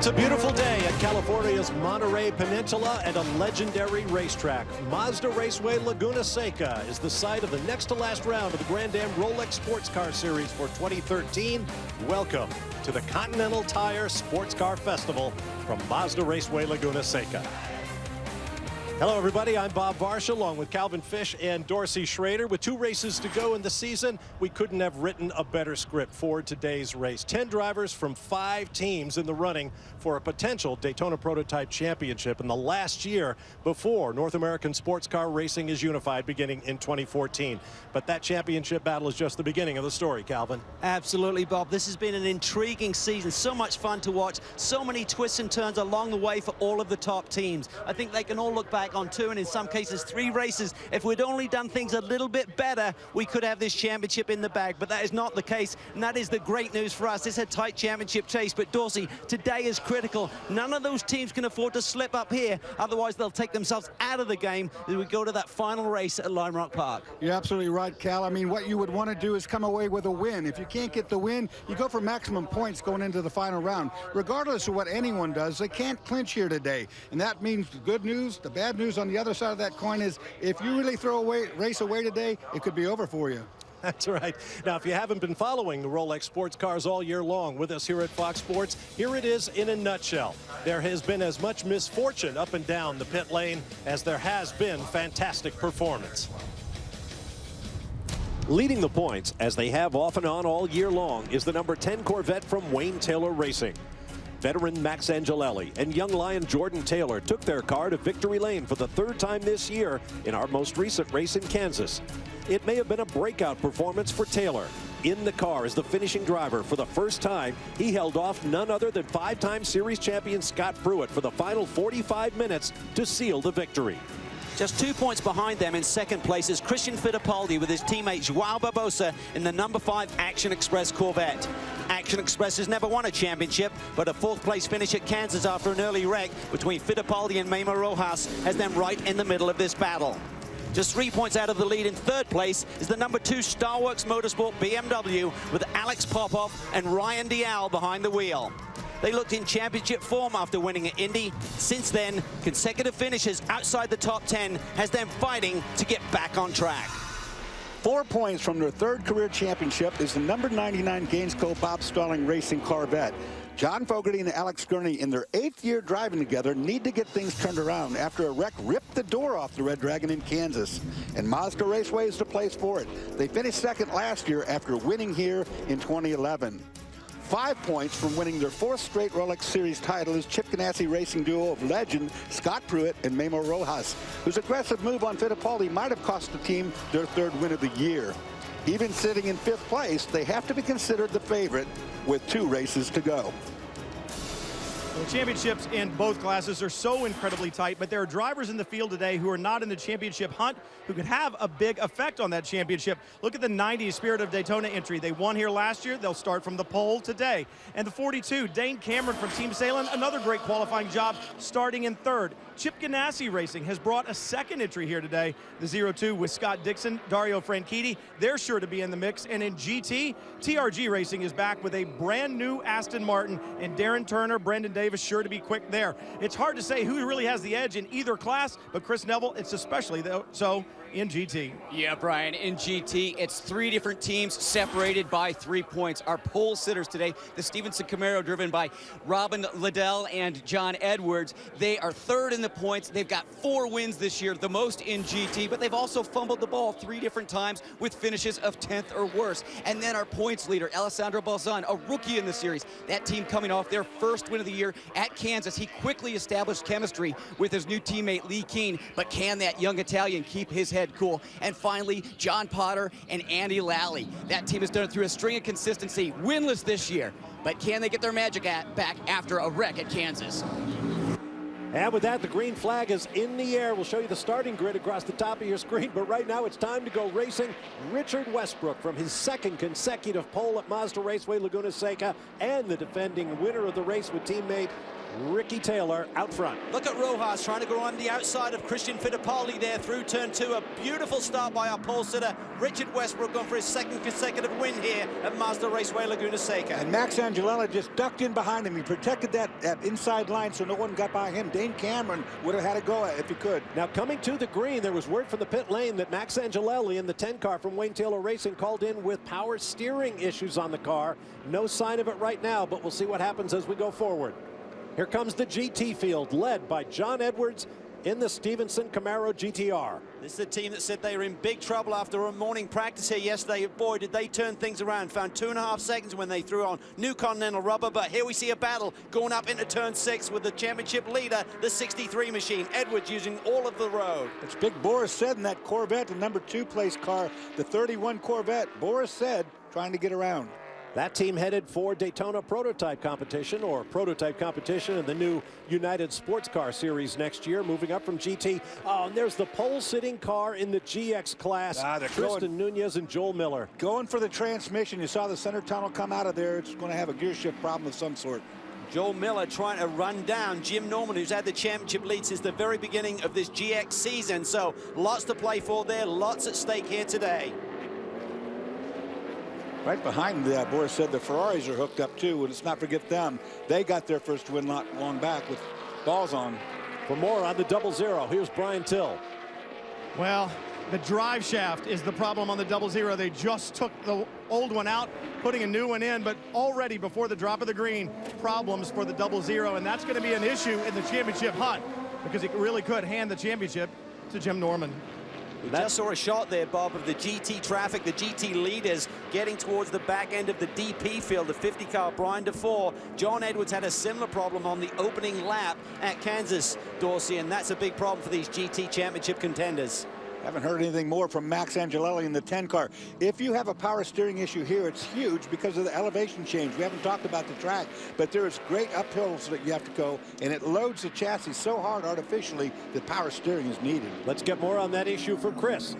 It's a beautiful day at California's Monterey Peninsula and a legendary racetrack. Mazda Raceway Laguna Seca is the site of the next to last round of the Grand Am Rolex Sports Car Series for 2013. Welcome to the Continental Tire Sports Car Festival from Mazda Raceway Laguna Seca. Hello, everybody. I'm Bob Varsha, along with Calvin Fish and Dorsey Schrader. With 2 races to go in the season, we couldn't have written a better script for today's race. 10 drivers from 5 teams in the running for a potential Daytona Prototype Championship in the last year before North American sports car racing is unified beginning in 2014. But that championship battle is just the beginning of the story, Calvin. Absolutely, Bob. This has been an intriguing season. So much fun to watch. So many twists and turns along the way for all of the top teams. I think they can all look back on 2 and in some cases 3 races. If we'd only done things a little bit better, we could have this championship in the bag, but that is not the case, and that is the great news for us. It's a tight championship chase, but Dorsey, today is critical. None of those teams can afford to slip up here, otherwise they'll take themselves out of the game as we go to that final race at Lime Rock Park. You're absolutely right, Cal. I mean, what you would want to do is come away with a win. If you can't get the win, you go for maximum points going into the final round. Regardless of what anyone does, they can't clinch here today, and that means the good news. The bad news on the other side of that coin is if you really throw a race away today, it could be over for you. That's right. Now, if you haven't been following the Rolex sports cars all year long with us here at Fox Sports, here it is in a nutshell. There has been as much misfortune up and down the pit lane as there has been fantastic performance. Leading the points, as they have off and on all year long, is the number 10 Corvette from Wayne Taylor Racing. Veteran Max Angelelli and young lion Jordan Taylor took their car to victory lane for the 3rd time this year in our most recent race in Kansas. It may have been a breakout performance for Taylor. In the car as the finishing driver for the first time, he held off none other than 5-time series champion Scott Pruitt for the final 45 minutes to seal the victory. Just 2 points behind them in second place is Christian Fittipaldi with his teammate Joao Barbosa in the number 5 Action Express Corvette. Action Express has never won a championship, but a 4th place finish at Kansas after an early wreck between Fittipaldi and Memo Rojas has them right in the middle of this battle. Just 3 points out of the lead in 3rd place is the number 2 Starworks Motorsport BMW with Alex Popov and Ryan Dial behind the wheel. They looked in championship form after winning at Indy. Since then, consecutive finishes outside the top 10 has them fighting to get back on track. 4 points from their 3rd career championship is the number 99 Gainesco Bob Stalling Racing Corvette. John Fogerty and Alex Gurney, in their 8th year driving together, need to get things turned around after a wreck ripped the door off the Red Dragon in Kansas. And Mazda Raceway is the place for it. They finished 2nd last year after winning here in 2011. 5 points from winning their 4th straight Rolex Series title is Chip Ganassi racing duo of legend Scott Pruitt and Memo Rojas, whose aggressive move on Fittipaldi might have cost the team their 3rd win of the year. Even sitting in 5th place, they have to be considered the favorite with 2 races to go. The championships in both classes are so incredibly tight, but there are drivers in the field today who are not in the championship hunt who could have a big effect on that championship. Look at the 90 Spirit of Daytona entry. They won here last year. They'll start from the pole today. And the 42, Dane Cameron from Team Salem, another great qualifying job starting in 3rd. Chip Ganassi Racing has brought a 2nd entry here today. The 02 with Scott Dixon, Dario Franchitti, they're sure to be in the mix. And in GT, TRG Racing is back with a brand new Aston Martin, and Darren Turner, Brendan Davis sure to be quick there. It's hard to say who really has the edge in either class, but Chris Neville, it's especially so in GT. Yeah, Brian, in GT, it's 3 different teams separated by 3 points. Our pole sitters today, the Stevenson Camaro driven by Robin Liddell and John Edwards, they are 3rd in the points. They've got 4 wins this year, the most in GT, but they've also fumbled the ball 3 different times with finishes of 10th or worse. And then our points leader, Alessandro Balzan, a rookie in the series. That team coming off their 1st win of the year at Kansas. He quickly established chemistry with his new teammate Lee Keen, but can that young Italian keep his head cool? And finally, John Potter and Andy Lally. That team has done it through a string of consistency, winless this year, but can they get their magic back after a wreck at Kansas? And with that, the green flag is in the air. We'll show you the starting grid across the top of your screen, but right now it's time to go racing. Richard Westbrook from his 2nd consecutive pole at Mazda Raceway Laguna Seca and the defending winner of the race with teammate Ricky Taylor out front. Look at Rojas trying to go on the outside of Christian Fittipaldi there through turn 2. A beautiful start by our pole sitter, Richard Westbrook, going for his second consecutive win here at Mazda Raceway Laguna Seca. And Max Angelelli just ducked in behind him. He protected that inside line so no one got by him. Dane Cameron would have had a go if he could. Now coming to the green, there was word from the pit lane that Max Angelelli in the 10 car from Wayne Taylor Racing called in with power steering issues on the car. No sign of it right now, but we'll see what happens as we go forward. Here comes the GT field, led by John Edwards in the Stevenson Camaro GTR. This is a team that said they were in big trouble after a morning practice here yesterday. Boy, did they turn things around. Found 2.5 seconds when they threw on new Continental rubber. But here we see a battle going up into turn 6 with the championship leader, the 63 machine. Edwards using all of the road. It's big Boris Said in that Corvette, the number 2 place car, the 31 Corvette. Boris Said trying to get around. That team headed for Daytona prototype competition in the new United Sports Car Series next year, moving up from GT. Oh, and there's the pole-sitting car in the GX class. Tristan Nunez and Joel Miller. Going for the transmission. You saw the center tunnel come out of there. It's going to have a gear shift problem of some sort. Joel Miller trying to run down Jim Norman, who's had the championship lead since the very beginning of this GX season. So lots to play for there, lots at stake here today. Right behind the Boris Said the Ferraris are hooked up too, and let's not forget them. They got their first win not long back with balls on. For more on the 00, here's Brian Till. Well, the drive shaft is the problem on the 00. They just took the old one out, putting a new one in, but already before the drop of the green, problems for the 00, and that's going to be an issue in the championship hunt because it really could hand the championship to Jim Norman. We just saw a shot there, Bob, of the GT traffic, the GT leaders getting towards the back end of the DP field, the 50 car, Brian DeFore. John Edwards had a similar problem on the opening lap at Kansas, Dorsey, and that's a big problem for these GT championship contenders. Haven't heard anything more from Max Angelelli in the 10 car. If you have a power steering issue here, it's huge because of the elevation change. We haven't talked about the track, but there's great uphills that you have to go, and it loads the chassis so hard artificially that power steering is needed. Let's get more on that issue from Chris.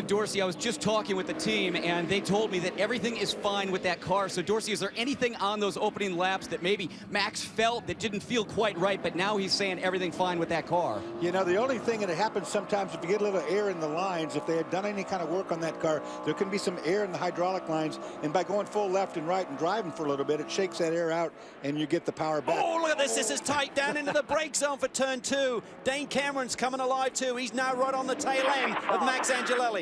Dorsey, I was just talking with the team, and they told me that everything is fine with that car. So, Dorsey, is there anything on those opening laps that maybe Max felt that didn't feel quite right, but now he's saying everything fine with that car? You know, the only thing that happens sometimes if you get a little air in the lines, if they had done any kind of work on that car, there can be some air in the hydraulic lines, and by going full left and right and driving for a little bit, it shakes that air out, and you get the power back. Oh, look at this. This is tight down into the brake zone for turn 2. Dane Cameron's coming alive, too. He's now right on the tail end of Max Angelelli.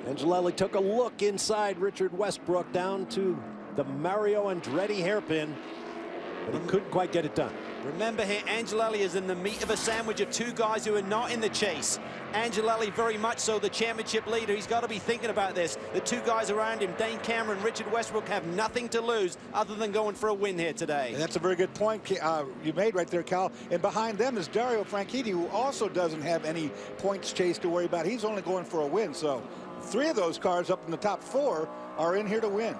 Angelelli took a look inside Richard Westbrook down to the Mario Andretti hairpin, but he couldn't quite get it done. Remember here, Angelelli is in the meat of a sandwich of 2 guys who are not in the chase. Angelelli very much so the championship leader. He's got to be thinking about this. The 2 guys around him, Dane Cameron, Richard Westbrook, have nothing to lose other than going for a win here today. And that's a very good point you made right there, Cal. And behind them is Dario Franchitti, who also doesn't have any points chase to worry about. He's only going for a win. So 3 of those cars up in the top 4 are in here to win.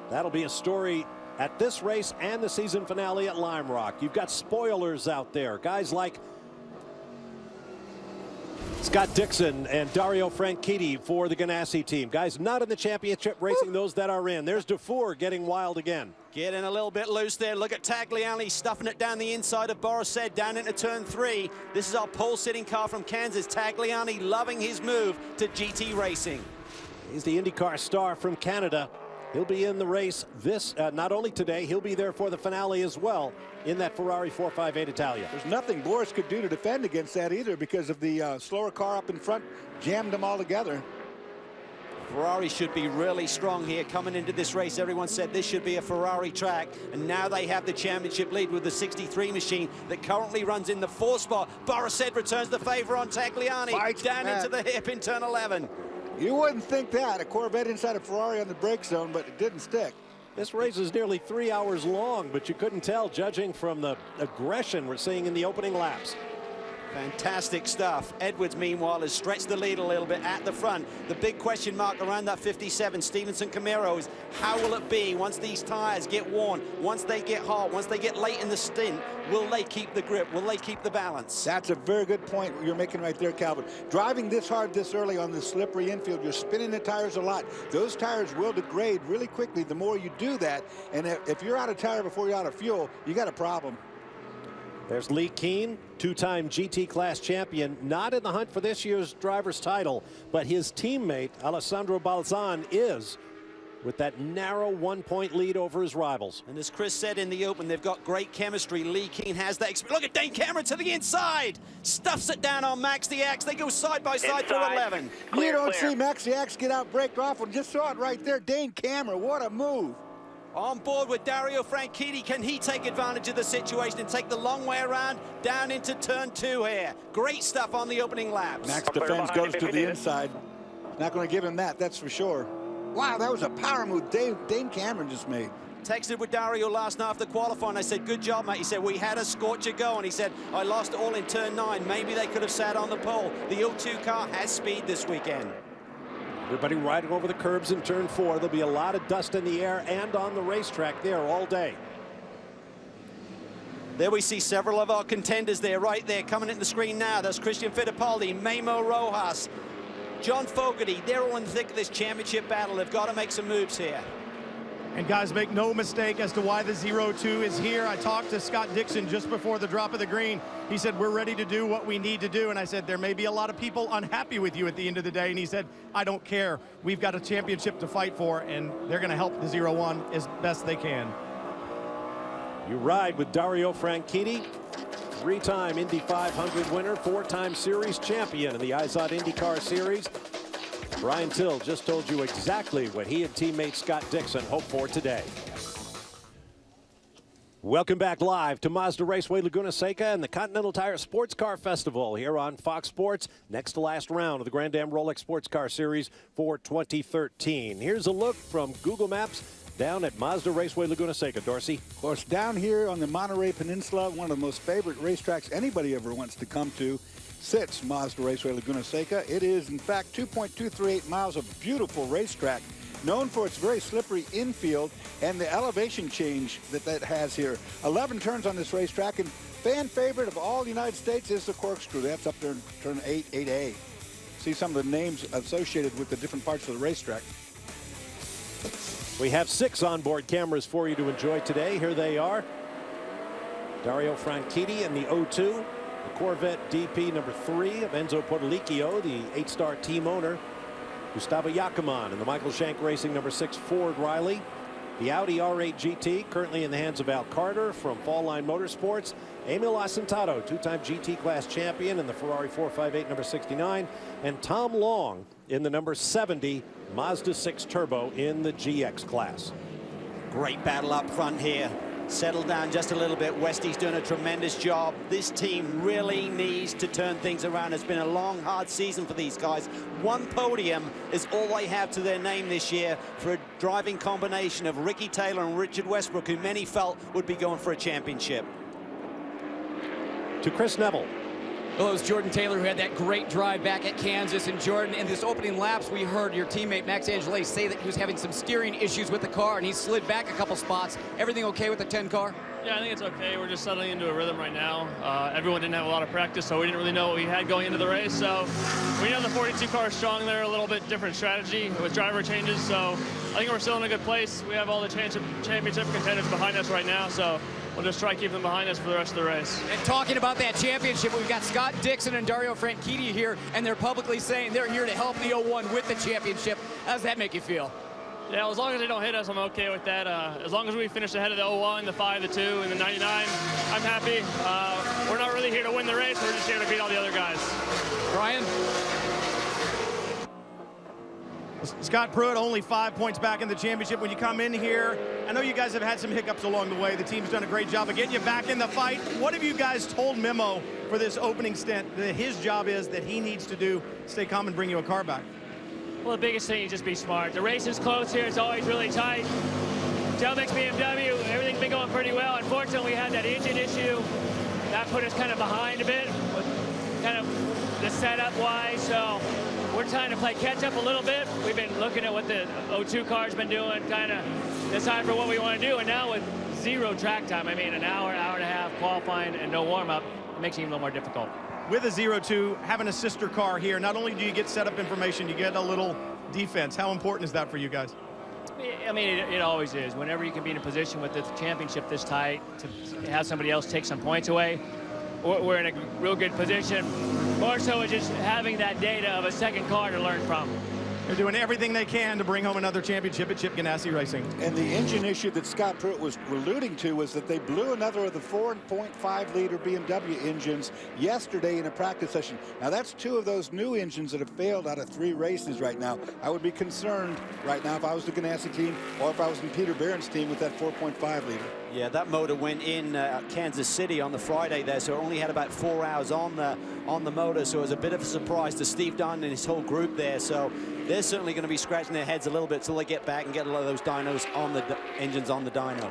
That'll be a story at this race and the season finale at Lime Rock. You've got spoilers out there. Guys like Scott Dixon and Dario Franchitti for the Ganassi team. Guys not in the championship racing, those that are in. There's DeFore getting wild again. Getting a little bit loose there. Look at Tagliani stuffing it down the inside of Boris Said down into turn 3. This is our pole-sitting car from Kansas. Tagliani loving his move to GT racing. He's the IndyCar star from Canada. He'll be in the race this, not only today, he'll be there for the finale as well in that Ferrari 458 Italia. There's nothing Boris could do to defend against that either because of the slower car up in front, jammed them all together. Ferrari should be really strong here coming into this race. Everyone said this should be a Ferrari track, and now they have the championship lead with the 63 machine that currently runs in the 4th spot. Boris Said returns the favor on Tagliani down into the hip in turn 11. You wouldn't think that, a Corvette inside a Ferrari on the brake zone, but it didn't stick. This race is nearly 3 hours long, but you couldn't tell judging from the aggression we're seeing in the opening laps. Fantastic stuff. Edwards, meanwhile, has stretched the lead a little bit at the front. The big question mark around that 57 Stevenson Camaro is how will it be once these tires get worn, once they get hot, once they get late in the stint? Will they keep the grip? Will they keep the balance? That's a very good point you're making right there, Calvin. Driving this hard this early on this slippery infield, you're spinning the tires a lot. Those tires will degrade really quickly the more you do that. And if you're out of tire before you're out of fuel, you got a problem. There's Lee Keen, two-time GT class champion, not in the hunt for this year's driver's title, but his teammate Alessandro Balzan is, with that narrow 1-point lead over his rivals. And as Chris said in the open, they've got great chemistry. Lee Keen has that. Look at Dane Cameron to the inside. Stuffs it down on Max the Axe. They go side by side through 11. You don't see Max the Axe get out, break off, and just saw it right there. Dane Cameron, what a move. On board with Dario Franchitti. Can he take advantage of the situation and take the long way around down into turn 2 here? Great stuff on the opening laps. Max defense goes to the inside. Not going to give him that, that's for sure. Wow, that was a power move Dane Cameron just made. Texted with Dario last night after qualifying. I said, good job, mate. He said, we had a scorcher go. And he said, I lost all in turn 9. Maybe they could have sat on the pole. The 0-2 car has speed this weekend. Everybody riding over the curbs in turn 4. There'll be a lot of dust in the air and on the racetrack there all day. There we see several of our contenders there, right there, coming in the screen now. There's Christian Fittipaldi, Memo Rojas, John Fogarty. They're all in the thick of this championship battle. They've got to make some moves here. And guys, make no mistake as to why the 0-2 is here. I talked to Scott Dixon just before the drop of the green. He said, we're ready to do what we need to do. And I said, there may be a lot of people unhappy with you at the end of the day. And he said, I don't care. We've got a championship to fight for, and they're going to help the 0-1 as best they can. You ride with Dario Franchitti, 3-time Indy 500 winner, 4-time series champion in the IZOD IndyCar Series. Brian Till just told you exactly what he and teammate Scott Dixon hope for today. Welcome back live to Mazda Raceway Laguna Seca and the Continental Tire Sports Car Festival here on Fox Sports. Next to last round of the Grand Am Rolex Sports Car Series for 2013. Here's a look from Google Maps down at Mazda Raceway Laguna Seca. Dorsey. Of course, down here on the Monterey Peninsula, one of the most favorite racetracks anybody ever wants to come to, sits Mazda Raceway Laguna Seca. It is, in fact, 2.238 miles of beautiful racetrack, known for its very slippery infield and the elevation change that has here. 11 turns on this racetrack, and fan favorite of all the United States is the corkscrew. That's up there in turn 8, 8A. See some of the names associated with the different parts of the racetrack. We have 6 onboard cameras for you to enjoy today. Here they are. Dario Franchitti in the 0-2. The Corvette DP number 3 of Enzo Portolicchio, the 8-star team owner. Gustavo Yakiman in the Michael Shank Racing number 6 Ford Riley. The Audi R8 GT currently in the hands of Al Carter from Fall Line Motorsports. Emil Asentado, 2-time GT class champion in the Ferrari 458 number 69. And Tom Long in the number 70 Mazda 6 Turbo in the GX class. Great battle up front here. Settle down just a little bit. Westy's doing a tremendous job. This team really needs to turn things around. It's been a long, hard season for these guys. 1 podium is all they have to their name this year for a driving combination of Ricky Taylor and Richard Westbrook, who many felt would be going for a championship. To Chris Neville. Well, it was Jordan Taylor who had that great drive back at Kansas. And Jordan, in this opening laps, we heard your teammate Max Angelais say that he was having some steering issues with the car, and he slid back a couple spots. Everything okay with the 10 car? Yeah, I think it's okay. We're just settling into a rhythm right now. Everyone didn't have a lot of practice, so we didn't really know what we had going into the race. So we know the 42 car is strong there, a little bit different strategy with driver changes. So I think we're still in a good place. We have all the championship contenders behind us right now. So we'll just try to keep them behind us for the rest of the race. And talking about that championship, we've got Scott Dixon and Dario Franchitti here, and they're publicly saying they're here to help the 01 with the championship. How does that make you feel? Yeah, as long as they don't hit us, I'm okay with that. As long as we finish ahead of the 01, the 5, the 2, and the 99, I'm happy. We're not really here to win the race. We're just here to beat all the other guys. Brian? Scott Pruitt only 5 points back in the championship. When you come in here, I know you guys have had some hiccups along the way. The team's done a great job of getting you back in the fight. What have you guys told Memo for this opening stint that his job is, that he needs to do, stay calm and bring you a car back? Well, the biggest thing is just be smart. The race is close here. It's always really tight. Delmex BMW, everything's been going pretty well. Unfortunately, we had that engine issue. That put us kind of behind a bit, with kind of the setup-wise. So we're trying to play catch-up a little bit. We've been looking at what the 02 car's been doing, kind of decide for what we want to do. And now with 0 track time, I mean, an hour, hour and a half qualifying and no warm-up, it makes it even a little more difficult. With a 0-2, having a sister car here, not only do you get setup information, you get a little defense. How important is that for you guys? I mean, it always is. Whenever you can be in a position with the championship this tight to have somebody else take some points away, we're in a real good position. More so it's just having that data of a second car to learn from. They're doing everything they can to bring home another championship at Chip Ganassi Racing. And the engine issue that Scott Pruitt was alluding to was that they blew another of the 4.5-liter BMW engines yesterday in a practice session. Now, that's 2 of those new engines that have failed out of 3 races right now. I would be concerned right now if I was the Ganassi team or if I was in Peter Barron's team with that 4.5-liter. Yeah, that motor went in Kansas City on the Friday there, so it only had about 4 hours on the motor, so it was a bit of a surprise to Steve Dunn and his whole group there. So they're certainly going to be scratching their heads a little bit till they get back and get a lot of those dynos on the engines on the dyno.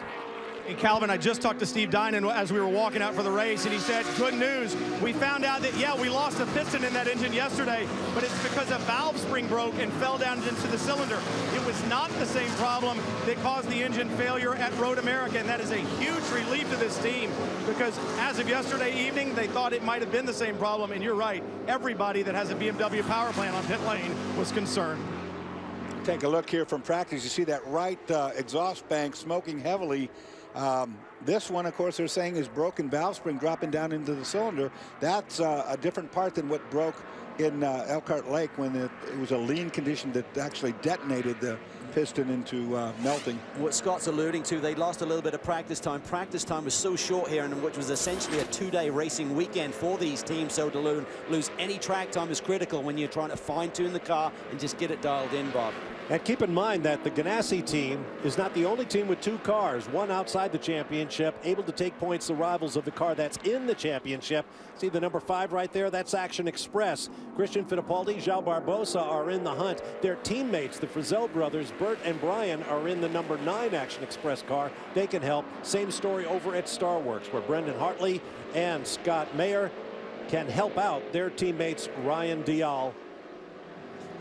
And Calvin, I just talked to Steve Dinan as we were walking out for the race, and he said, good news. We found out that, yeah, we lost a piston in that engine yesterday, but it's because a valve spring broke and fell down into the cylinder. It was not the same problem that caused the engine failure at Road America, and that is a huge relief to this team because as of yesterday evening, they thought it might have been the same problem, and you're right. Everybody that has a BMW power plant on pit lane was concerned. Take a look here from practice. You see that right exhaust bank smoking heavily. This one, of course, they're saying is broken valve spring dropping down into the cylinder. That's a different part than what broke in Elkhart Lake when it was a lean condition that actually detonated the piston into melting. What Scott's alluding to, they lost a little bit of practice time. Practice time was so short here, and which was essentially a 2-day racing weekend for these teams, so to lose any track time is critical when you're trying to fine-tune the car and just get it dialed in, Bob. And keep in mind that the Ganassi team is not the only team with 2 cars, one outside the championship, able to take points the rivals of the car that's in the championship. See the number 5 right there? That's Action Express. Christian Fittipaldi, João Barbosa are in the hunt. Their teammates, the Frizzell brothers, Bert and Brian, are in the number 9 Action Express car. They can help. Same story over at Star Works, where Brendan Hartley and Scott Mayer can help out their teammates Ryan Dial.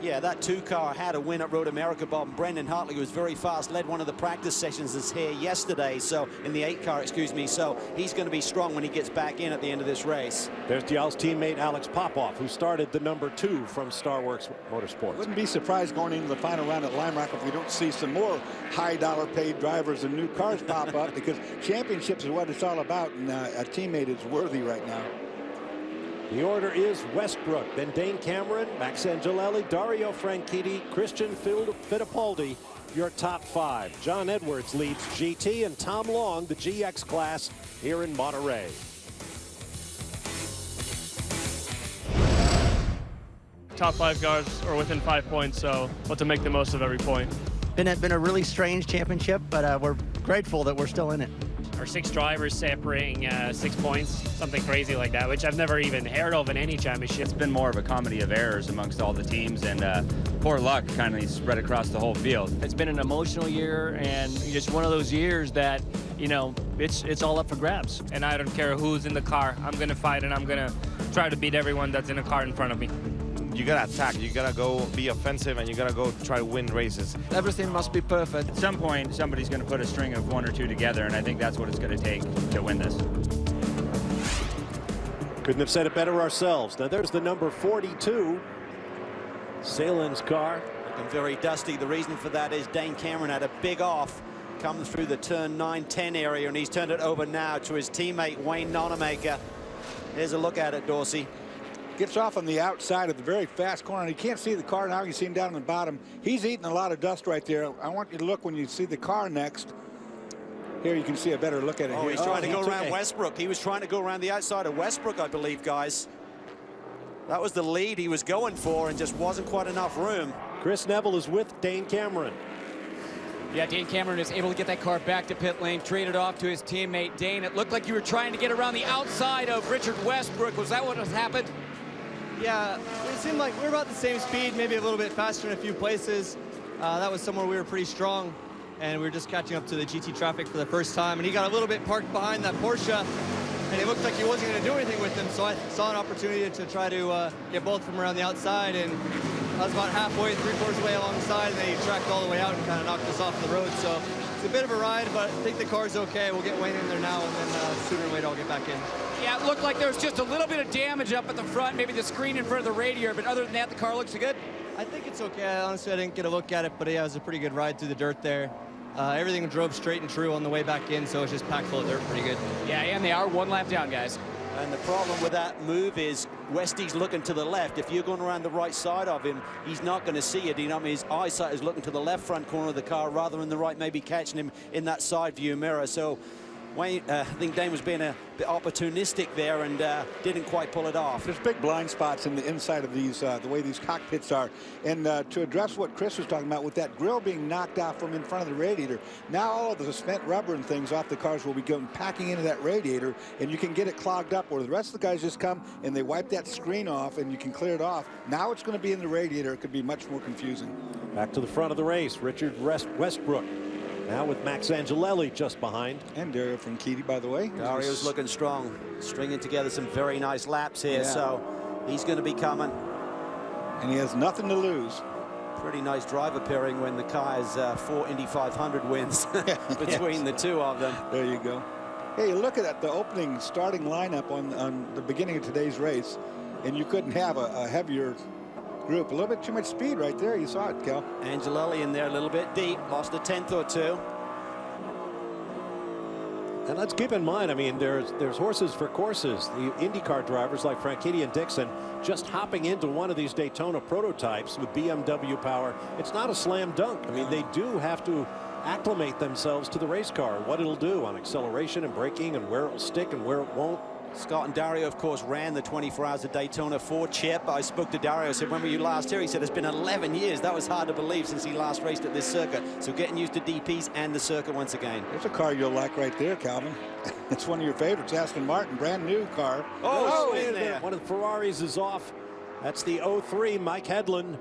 Yeah, that 2 car had a win at Road America, Bob. And Brendan Hartley was very fast, led one of the practice sessions that's here yesterday, so in the 8 car, excuse me. So he's going to be strong when he gets back in at the end of this race. There's Dial's teammate Alex Popoff, who started the number 2 from Star Works Motorsports. Wouldn't be surprised going into the final round at Lime Rock if we don't see some more high-dollar paid drivers and new cars pop up, because championships is what it's all about, and a teammate is worthy right now. The order is Westbrook, then Dane Cameron, Max Angelelli, Dario Franchitti, Christian Fittipaldi, your top 5. John Edwards leads GT, and Tom Long, the GX class, here in Monterey. Top 5 cars are within 5 points, so we'll have to make the most of every point. Been a really strange championship, but we're grateful that we're still in it. Or 6 drivers separating 6 points, something crazy like that, which I've never even heard of in any championship. It's been more of a comedy of errors amongst all the teams, and poor luck kind of spread across the whole field. It's been an emotional year, and just one of those years that, you know, it's all up for grabs. And I don't care who's in the car. I'm going to fight, and I'm going to try to beat everyone that's in the car in front of me. You gotta attack, you gotta go be offensive, and you gotta go try to win races. Everything must be perfect. At some point, somebody's going to put a string of 1 or 2 together, and I think that's what it's going to take to win this. Couldn't have said it better ourselves. Now there's the number 42 Salen's car. Looking very dusty. The reason for that is Dane Cameron had a big off coming through the turn 9-10 area, and he's turned it over now to his teammate Wayne Nonamaker. Here's a look at it, Dorsey. Gets off on the outside of the very fast corner. You can't see the car now. You see him down on the bottom. He's eating a lot of dust right there. I want you to look when you see the car next. Here you can see a better look at it. Oh, here. he's trying to go around it. Westbrook. He was trying to go around the outside of Westbrook, I believe, guys. That was the lead he was going for, and just wasn't quite enough room. Chris Neville is with Dane Cameron. Yeah, Dane Cameron is able to get that car back to pit lane, trade it off to his teammate Dane. It looked like you were trying to get around the outside of Richard Westbrook. Was that what has happened? Yeah, it seemed like we were about the same speed, maybe a little bit faster in a few places. That was somewhere we were pretty strong, and we were just catching up to the GT traffic for the first time. And he got a little bit parked behind that Porsche, and it looked like he wasn't going to do anything with him. So I saw an opportunity to try to get both from around the outside, and I was about halfway, 3/4 way alongside, and then he tracked all the way out and kind of knocked us off the road. So it's a bit of a ride, but I think the car's okay. We'll get Wayne in there now, and then sooner or later I'll get back in. Yeah, it looked like there was just a little bit of damage up at the front, maybe the screen in front of the radiator, but other than that, the car looks good. I think it's okay. Honestly, I didn't get a look at it, but yeah, it was a pretty good ride through the dirt there. Everything drove straight and true on the way back in, so it's just packed full of dirt pretty good. Yeah, and they are one lap down, guys. And the problem with that move is Westy's looking to the left. If you're going around the right side of him, he's not going to see it. You know, I mean, his eyesight is looking to the left front corner of the car rather than the right, maybe catching him in that side view mirror. So Wayne, I think Dane was being a bit opportunistic there and didn't quite pull it off. There's big blind spots in the inside of these, the way these cockpits are. And to address what Chris was talking about with that grill being knocked off from in front of the radiator, now all of the spent rubber and things off the cars will be going packing into that radiator, and you can get it clogged up where the rest of the guys just come and they wipe that screen off and you can clear it off. Now it's going to be in the radiator. It could be much more confusing. Back to the front of the race, Richard Westbrook. Now with Max Angelelli just behind. And Dario Franchitti, by the way. Dario's looking strong, stringing together some very nice laps here, so he's going to be coming. And he has nothing to lose. Pretty nice drive appearing when the car has 4 Indy 500 wins between the two of them. There you go. Hey, look at that, the opening starting lineup on the beginning of today's race, and you couldn't have a heavier group. A little bit too much speed right there. You saw it, Cal. Angelelli in there a little bit deep, lost a tenth or two. And let's keep in mind, I mean, there's horses for courses. The IndyCar drivers like Franchitti and Dixon just hopping into one of these Daytona prototypes with BMW power. It's not a slam dunk. I mean, they do have to acclimate themselves to the race car, what it'll do on acceleration and braking and where it'll stick and where it won't. Scott and Dario, of course, ran the 24 Hours of Daytona for Chip. I spoke to Dario, said, when were you last here? He said, it's been 11 years. That was hard to believe since he last raced at this circuit. So getting used to DPs and the circuit once again. There's a car you'll like right there, Calvin. It's one of your favorites, Aston Martin, brand new car. Oh, in there. One of the Ferraris is off. That's the 03 Mike Hedlund.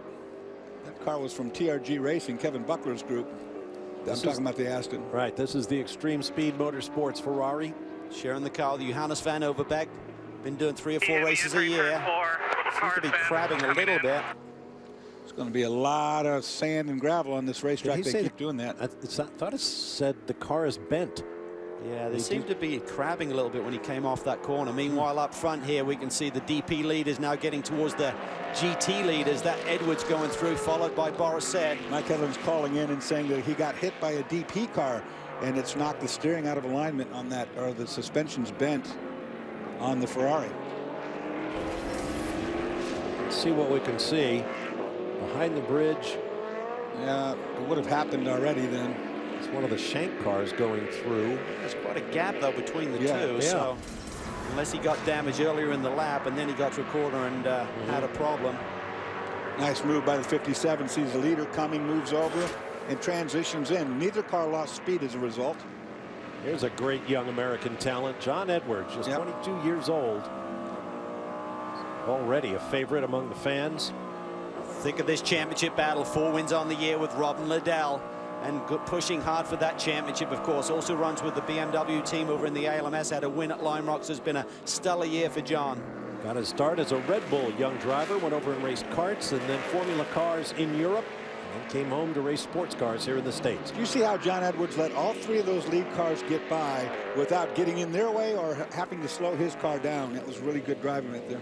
That car was from TRG Racing, Kevin Buckler's group. I'm talking about the Aston. Right, this is the Extreme Speed Motorsports Ferrari. Sharing the car with Johannes van Overbeek. Been doing 3 or 4 races a year. Seems to be crabbing a little bit. It's going to be a lot of sand and gravel on this racetrack. They keep doing that. I thought it said the car is bent. Yeah, they seem to be crabbing a little bit when he came off that corner. Meanwhile, up front here, we can see the DP leaders now getting towards the GT leaders. That Edwards going through, followed by Boris Said. Mike Hedlund's calling in and saying that he got hit by a DP car, and it's knocked the steering out of alignment on that, or the suspension's bent on the Ferrari. Let's see what we can see behind the bridge. Yeah, it would have happened already then. It's one of the Shank cars going through. There's quite a gap though between the two, so unless he got damaged earlier in the lap and then he got to a corner and had a problem. Nice move by the 57. Sees the leader coming, moves over and transitions in. Neither car lost speed as a result. Here's a great young American talent, John Edwards, just 22 years old. Already a favorite among the fans. Think of this championship battle, 4 wins on the year with Robin Liddell, and pushing hard for that championship, of course. Also runs with the BMW team over in the ALMS, had a win at Lime Rocks. Has been a stellar year for John. Got his start as a Red Bull young driver, went over and raced karts and then Formula cars in Europe, and came home to race sports cars here in the States. You see how John Edwards let all 3 of those lead cars get by without getting in their way or having to slow his car down. That was really good driving right there.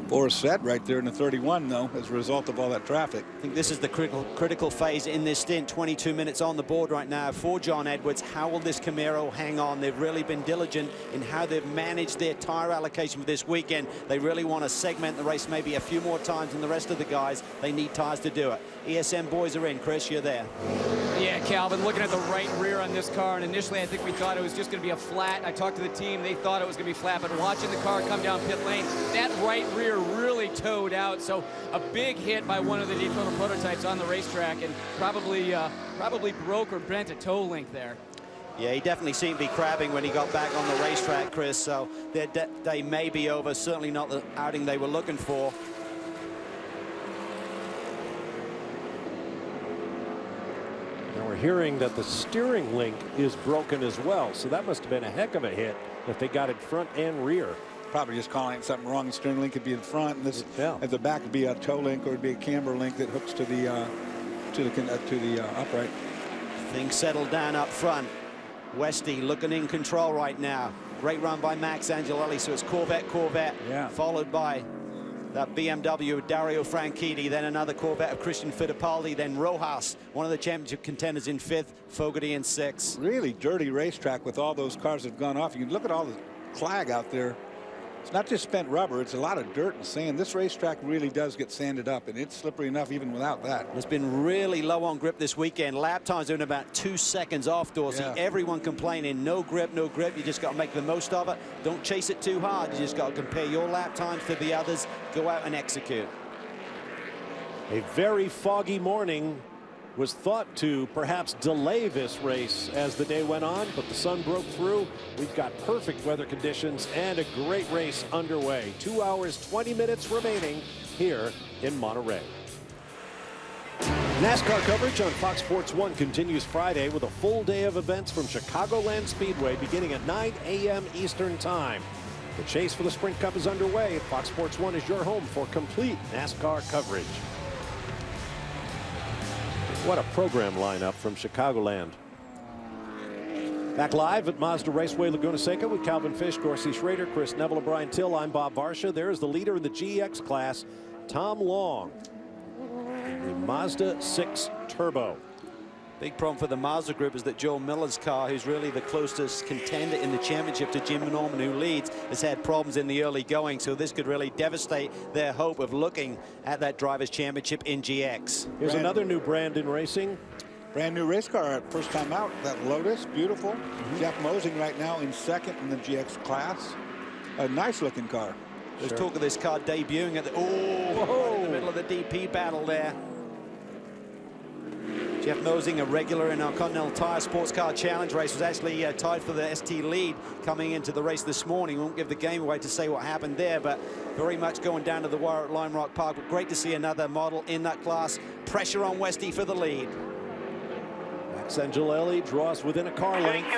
Boris Said right there in the 31, though, as a result of all that traffic. I think this is the critical phase in this stint. 22 minutes on the board right now for John Edwards. How will this Camaro hang on? They've really been diligent in how they've managed their tire allocation for this weekend. They really want to segment the race maybe a few more times than the rest of the guys. They need tires to do it. ESM boys are in. Chris, you're there. Yeah, Calvin, looking at the right rear on this car, and initially I think we thought it was just going to be a flat. I talked to the team. They thought it was going to be flat, but watching the car come down pit lane, that right rear really towed out. So a big hit by one of the Daytona prototypes on the racetrack, and probably broke or bent a toe link there. Yeah, he definitely seemed to be crabbing when he got back on the racetrack, Chris. So their day may be over. Certainly not the outing they were looking for. Now we're hearing that the steering link is broken as well, so that must have been a heck of a hit if they got it front and rear. Probably just calling it something wrong. The steering link could be in front, and this at the back would be a toe link, or it'd be a camber link that hooks to the upright. Things settled down up front. Westy looking in control right now. Great run by Max Angelelli. So it's Corvette, Yeah. followed by that BMW of Dario Franchitti, then another Corvette of Christian Fittipaldi, then Rojas, one of the championship contenders in 5th, Fogarty in 6th. Really dirty racetrack with all those cars that have gone off. You can look at all the clag out there. It's not just spent rubber, it's a lot of dirt and sand. This racetrack really does get sanded up, and it's slippery enough even without that. It's been really low on grip this weekend. Lap times doing about 2 seconds off, Dorsey. Yeah. Everyone complaining, no grip, no grip. You just got to make the most of it. Don't chase it too hard. You just got to compare your lap times to the others. Go out and execute. A very foggy morning was thought to perhaps delay this race as the day went on, but the sun broke through. We've got perfect weather conditions and a great race underway. 2 hours, 20 minutes remaining here in Monterey. NASCAR coverage on Fox Sports 1 continues Friday with a full day of events from Chicagoland Speedway beginning at 9 a.m. Eastern Time. The chase for the Sprint Cup is underway. Fox Sports 1 is your home for complete NASCAR coverage. What a program lineup from Chicagoland. Back live at Mazda Raceway Laguna Seca with Calvin Fish, Dorsey Schrader, Chris Neville, Brian Till. I'm Bob Varsha. There's the leader in the GX class, Tom Long, the Mazda 6 Turbo. Big problem for the Mazda group is that Joe Miller's car, who's really the closest contender in the championship to Jim Norman, who leads, has had problems in the early going. So this could really devastate their hope of looking at that Drivers' Championship in GX. Here's another new brand in racing. Brand new race car, first time out. That Lotus, beautiful. Jeff Mosing right now in 2nd in the GX class. A nice looking car. There's talk of this car debuting at the right in the middle of the DP battle there. Jeff Mosing, a regular in our Continental Tire Sports Car Challenge race, was actually tied for the ST lead coming into the race this morning. Won't give the game away to say what happened there, but very much going down to the wire at Lime Rock Park. But great to see another model in that class. Pressure on Westy for the lead. Max Angelelli draws within a car length.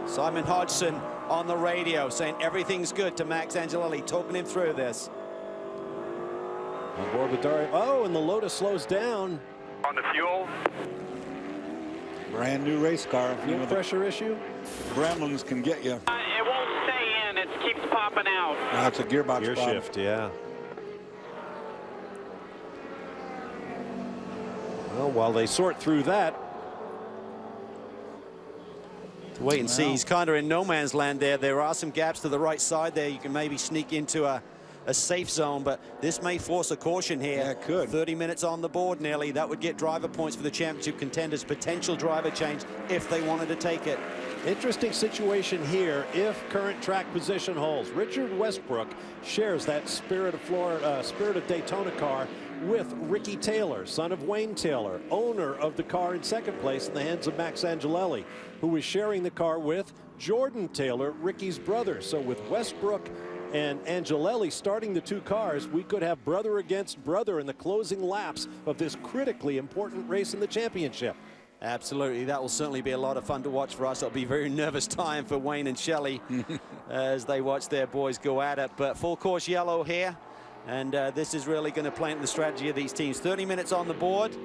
Simon Hodgson on the radio saying everything's good to Max Angelelli, talking him through this. On board with Dario. Oh, and the Lotus slows down. On the fuel. Brand new race car. Fuel pressure issue. Gremlins can get you. It won't stay in. It keeps popping out. That's a gearbox Gear problem. shift, yeah. Well, while they sort through that. Wait and see. He's kind of in no man's land there. There are some gaps to the right side there. You can maybe sneak into a safe zone, but this may force a caution here. Yeah, it could. 30 minutes on the board nearly. That would get driver points for the championship contenders. Potential driver change if they wanted to take it. Interesting situation here if current track position holds. Richard Westbrook shares that Spirit of Florida, Spirit of Daytona car with Ricky Taylor, son of Wayne Taylor, owner of the car in 2nd place in the hands of Max Angelelli, who is sharing the car with Jordan Taylor, Ricky's brother. So with Westbrook and Angelelli starting the 2 cars, we could have brother against brother in the closing laps of this critically important race in the championship. Absolutely. That will certainly be a lot of fun to watch for us. It'll be a very nervous time for Wayne and Shelley as they watch their boys go at it. But full course yellow here. And this is really going to plant the strategy of these teams. 30 minutes on the board.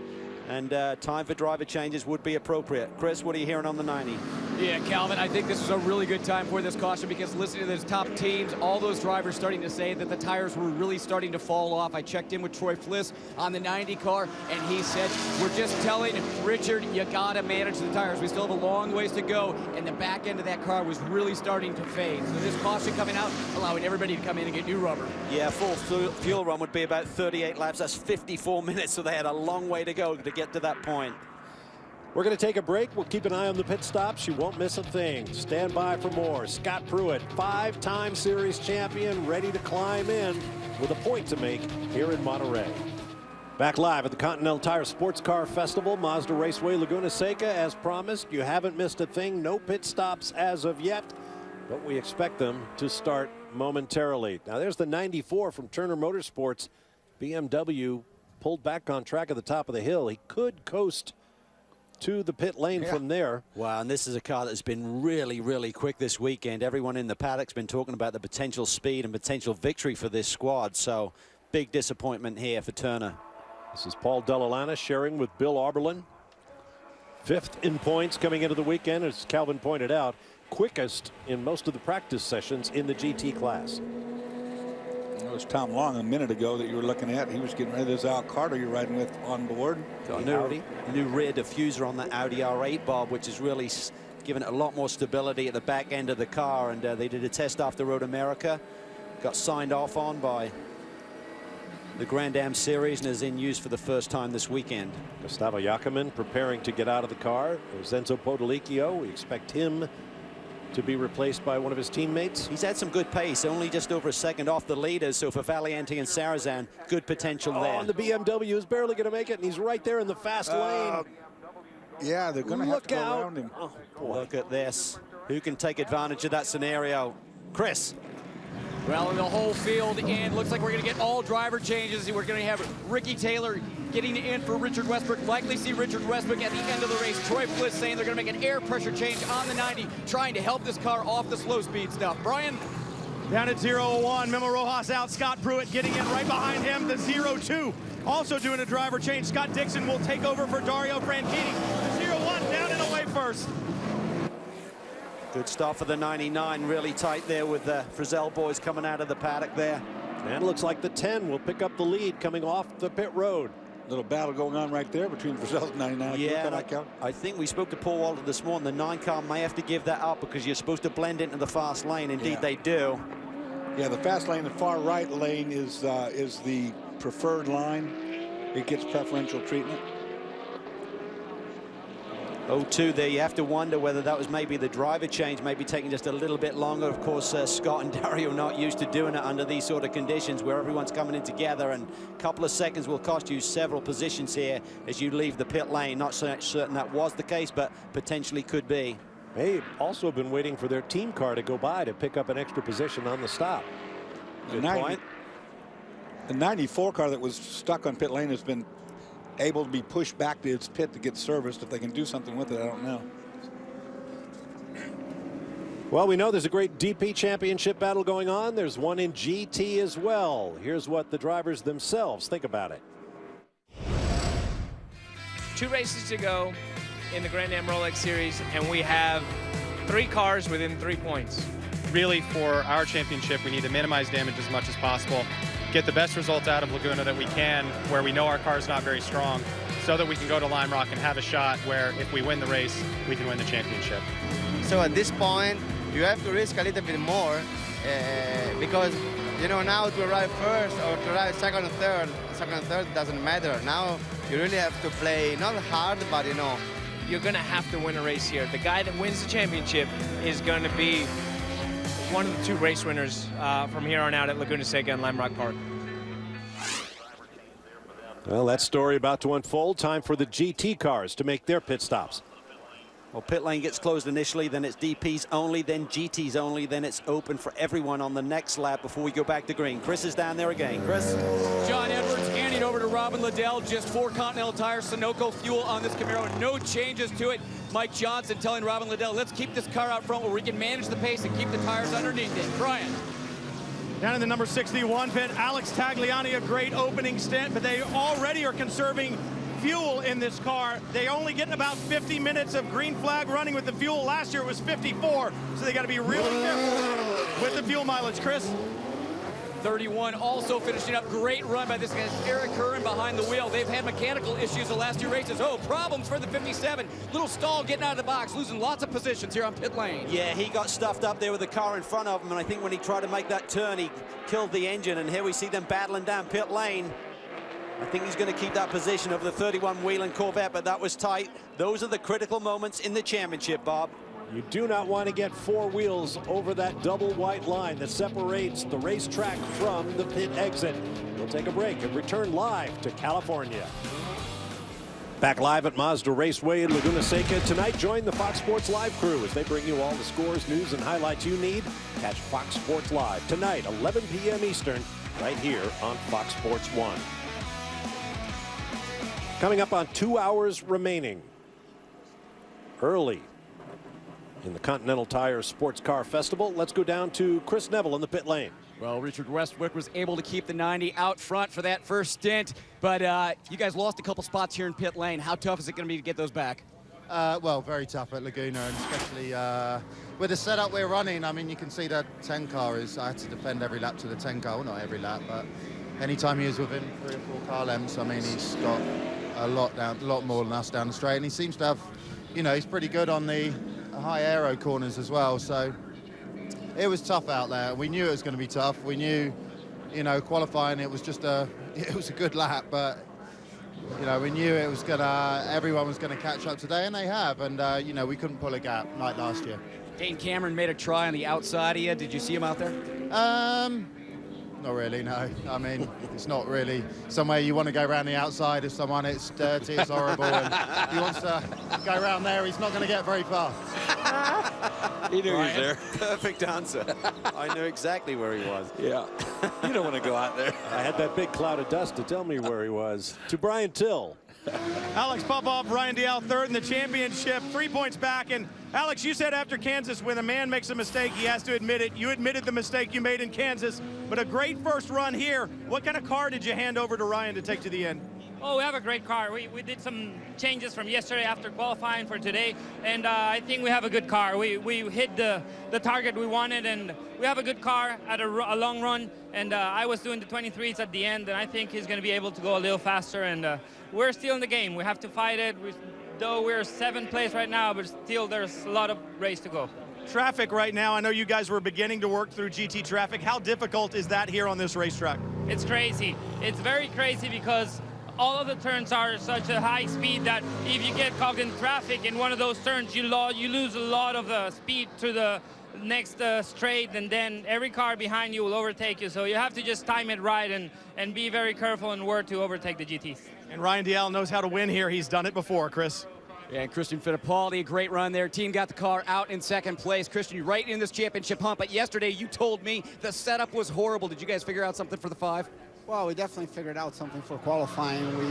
And time for driver changes would be appropriate. Chris, what are you hearing on the 90? Yeah, Calvin, I think this is a really good time for this caution because listening to those top teams, all those drivers starting to say that the tires were really starting to fall off. I checked in with Troy Fliss on the 90 car, and he said, we're just telling Richard, you got to manage the tires. We still have a long ways to go, and the back end of that car was really starting to fade. So this caution coming out, allowing everybody to come in and get new rubber. Yeah, full fuel run would be about 38 laps. That's 54 minutes, so they had a long way to go to get to that point. We're going to take a break. We'll keep an eye on the pit stops. You won't miss a thing. Stand by for more. Scott Pruitt, 5-time series champion, ready to climb in with a point to make here in Monterey. Back live at the Continental Tire Sports Car Festival, Mazda Raceway Laguna Seca. As promised, you haven't missed a thing. No pit stops as of yet, but we expect them to start momentarily. Now there's the 94 from Turner Motorsports. BMW pulled back on track at the top of the hill. He could coast to the pit lane from there. Wow, and this is a car that's been really, really quick this weekend. Everyone in the paddock's been talking about the potential speed and potential victory for this squad. So big disappointment here for Turner. This is Paul Dell'Alana sharing with Bill Auberlen. 5th in points coming into the weekend, as Calvin pointed out. quickest in most of the practice sessions in the GT class. It was Tom Long a minute ago that you were looking at. He was getting rid of this Al Carter you're riding with on board. Got a new rear diffuser on the Audi R8, Bob, which is really given it a lot more stability at the back end of the car. And they did a test after Road America, got signed off on by the Grand Am Series, and is in use for the first time this weekend. Gustavo Jacquemin preparing to get out of the car. There's Enzo Potolicchio. We expect him to be replaced by one of his teammates. He's had some good pace, only just over a second off the leaders. So for Valiente and Sarazan, good potential there. And the BMW is barely going to make it, and he's right there in the fast lane. Yeah, they're going to have to go around him. Oh, look at this. Who can take advantage of that scenario? Chris. Well, the whole field in. Looks like we're going to get all driver changes. We're going to have Ricky Taylor getting in for Richard Westbrook. Likely see Richard Westbrook at the end of the race. Troy Bliss saying they're going to make an air pressure change on the 90, trying to help this car off the slow speed stuff. Brian? Down at 0-1, Memo Rojas out. Scott Pruitt getting in right behind him. The 0-2 also doing a driver change. Scott Dixon will take over for Dario Franchitti. The 0-1 down and away first. Good start for the 99, really tight there with the Frizzell boys coming out of the paddock there. And it looks like the 10 will pick up the lead coming off the pit road. Little battle going on right there between Frizzell and 99. Yeah, I think we spoke to Paul Walter this morning. The 9 car may have to give that up because you're supposed to blend into the fast lane. Indeed, they do. Yeah, the fast lane, the far right lane is the preferred line. It gets preferential treatment. 0-2 there. You have to wonder whether that was maybe the driver change, maybe taking just a little bit longer. Of course, Scott and Dario not used to doing it under these sort of conditions where everyone's coming in together, and a couple of seconds will cost you several positions here as you leave the pit lane. Not so certain that was the case, but potentially could be. They've also been waiting for their team car to go by to pick up an extra position on the stop. Good point. The 94 car that was stuck on pit lane has been able to be pushed back to its pit to get serviced. If they can do something with it, I don't know. Well, we know there's a great DP championship battle going on. There's one in GT as well. Here's what the drivers themselves think about it. 2 races to go in the Grand Am Rolex Series, and we have 3 cars within 3 points. Really, for our championship, we need to minimize damage as much as possible, get the best results out of Laguna that we can, where we know our car's not very strong, so that we can go to Lime Rock and have a shot where if we win the race, we can win the championship. So at this point, you have to risk a little bit more because, you know, now to arrive first or to arrive second and third doesn't matter. Now you really have to play not hard, but, you know. You're going to have to win a race here. The guy that wins the championship is going to be one of the 2 race winners from here on out at Laguna Seca and Lime Rock Park. Well, that story about to unfold. Time for the GT cars to make their pit stops. Well, pit lane gets closed initially, then it's DPs only, then GTs only, then it's open for everyone on the next lap before we go back to green. Chris is down there again. Chris? John Edwards handing over to Robin Liddell. Just 4 Continental tires, Sunoco fuel on this Camaro. No changes to it. Mike Johnson telling Robin Liddell, let's keep this car out front where we can manage the pace and keep the tires underneath it. Brian? Down in the number 61 pit, Alex Tagliani, a great opening stint, but they already are conserving fuel in this car. They only get about 50 minutes of green flag running with the fuel. Last year it was 54, so they got to be really careful with the fuel mileage. Chris? 31 also finishing up. Great run by this guy, Eric Curran behind the wheel. They've had mechanical issues the last 2 races. Oh, problems for the 57. Little stall getting out of the box, losing lots of positions here on pit lane. Yeah, he got stuffed up there with the car in front of him, and I think when he tried to make that turn, he killed the engine, and here we see them battling down pit lane. I think he's going to keep that position over the 31 Whelen Corvette, but that was tight. Those are the critical moments in the championship, Bob. You do not want to get 4 wheels over that double white line that separates the racetrack from the pit exit. We'll take a break and return live to California. Back live at Mazda Raceway Laguna Seca tonight. Join the Fox Sports Live crew as they bring you all the scores, news, and highlights you need. Catch Fox Sports Live tonight, 11 p.m. Eastern, right here on Fox Sports 1. Coming up on 2 hours remaining. Early in the Continental Tire Sports Car Festival. Let's go down to Chris Neville in the pit lane. Well, Richard Westbrook was able to keep the 90 out front for that first stint, but you guys lost a couple spots here in pit lane. How tough is it going to be to get those back? Well, very tough at Laguna, and especially with the setup we're running. I mean, you can see that 10 car is, I had to defend every lap to the 10 car. Well, not every lap, but anytime he was within 3 or 4 car lengths, I mean, he's got a lot more than us down the straight, and he seems to have, you know, he's pretty good on the high aero corners as well. So it was tough out there. We knew it was going to be tough. We knew, you know, qualifying, it was a good lap, but you know, we knew everyone was gonna catch up today, and they have. And you know, we couldn't pull a gap like last year. Dane Cameron made a try on the outside of you. Did you see him out there? Not really, no. I mean, it's not really somewhere you want to go around the outside of someone. It's dirty, it's horrible, and he wants to go around there. He's not going to get very far. He knew he was there. Perfect answer. I knew exactly where he was. Yeah. You don't want to go out there. I had that big cloud of dust to tell me where he was. To Brian Till. Alex Popov, Ryan Dial third in the championship, 3 points back. And Alex, you said after Kansas, when a man makes a mistake, he has to admit it. You admitted the mistake you made in Kansas, but a great first run here. What kind of car did you hand over to Ryan to take to the end? Oh, we have a great car. We did some changes from yesterday after qualifying for today, and I think we have a good car. We hit the target we wanted, and we have a good car at a long run, and I was doing the 23s at the end, and I think he's going to be able to go a little faster, and we're still in the game. We have to fight it. Though we're 7th place right now, but still there's a lot of race to go. Traffic right now, I know you guys were beginning to work through GT traffic. How difficult is that here on this racetrack? It's crazy. It's very crazy because all of the turns are such a high speed that if you get caught in traffic in one of those turns, you lose a lot of the speed to the next straight, and then every car behind you will overtake you. So you have to just time it right and be very careful and where to overtake the GTs. And Ryan Dial knows how to win here. He's done it before, Chris. Yeah, and Christian Fittipaldi, a great run there. Team got the car out in 2nd place. Christian, you're right in this championship hunt, but yesterday you told me the setup was horrible. Did you guys figure out something for the 5? Well, we definitely figured out something for qualifying. We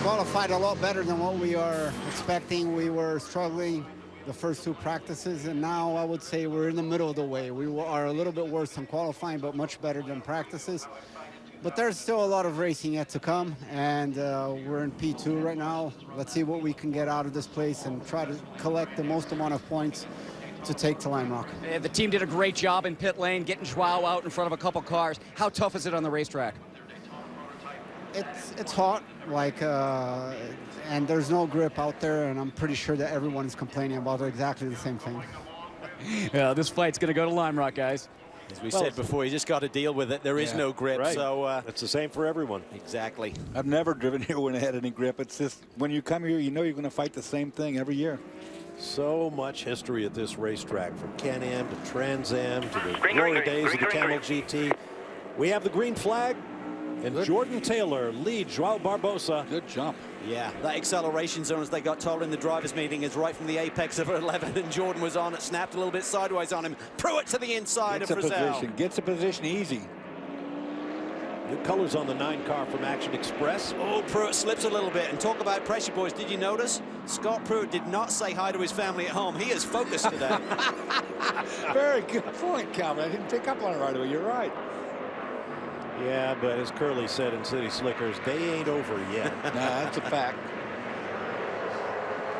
qualified a lot better than what we are expecting. We were struggling the first 2 practices, and now I would say we're in the middle of the way. We are a little bit worse than qualifying, but much better than practices. But there's still a lot of racing yet to come, and we're in P2 right now. Let's see what we can get out of this place and try to collect the most amount of points to take to Lime Rock. Yeah, the team did a great job in pit lane, getting Joao out in front of a couple cars. How tough is it on the racetrack? It's hot, like, and there's no grip out there, and I'm pretty sure that everyone is complaining about exactly the same thing. Yeah, this fight's going to go to Lime Rock, guys. As we said before, you just got to deal with it. There is no grip, right. so it's the same for everyone. Exactly. I've never driven here when it had any grip. It's just when you come here, you know you're going to fight the same thing every year. So much history at this racetrack, from Can-Am to Trans Am to the glory days of the Camel GT. We have the green flag, and Jordan Taylor leads Joao Barbosa. Good jump. Yeah, that acceleration zone, as they got told in the drivers' meeting, is right from the apex of 11, and Jordan was on it, snapped a little bit sideways on him. Pruitt to the inside of Frizzell. Gets a position easy. New colors on the 9 car from Action Express. Oh, Pruitt slips a little bit. And talk about pressure, boys. Did you notice? Scott Pruitt did not say hi to his family at home. He is focused today. Very good point, Calvin. I didn't pick up on it right away. You're right. Yeah, but as Curly said in City Slickers, they ain't over yet. Nah, that's a fact.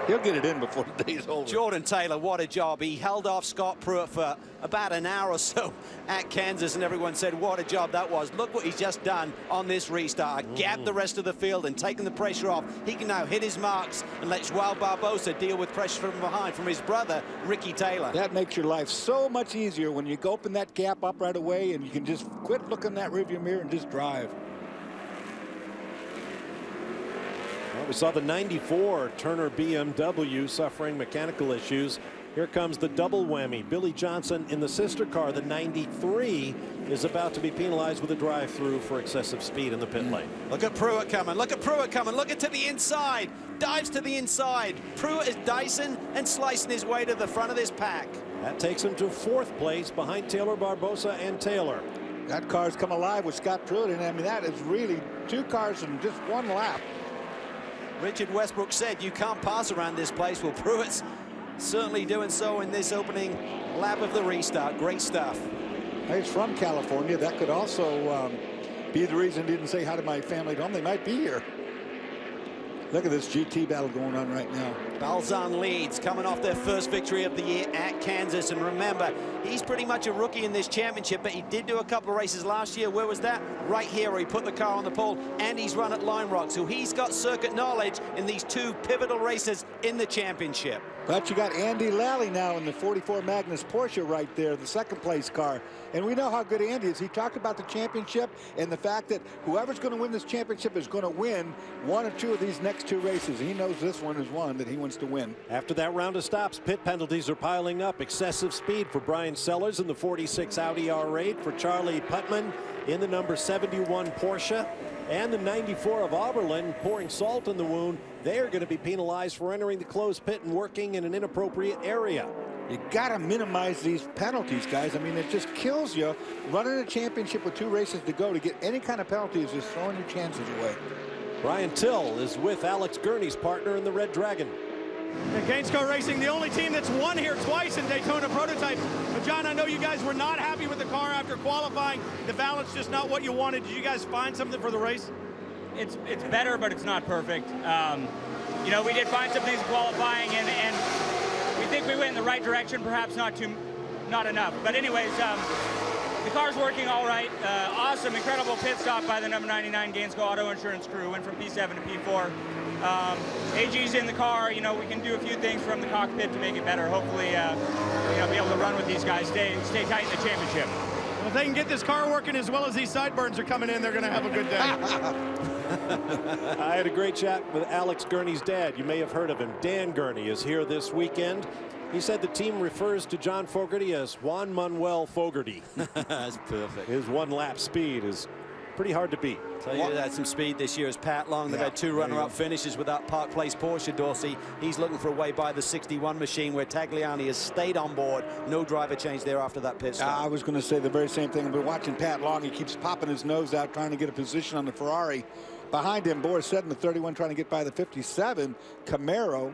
He'll get it in before the day's over. Jordan Taylor, what a job. He held off Scott Pruitt for about an hour or so at Kansas, and everyone said what a job that was. Look what he's just done on this restart. Gapped the rest of the field and taken the pressure off. He can now hit his marks and let Joao Barbosa deal with pressure from behind from his brother, Ricky Taylor. That makes your life so much easier when you go open that gap up right away and you can just quit looking in that rearview mirror and just drive. Well, we saw the 94 Turner BMW suffering mechanical issues. Here comes the double whammy. Billy Johnson in the sister car, the 93, is about to be penalized with a drive-through for excessive speed in the pit lane. Look at Pruitt coming. Look at Pruitt coming. Look at to the inside. Dives to the inside. Pruitt is dicing and slicing his way to the front of this pack. That takes him to 4th place behind Taylor Barbosa and Taylor. That car's come alive with Scott Pruitt, and I mean, that is really 2 cars in just 1 lap. Richard Westbrook said you can't pass around this place. Well, Pruitt's certainly doing so in this opening lap of the restart. Great stuff. He's from California. That could also be the reason he didn't say hi to my family at home. They might be here. Look at this GT battle going on right now. Balzan leads, coming off their first victory of the year at Kansas. And remember, he's pretty much a rookie in this championship, but he did do a couple of races last year. Where was that? Right here, where he put the car on the pole, and he's run at Lime Rock. So he's got circuit knowledge in these two pivotal races in the championship. But you got Andy Lally now in the 44 Magnus Porsche right there, the second place car. And we know how good Andy is. He talked about the championship and the fact that whoever's going to win this championship is going to win one or two of these next two races. He knows this one is one that he wants to win. After that round of stops, pit penalties are piling up. Excessive speed for Brian Sellers in the 46 Audi R8, for Charlie Putman in the number 71 Porsche, and the 94 of Oberlin pouring salt in the wound. They are going to be penalized for entering the closed pit and working in an inappropriate area. You got to minimize these penalties, guys. I mean, it just kills you. Running a championship with 2 races to go, to get any kind of penalty is just throwing your chances away. Brian Till is with Alex Gurney's partner in the Red Dragon. Gainesco Racing, the only team that's won here twice in Daytona Prototype. But John, I know you guys were not happy with the car after qualifying. The balance just not what you wanted. Did you guys find something for the race? It's better, but it's not perfect. You know, we did find some things qualifying, and we think we went in the right direction, perhaps not enough. But anyways, the car's working all right. Awesome, incredible pit stop by the number 99 Gainesco Auto Insurance crew. Went from P7 to P4. AG's in the car. You know, we can do a few things from the cockpit to make it better. Hopefully, you know, be able to run with these guys, stay tight in the championship. Well, if they can get this car working as well as these sideburns are coming in, they're going to have a good day. I had a great chat with Alex Gurney's dad. You may have heard of him. Dan Gurney is here this weekend. He said the team refers to John Fogerty as Juan Manuel Fogerty. That's perfect. His one-lap speed is pretty hard to beat. Tell you that some speed this year is Pat Long. They've had 2 runner-up finishes with that Park Place Porsche, Dorsey. He's looking for a way by the 61 machine, where Tagliani has stayed on board. No driver change there after that pit stop. I was going to say the very same thing. I've been watching Pat Long. He keeps popping his nose out, trying to get a position on the Ferrari. Behind him, Boris Said in the 31, trying to get by the 57 Camaro.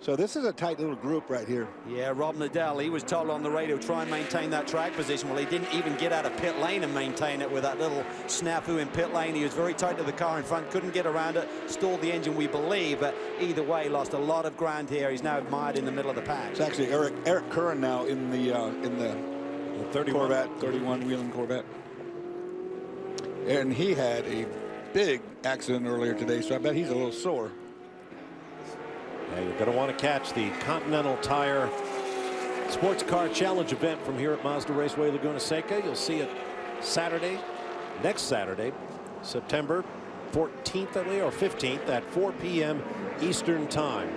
So this is a tight little group right here. Yeah, Rob Liddell, he was told on the radio, try and maintain that track position. Well, he didn't even get out of pit lane and maintain it with that little snafu in pit lane. He was very tight to the car in front, couldn't get around it, stalled the engine, we believe, but either way, lost a lot of ground here. He's now mired in the middle of the pack. It's actually Eric Curran now in the 31. Corvette, 31 Wheeling Corvette. And he had a big accident earlier today, so I bet he's a little sore. Yeah, you're going to want to catch the Continental Tire Sports Car Challenge event from here at Mazda Raceway Laguna Seca. You'll see it Saturday, next Saturday, September 14th, I believe, or 15th at 4 p.m. Eastern Time.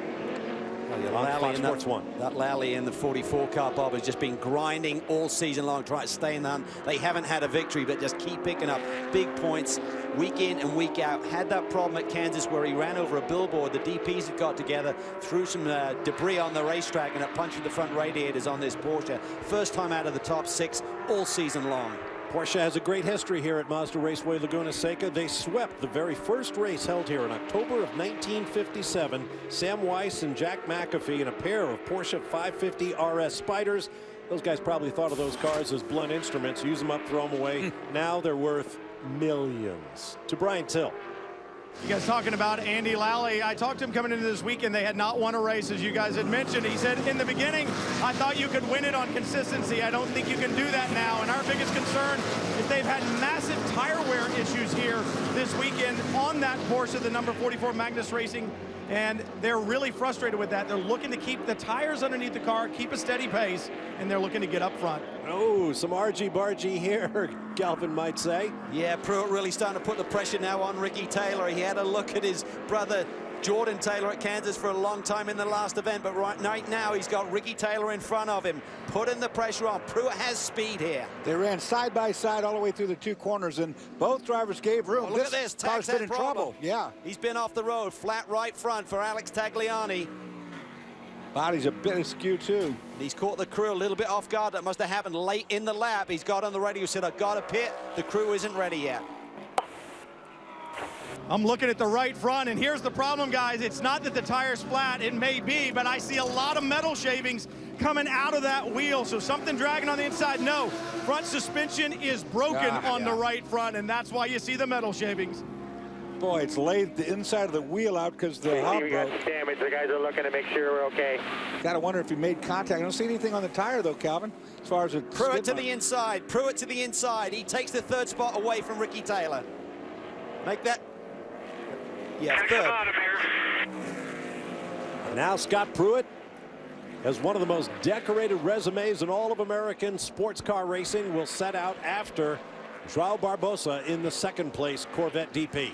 That Lally in the 44 car, Bob, has just been grinding all season long, trying to stay in the hunt. They haven't had a victory, but just keep picking up big points week in and week out. Had that problem at Kansas where he ran over a billboard. The DPs had got together, threw some debris on the racetrack, and it punctured the front radiators on this Porsche. First time out of the top 6 all season long. Porsche has a great history here at Mazda Raceway Laguna Seca. They swept the very first race held here in October of 1957. Sam Weiss and Jack McAfee in a pair of Porsche 550 RS Spyders. Those guys probably thought of those cars as blunt instruments. Use them up, throw them away. Now they're worth millions. To Brian Till. You guys talking about Andy Lally. I talked to him coming into this weekend. They had not won a race, as you guys had mentioned. He said, in the beginning, I thought you could win it on consistency. I don't think you can do that now. And our biggest concern is they've had massive tire wear issues here this weekend on that Porsche, the number 44 Magnus Racing. And they're really frustrated with that. They're looking to keep the tires underneath the car, keep a steady pace, and they're looking to get up front. Oh, some argy-bargy here, Galvin might say. Yeah, Pruitt really starting to put the pressure now on Ricky Taylor. He had a look at his brother Jordan Taylor at Kansas for a long time in the last event, but right now he's got Ricky Taylor in front of him, putting the pressure on. Pruitt has speed here. They ran side by side all the way through the 2 corners, and both drivers gave room. Oh, look at this. Car's been in trouble. Yeah. He's been off the road, flat right front for Alex Tagliani. Body's a bit askew too. He's caught the crew a little bit off guard. That must have happened late in the lap. He's got on the radio, said, I've got a pit. The crew isn't ready yet. I'm looking at the right front, and here's the problem, guys. It's not that the tire's flat. It may be, but I see a lot of metal shavings coming out of that wheel. So something dragging on the inside. No, front suspension is broken on the right front, and that's why you see the metal shavings. Boy, it's laid the inside of the wheel out because the hub We got broke. some damage. The guys are looking to make sure we're okay. Gotta wonder if he made contact. I don't see anything on the tire though, Calvin, as far as it. Pruitt to the inside. Pruitt to the inside. He takes the third spot away from Ricky Taylor. Make that. Yeah, third. Now Scott Pruitt has one of the most decorated resumes in all of American sports car racing. Will set out after João Barbosa in the second place Corvette DP.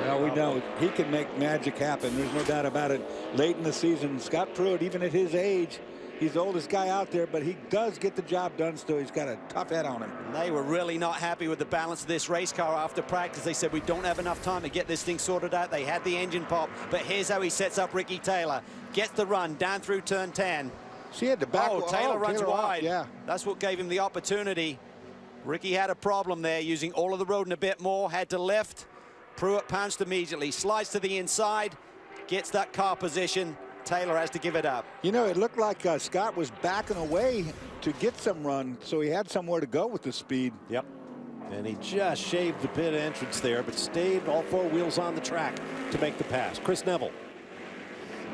Well, we know he can make magic happen. There's no doubt about it. Late in the season, Scott Pruitt, even at his age, he's the oldest guy out there, but he does get the job done still. He's got a tough head on him. They were really not happy with the balance of this race car after practice. They said, we don't have enough time to get this thing sorted out. They had the engine pop, but here's how he sets up Ricky Taylor. Gets the run down through turn 10. She had the back. Oh, Taylor runs Taylor wide. off, yeah. That's what gave him the opportunity. Ricky had a problem there, using all of the road and a bit more. Had to lift. Pruitt pounced immediately, slides to the inside, gets that car position. Taylor has to give it up. You know, it looked like Scott was backing away to get some run, so he had somewhere to go with the speed. Yep. And he just shaved the pit entrance there, but stayed all four wheels on the track to make the pass. Chris Neville.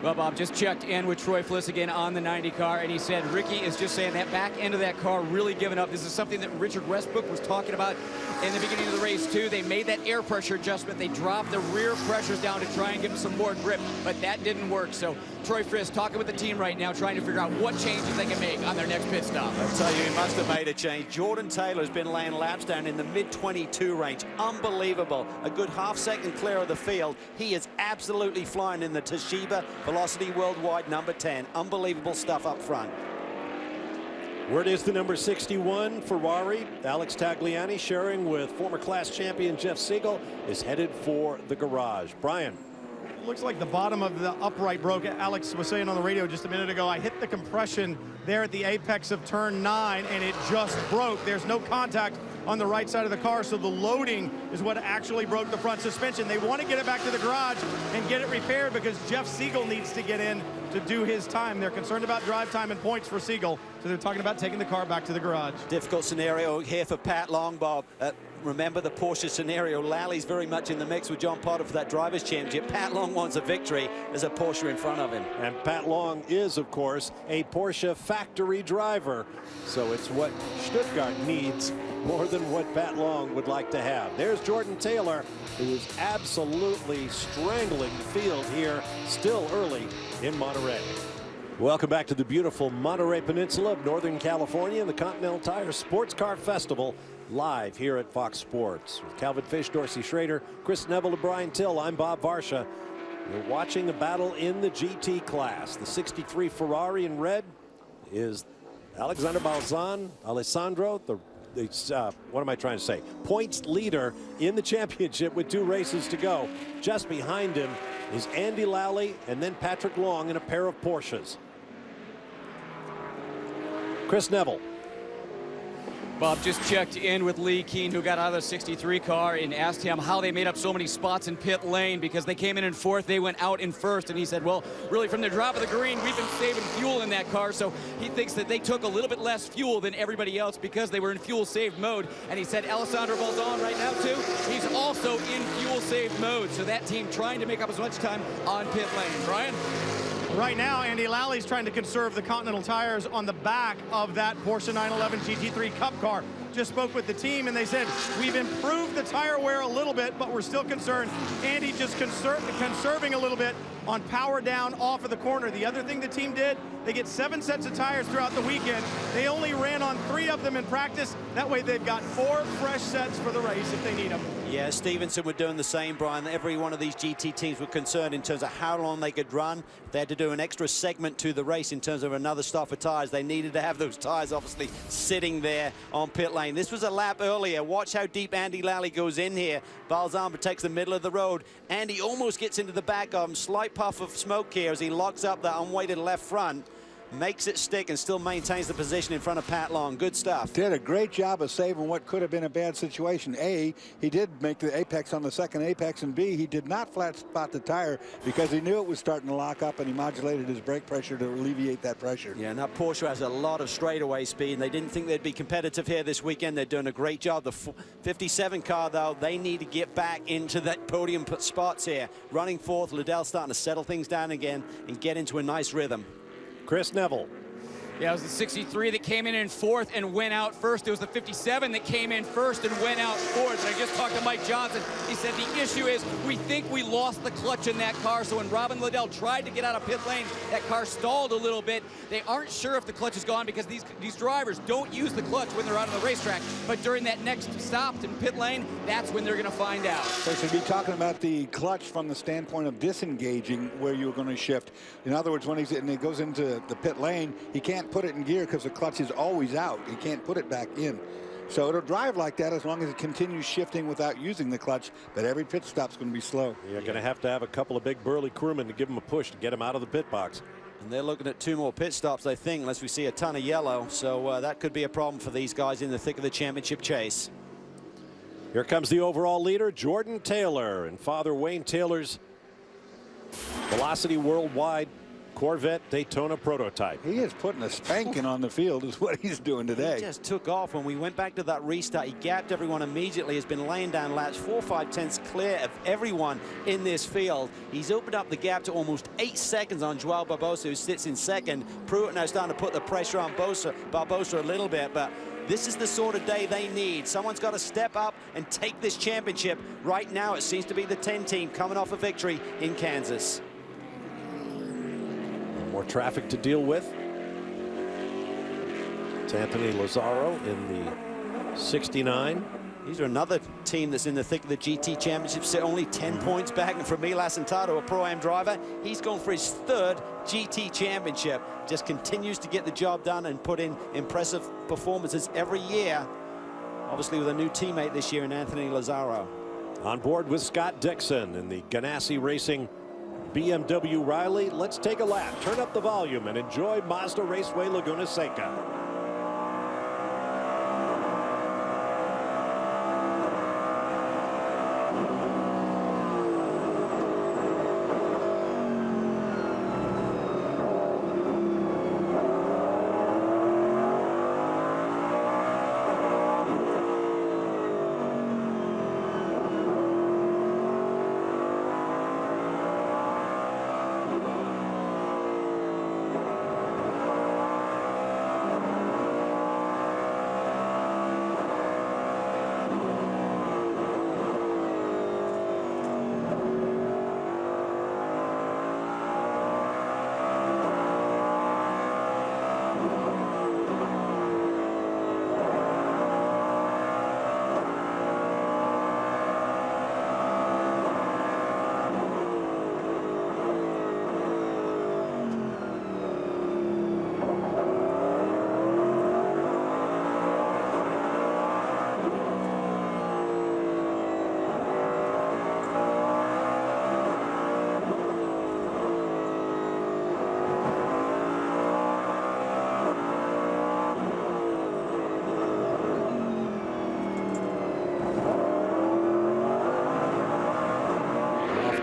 Well, Bob, just checked in with Troy Fliss again on the 90 car, and he said Ricky is just saying that back end of that car really giving up. This is something that Richard Westbrook was talking about in the beginning of the race, too. They made that air pressure adjustment. They dropped the rear pressures down to try and give him some more grip, but that didn't work. So Troy Fliss talking with the team right now, trying to figure out what changes they can make on their next pit stop. I'll tell you, he must have made a change. Jordan Taylor's been laying laps down in the mid-22 range. Unbelievable. A good half-second clear of the field. He is absolutely flying in the Toshiba Velocity Worldwide number 10. Unbelievable stuff up front. Word is the number 61 Ferrari, Alex Tagliani, sharing with former class champion Jeff Siegel, is headed for the garage. Brian. Looks like the bottom of the upright broke. Alex was saying on the radio just a minute ago, I hit the compression there at the apex of turn 9 and it just broke. There's no contact on the right side of the car, so the loading is what actually broke the front suspension. They want to get it back to the garage and get it repaired because Jeff Siegel needs to get in to do his time. They're concerned about drive time and points for Siegel, so they're talking about taking the car back to the garage. Difficult scenario here for Pat Long, Bob. Remember the Porsche scenario. Lally's very much in the mix with John Potter for that Drivers' Championship. Pat Long wants a victory. There's a Porsche in front of him. And Pat Long is, of course, a Porsche factory driver. So it's what Stuttgart needs more than what Pat Long would like to have. There's Jordan Taylor, who is absolutely strangling the field here, still early in Monterey. Welcome back to the beautiful Monterey Peninsula of Northern California and the Continental Tire Sports Car Festival, live here at Fox Sports. With Calvin Fish, Dorsey Schrader, Chris Neville, and Brian Till, I'm Bob Varsha. You're watching a battle in the GT class. The 63 Ferrari in red is Alexander Balzan, Alessandro, what am I trying to say? Points leader in the championship with 2 races to go. Just behind him is Andy Lally and then Patrick Long in a pair of Porsches. Chris Neville. Bob just checked in with Lee Keene, who got out of the 63 car, and asked him how they made up so many spots in pit lane because they came in 4th, they went out in 1st, and he said, well, really from the drop of the green, we've been saving fuel in that car, so he thinks that they took a little bit less fuel than everybody else because they were in fuel-saved mode, and he said Alessandro Balzan right now, too, he's also in fuel-saved mode, so that team trying to make up as much time on pit lane. Brian? Right now, Andy Lally's trying to conserve the Continental tires on the back of that Porsche 911 GT3 Cup car. Just spoke with the team, and they said, we've improved the tire wear a little bit, but we're still concerned. Andy just conserving a little bit on power down off of the corner. The other thing the team did, they get 7 sets of tires throughout the weekend. They only ran on 3 of them in practice. That way they've got 4 fresh sets for the race if they need them. Yeah, Stevenson were doing the same, Brian. Every one of these GT teams were concerned in terms of how long they could run. They had to do an extra segment to the race in terms of another stop for tires. They needed to have those tires obviously sitting there on pit lane. This was a lap earlier. Watch how deep Andy Lally goes in here. Balzan takes the middle of the road. Andy almost gets into the back of him. Slight puff of smoke here as he locks up that unweighted left front. makes it stick and still maintains the position in front of Pat Long. Good stuff. Did a great job of saving what could have been a bad situation. A, he did make the apex on the second apex, and B, he did not flat spot the tire because he knew it was starting to lock up, and he modulated his brake pressure to alleviate that pressure. Yeah, and that Porsche has a lot of straightaway speed, and they didn't think they'd be competitive here this weekend. They're doing a great job. The 57 car, though, they need to get back into that podium spots here. Running fourth, Liddell starting to settle things down again and get into a nice rhythm. Chris Neville. Yeah, it was the 63 that came in fourth and went out first. It was the 57 that came in first and went out fourth. And I just talked to Mike Johnson. He said the issue is we think we lost the clutch in that car. So when Robin Liddell tried to get out of pit lane, that car stalled a little bit. They aren't sure if the clutch is gone because these drivers don't use the clutch when they're out on the racetrack. But during that next stop in pit lane, that's when they're going to find out. So should be talking about the clutch from the standpoint of disengaging where you're going to shift. In other words, when he goes into the pit lane, he can't put it in gear because the clutch is always out. He can't put it back in. So it'll drive like that as long as it continues shifting without using the clutch, but every pit stop's going to be slow. You're going to have a couple of big burly crewmen to give him a push to get him out of the pit box. And they're looking at 2 more pit stops, I think, unless we see a ton of yellow. So that could be a problem for these guys in the thick of the championship chase. Here comes the overall leader, Jordan Taylor, and Father Wayne Taylor's Velocity Worldwide Corvette Daytona prototype. He is putting a spanking on the field is what he's doing today. He just took off. When we went back to that restart, he gapped everyone immediately. Has been laying down laps 4 or 5 tenths clear of everyone in this field. He's opened up the gap to almost 8 seconds on Joao Barbosa, who sits in second. Pruitt now starting to put the pressure on Barbosa a little bit, but this is the sort of day they need. Someone's got to step up and take this championship. Right now, it seems to be the 10 team coming off a victory in Kansas. More traffic to deal with. It's Anthony Lazzaro in the 69. These are another team that's in the thick of the GT Championship, only 10 points back. And from Milas Santado, a Pro-Am driver, he's gone for his 3rd GT Championship. Just continues to get the job done and put in impressive performances every year. Obviously with a new teammate this year in Anthony Lazzaro. On board with Scott Dixon in the Ganassi Racing BMW Riley. Let's take a lap, turn up the volume, and enjoy Mazda Raceway Laguna Seca.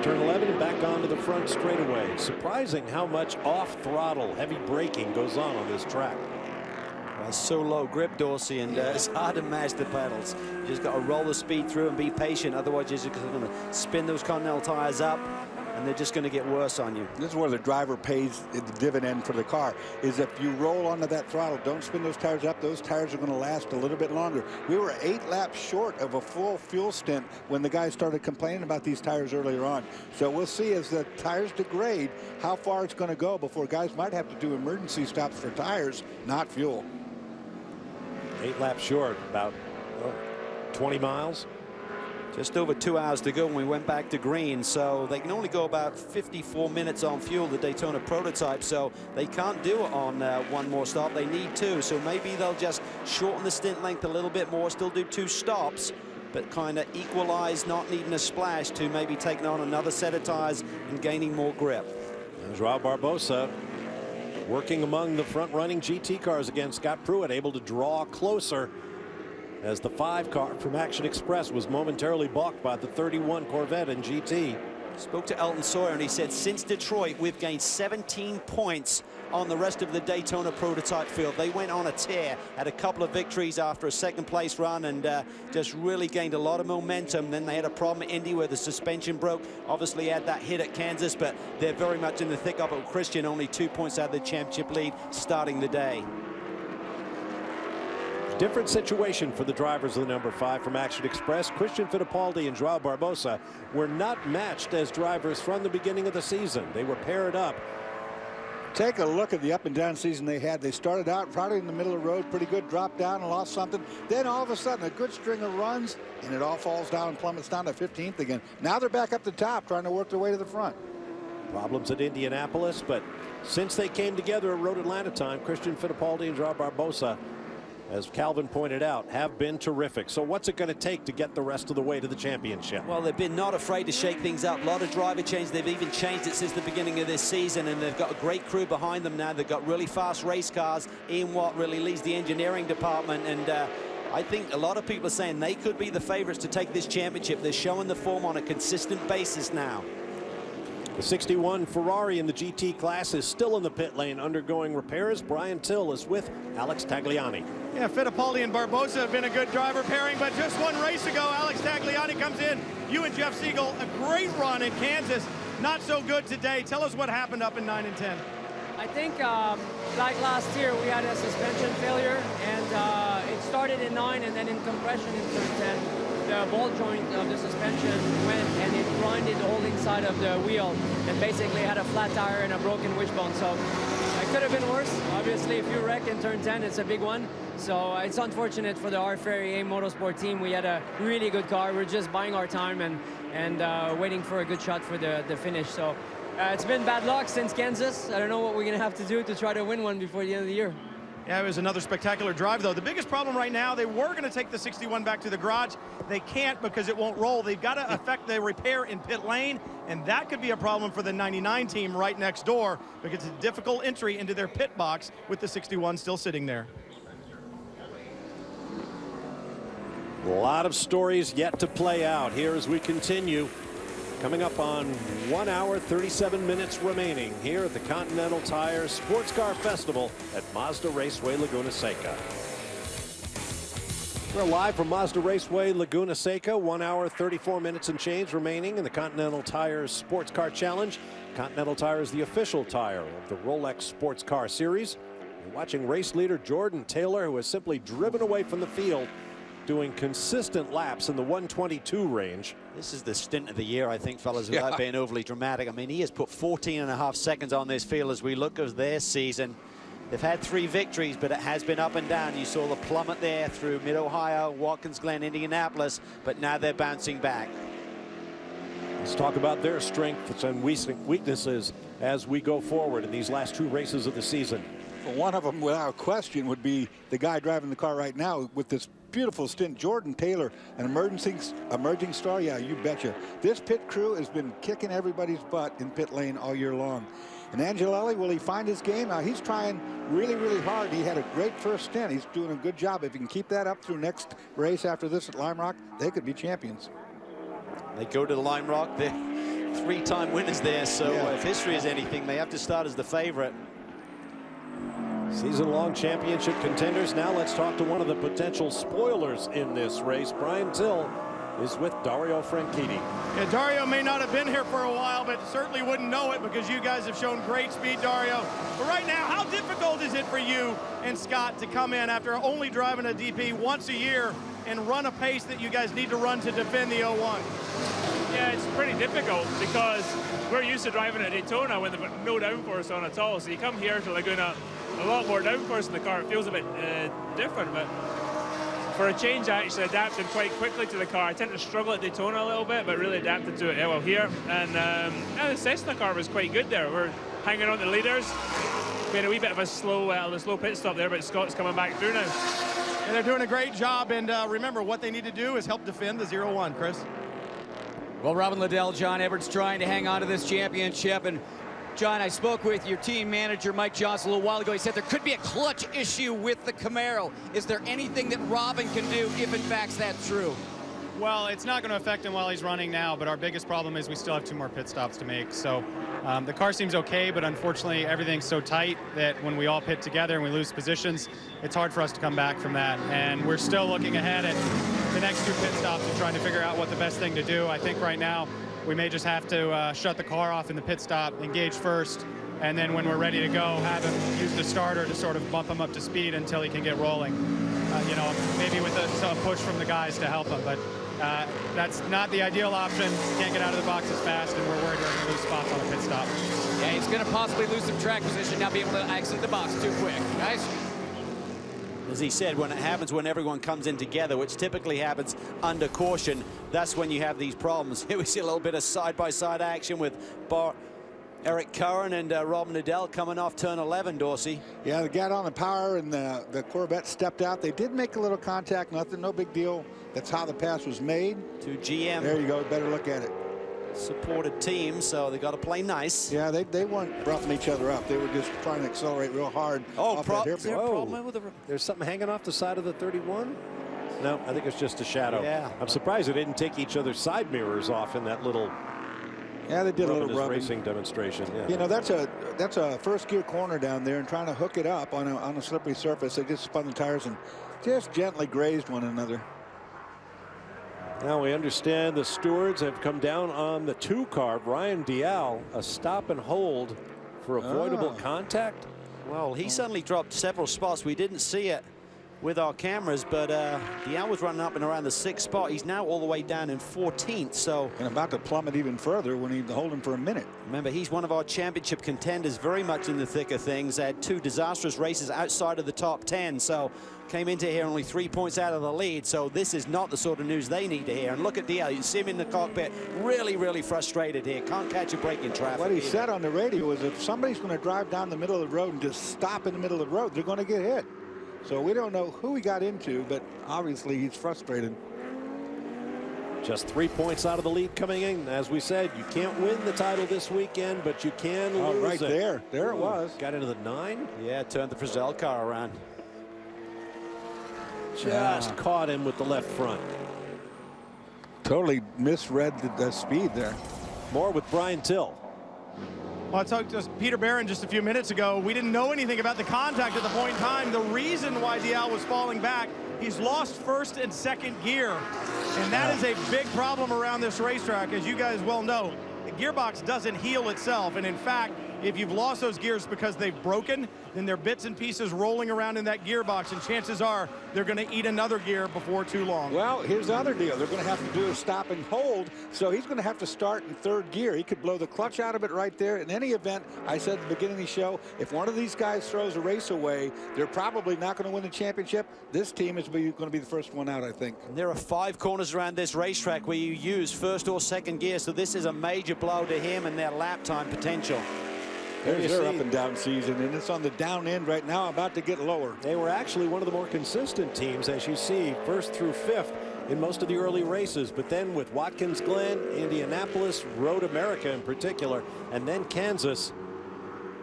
Turn 11 and back onto the front straightaway. Surprising how much off-throttle heavy braking goes on this track. Well, it's so low grip, Dorsey, and it's hard to match the pedals. You just got to roll the speed through and be patient. Otherwise, you're just going to spin those Continental tires up, and they're just going to get worse on you. This is where the driver pays the dividend for the car, is if you roll onto that throttle, don't spin those tires up, those tires are going to last a little bit longer. We were 8 laps short of a full fuel stint when the guys started complaining about these tires earlier on. So we'll see as the tires degrade how far it's going to go before guys might have to do emergency stops for tires, not fuel. 8 laps short, about 20 miles. Just over 2 hours to go when we went back to green, so they can only go about 54 minutes on fuel, the Daytona prototype, so they can't do it on one more stop. They need 2, so maybe they'll just shorten the stint length a little bit more, still do 2 stops, but kind of equalize not needing a splash to maybe taking on another set of tires and gaining more grip. Joao Barbosa working among the front-running GT cars again. Scott Pruitt able to draw closer as the 5 car from Action Express was momentarily balked by the 31 Corvette and GT. Spoke to Elton Sawyer, and he said since Detroit, we've gained 17 points on the rest of the Daytona prototype field. They went on a tear, had a couple of victories after a second-place run, and just really gained a lot of momentum. Then they had a problem at Indy where the suspension broke. Obviously had that hit at Kansas, but they're very much in the thick of it. Christian only 2 points out of the championship lead starting the day. Different situation for the drivers of the number 5 from Action Express. Christian Fittipaldi and Joao Barbosa were not matched as drivers from the beginning of the season. They were paired up. Take a look at the up and down season they had. They started out probably in the middle of the road, pretty good, dropped down and lost something. Then all of a sudden a good string of runs and it all falls down and plummets down to 15th again. Now they're back up the top trying to work their way to the front. Problems at Indianapolis, but since they came together at Road Atlanta time, Christian Fittipaldi and Joao Barbosa, as Calvin pointed out, have been terrific. So what's it going to take to get the rest of the way to the championship? Well, they've been not afraid to shake things up. A lot of driver change. They've even changed it since the beginning of this season, and they've got a great crew behind them now. They've got really fast race cars. Ian Watt really leads the engineering department, and I think a lot of people are saying they could be the favorites to take this championship. They're showing the form on a consistent basis now. The 61 Ferrari in the GT class is still in the pit lane undergoing repairs. Brian Till is with Alex Tagliani. Yeah, Fittipaldi and Barbosa have been a good driver pairing, but just one race ago, Alex Tagliani comes in. You and Jeff Siegel, a great run in Kansas. Not so good today. Tell us what happened up in 9 and 10. I think, like last year, we had a suspension failure, and it started in 9 and then in compression in turn 10. The ball joint of the suspension went and it grinded the whole inside of the wheel and basically had a flat tire and a broken wishbone. So it could have been worse. Obviously, if you wreck in turn 10, it's a big one. So it's unfortunate for the R Ferry A Motorsport team. We had a really good car. We're just buying our time and waiting for a good shot for the finish. So it's been bad luck since Kansas. I don't know what we're going to have to do to try to win one before the end of the year. Yeah, it was another spectacular drive, though. The biggest problem right now, they were going to take the 61 back to the garage. They can't because it won't roll. They've got to affect the repair in pit lane, and that could be a problem for the 99 team right next door because it's a difficult entry into their pit box with the 61 still sitting there. A lot of stories yet to play out here as we continue. Coming up on 1 hour, 37 minutes remaining here at the Continental Tire Sports Car Festival at Mazda Raceway Laguna Seca. We're live from Mazda Raceway Laguna Seca. 1 hour, 34 minutes and change remaining in the Continental Tire Sports Car Challenge. Continental Tire is the official tire of the Rolex Sports Car Series. You're watching race leader Jordan Taylor, who has simply driven away from the field, doing consistent laps in the 122 range. This is the stint of the year, I think, fellas, without being overly dramatic. I mean, he has put 14.5 seconds on this field as we look at their season. They've had 3 victories, but it has been up and down. You saw the plummet there through Mid-Ohio, Watkins Glen, Indianapolis, but now they're bouncing back. Let's talk about their strengths and weaknesses as we go forward in these last 2 races of the season. Well, one of them, without question, would be the guy driving the car right now with this beautiful stint, Jordan Taylor, an emerging star. Yeah, you betcha. This pit crew has been kicking everybody's butt in pit lane all year long. And Angelelli, will he find his game? Now, he's trying really, really hard. He had a great first stint. He's doing a good job. If he can keep that up through next race after this at Lime Rock, they could be champions. They go to the Lime Rock. They're 3-time winners there, so if history is anything, they have to start as the favorite. Season-long championship contenders. Now let's talk to one of the potential spoilers in this race. Brian Till is with Dario Franchitti. Yeah, Dario may not have been here for a while, but certainly wouldn't know it because you guys have shown great speed, Dario. But right now, how difficult is it for you and Scott to come in after only driving a DP once a year and run a pace that you guys need to run to defend the 01? Yeah, it's pretty difficult because we're used to driving at Daytona with no downforce on at all. So you come here to Laguna, a lot more downforce in the car. It feels a bit different, but for a change, I actually adapted quite quickly to the car. I tend to struggle at Daytona a little bit, but really adapted to it well here. And the Cessna car was quite good there. We're hanging on to the leaders. We had a wee bit of a slow pit stop there, but Scott's coming back through now. And they're doing a great job. And remember, what they need to do is help defend the 01, Chris. Well, Robin Liddell, John Edwards trying to hang on to this championship, and John, I spoke with your team manager, Mike Johnson, a little while ago. He said there could be a clutch issue with the Camaro. Is there anything that Robin can do if, in fact, that's true? Well, it's not going to affect him while he's running now, but our biggest problem is we still have 2 more pit stops to make. So the car seems okay, but unfortunately everything's so tight that when we all pit together and we lose positions, it's hard for us to come back from that. And we're still looking ahead at the next 2 pit stops and trying to figure out what the best thing to do. I think right now we may just have to shut the car off in the pit stop, engage first, and then when we're ready to go, have him use the starter to sort of bump him up to speed until he can get rolling. You know, maybe with a push from the guys to help him, but that's not the ideal option. Can't get out of the box as fast, and we're worried we're going to lose spots on a pit stop. Yeah, he's going to possibly lose some track position, not be able to exit the box too quick. Guys? As he said, when it happens when everyone comes in together, which typically happens under caution, that's when you have these problems. Here we see a little bit of side-by-side action with Eric Curran and Rob Liddell coming off turn 11, Dorsey. Yeah, they got on the power, and the Corvette stepped out. They did make a little contact, nothing, no big deal. That's how the pass was made. To GM. There you go, better look at it. Supported team, so they got to play nice. Yeah, they weren't roughing each other up. They were just trying to accelerate real hard. Oh, is there a problem with the... There's something hanging off the side of the 31? No, I think it's just a shadow. Yeah. I'm surprised they didn't take each other's side mirrors off in that little... Yeah, they did a little rubbing. Racing demonstration. Yeah. You know, that's a first gear corner down there, and trying to hook it up on a slippery surface. They just spun the tires and just gently grazed one another. Now we understand the stewards have come down on the 2 car. Brian Dial, a stop and hold for avoidable contact. Well, he suddenly dropped several spots. We didn't see it with our cameras, but Dial was running up and around the 6th spot. He's now all the way down in 14th, so... And about to plummet even further when he hold him for a minute. Remember, he's one of our championship contenders, very much in the thick of things. Had 2 disastrous races outside of the top 10, so came into here only 3 points out of the lead, so this is not the sort of news they need to hear. And look at Dial, you see him in the cockpit, really, really frustrated here. Can't catch a break in traffic. What he said on the radio was if somebody's going to drive down the middle of the road and just stop in the middle of the road, they're going to get hit. So we don't know who he got into, but obviously he's frustrated. Just 3 points out of the lead coming in. As we said, you can't win the title this weekend, but you can lose right it. There it was. Got into the 9. Yeah, turned the Frizzell car around. Just caught him with the left front. Totally misread the speed there. More with Brian Till. Well, I talked to Peter Barron just a few minutes ago. We didn't know anything about the contact at the point in time. The reason why Dial was falling back, he's lost 1st and 2nd gear. And that is a big problem around this racetrack, as you guys well know. The gearbox doesn't heal itself. And in fact, if you've lost those gears because they've broken, then they're bits and pieces rolling around in that gearbox, and chances are they're going to eat another gear before too long. Well, here's the other deal. They're going to have to do a stop and hold, so he's going to have to start in 3rd gear. He could blow the clutch out of it right there. In any event, I said at the beginning of the show, if one of these guys throws a race away, they're probably not going to win the championship. This team is going to be the first one out, I think. There are 5 corners around this racetrack where you use 1st or 2nd gear, so this is a major blow to him and their lap time potential. There's their up and down season, and it's on the down end right now, about to get lower. They were actually one of the more consistent teams, as you see, 1st through 5th in most of the early races. But then with Watkins Glen, Indianapolis, Road America in particular, and then Kansas,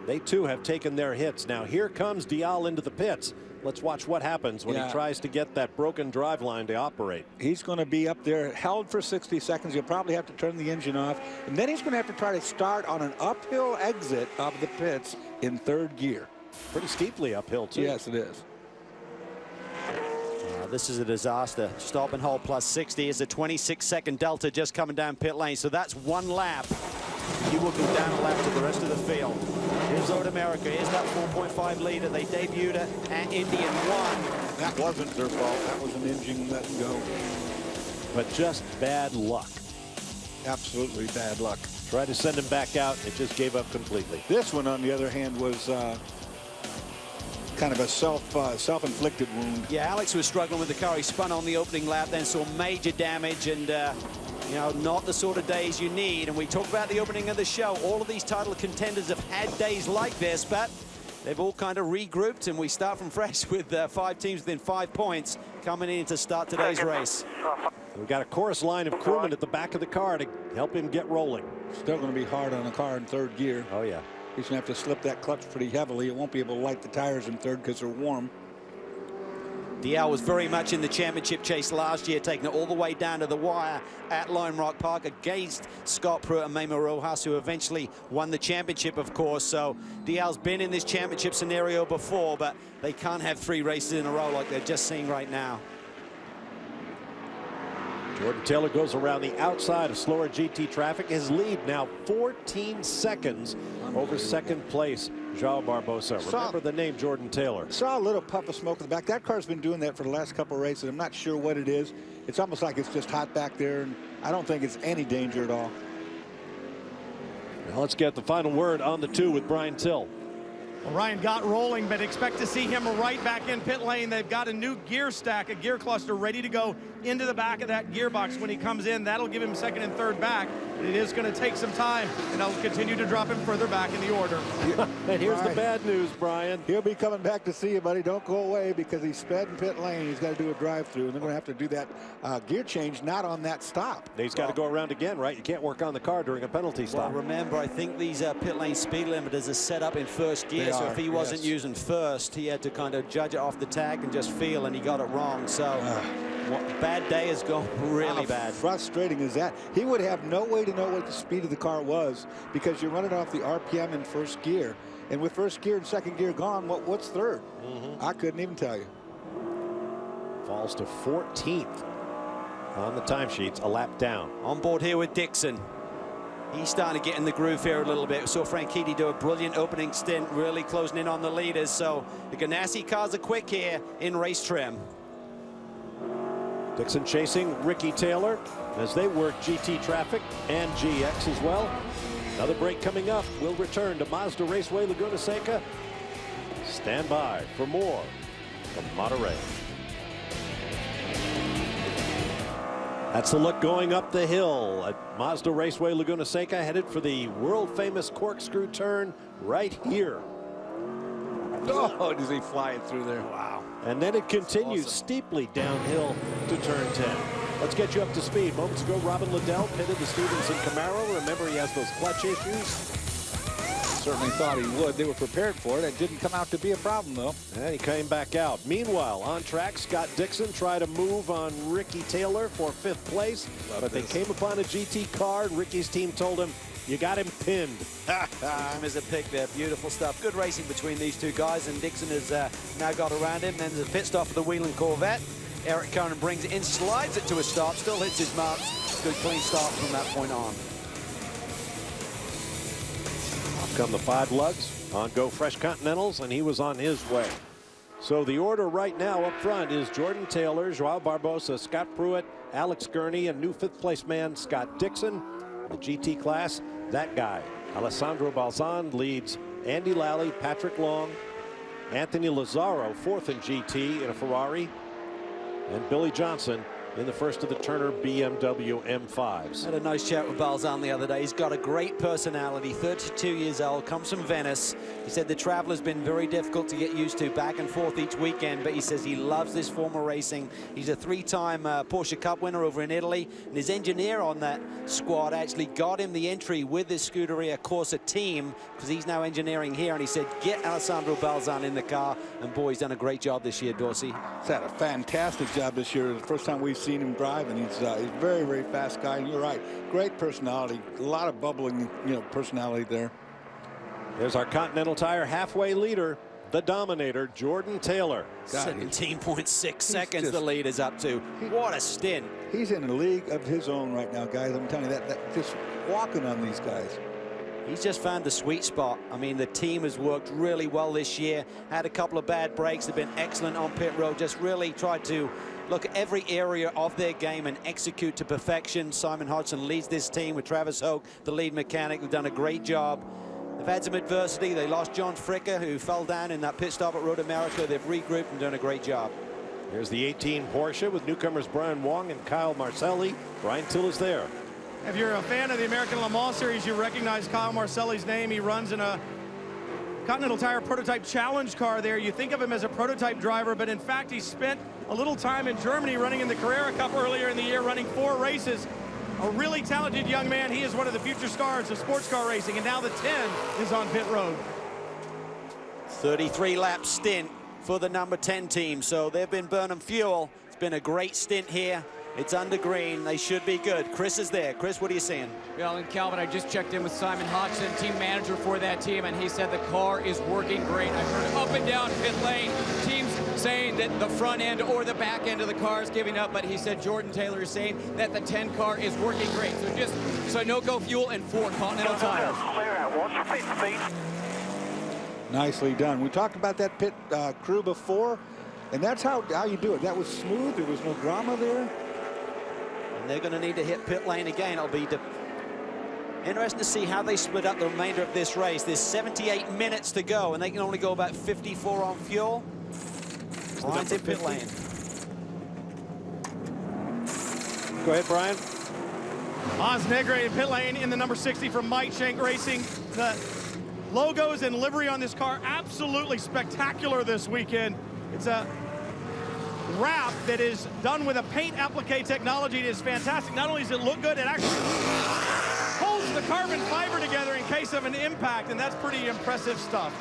they too have taken their hits. Now here comes Dial into the pits. Let's watch what happens when he tries to get that broken drive line to operate. He's going to be up there held for 60 seconds. He'll probably have to turn the engine off. And then he's going to have to try to start on an uphill exit of the pits in 3rd gear. Pretty steeply uphill, too. Yes, it is. This is a disaster. Stop and hold plus 60 is a 26-second delta just coming down pit lane. So that's 1 lap. You will go down a lap to the rest of the field. Here's Road America. Here's that 4.5 liter. They debuted it at Indy and won. That wasn't their fault. That was an engine let go. But just bad luck. Absolutely bad luck. Tried to send him back out. It just gave up completely. This one, on the other hand, was kind of a self-inflicted wound. Yeah, Alex was struggling with the car. He spun on the opening lap, then saw major damage, and you know, not the sort of days you need. And we talked about the opening of the show. All of these title contenders have had days like this, but they've all kind of regrouped, and we start from fresh with 5 teams within 5 points coming in to start today's race. We've got a chorus line of crewmen at the back of the car to help him get rolling. Still going to be hard on a car in 3rd gear. Oh, yeah. He's going to have to slip that clutch pretty heavily. It won't be able to light the tires in third because they're warm. DL was very much in the championship chase last year, taking it all the way down to the wire at Lime Rock Park against Scott Pruitt and Memo Rojas, who eventually won the championship, of course. So DL's been in this championship scenario before, but they can't have 3 races in a row like they're just seeing right now. Jordan Taylor goes around the outside of slower GT traffic. His lead now 14 seconds over second place, João Barbosa. Remember the name Jordan Taylor. Saw a little puff of smoke in the back. That car's been doing that for the last couple of races. I'm not sure what it is. It's almost like it's just hot back there, and I don't think it's any danger at all. Now let's get the final word on the 2 with Brian Till. Well, Ryan got rolling, but expect to see him right back in pit lane. They've got a new gear stack, a gear cluster ready to go into the back of that gearbox when he comes in. That'll give him second and third back. But it is going to take some time, and I'll continue to drop him further back in the order. And here's the bad news, Brian. He'll be coming back to see you, buddy. Don't go away because he's sped in pit lane. He's got to do a drive-through, and they're going to have to do that gear change, not on that stop. He's got to go around again, right? You can't work on the car during a penalty stop. Well, remember, I think these pit lane speed limiters are set up in first gear, so if he wasn't using first, he had to kind of judge it off the tag and just feel, and he got it wrong. So bad day has gone really bad. Frustrating is that? He would have no way to know what the speed of the car was because you're running off the RPM in first gear. And with first gear and second gear gone, what's third? I couldn't even tell you. Falls to 14th on the timesheets, a lap down. On board here with Dixon. He's starting to get in the groove here a little bit. We saw Franchitti do a brilliant opening stint, really closing in on the leaders. So the Ganassi cars are quick here in race trim. Dixon chasing Ricky Taylor as they work GT traffic and GX as well. Another break coming up. We'll return to Mazda Raceway Laguna Seca. Stand by for more from Monterey. That's the look going up the hill at Mazda Raceway Laguna Seca, headed for the world-famous corkscrew turn right here. Oh, does he flying through there? Wow. And then it continues steeply downhill to turn 10. Let's get you up to speed. Moments ago, Robin Liddell pitted the Stevenson Camaro. Remember, he has those clutch issues. Certainly thought he would. They were prepared for it. It didn't come out to be a problem, though. And he came back out. Meanwhile, on track, Scott Dixon tried to move on Ricky Taylor for 5th place, but they came upon a GT car. Ricky's team told him, you got him pinned. Time is a pick there. Beautiful stuff. Good racing between these two guys, and Dixon has now got around him. Then there's a pit stop for the Wheeling Corvette. Eric Curran brings it in, slides it to a stop, still hits his marks. Good clean start from that point on. Off come the 5 lugs on Go Fresh Continentals, and he was on his way. So the order right now up front is Jordan Taylor, João Barbosa, Scott Pruitt, Alex Gurney, and new 5th place man Scott Dixon. The GT class, that guy, Alessandro Balzan, leads Andy Lally, Patrick Long, Anthony Lazzaro, 4th in GT in a Ferrari, and Billy Johnson in the first of the Turner BMW M5s. Had a nice chat with Balzan the other day. He's got a great personality, 32 years old, comes from Venice. He said the travel has been very difficult to get used to, back and forth each weekend, but he says he loves this form of racing. He's a 3-time Porsche Cup winner over in Italy, and his engineer on that squad actually got him the entry with his Scuderia Corsa team, because he's now engineering here, and he said, get Alessandro Balzan in the car, and boy, he's done a great job this year, Dorsey. He's had a fantastic job this year. The first time we've seen him drive, and he's a very, very fast guy. And you're right, great personality, a lot of bubbling, personality there. There's our Continental Tire halfway leader, the Dominator, Jordan Taylor. 17.6 seconds the lead is up to. What a stint. He's in a league of his own right now, guys. I'm telling you that just walking on these guys. He's just found the sweet spot. I mean, the team has worked really well this year. Had a couple of bad breaks. They've been excellent on pit road. Just really tried to look at every area of their game and execute to perfection. Simon Hodgson leads this team with Travis Hoke, the lead mechanic. They've done a great job. They've had some adversity. They lost John Fricker, who fell down in that pit stop at Road America. They've regrouped and done a great job. Here's the 18 Porsche with newcomers Brian Wong and Kyle Marcelli. Brian Till is there. If you're a fan of the American Le Mans Series, you recognize Kyle Marcelli's name. He runs in a Continental Tire prototype challenge car there. You think of him as a prototype driver, but in fact, he spent a little time in Germany running in the Carrera Cup earlier in the year, running 4 races. a really talented young man. He is one of the future stars of sports car racing, and now the 10 is on pit road. 33 lap stint for the number 10 team, so they've been burning fuel. It's been a great stint here. It's under green. They should be good. Chris is there. Chris, what are you seeing? Well, and Calvin, I just checked in with Simon Hodgson, team manager for that team, and he said the car is working great. I've heard up and down pit lane teams saying that the front end or the back end of the car is giving up, but he said Jordan Taylor is saying that the 10 car is working great. So no go fuel and 4 Continental tires. Clear at 150 feet. Nicely done. We talked about that pit crew before, and that's how you do it. That was smooth. There was no drama there. And they're going to need to hit pit lane again. It'll be interesting to see how they split up the remainder of this race. There's 78 minutes to go, and they can only go about 54 on fuel. Brian's in pit lane. Go ahead, Brian. Oz Negre in pit lane in the number 60 from Mike Shank Racing. The logos and livery on this car absolutely spectacular this weekend. It's a wrap that is done with a paint applique technology. It is fantastic. Not only does it look good, it actually holds the carbon fiber together in case of an impact, and that's pretty impressive stuff.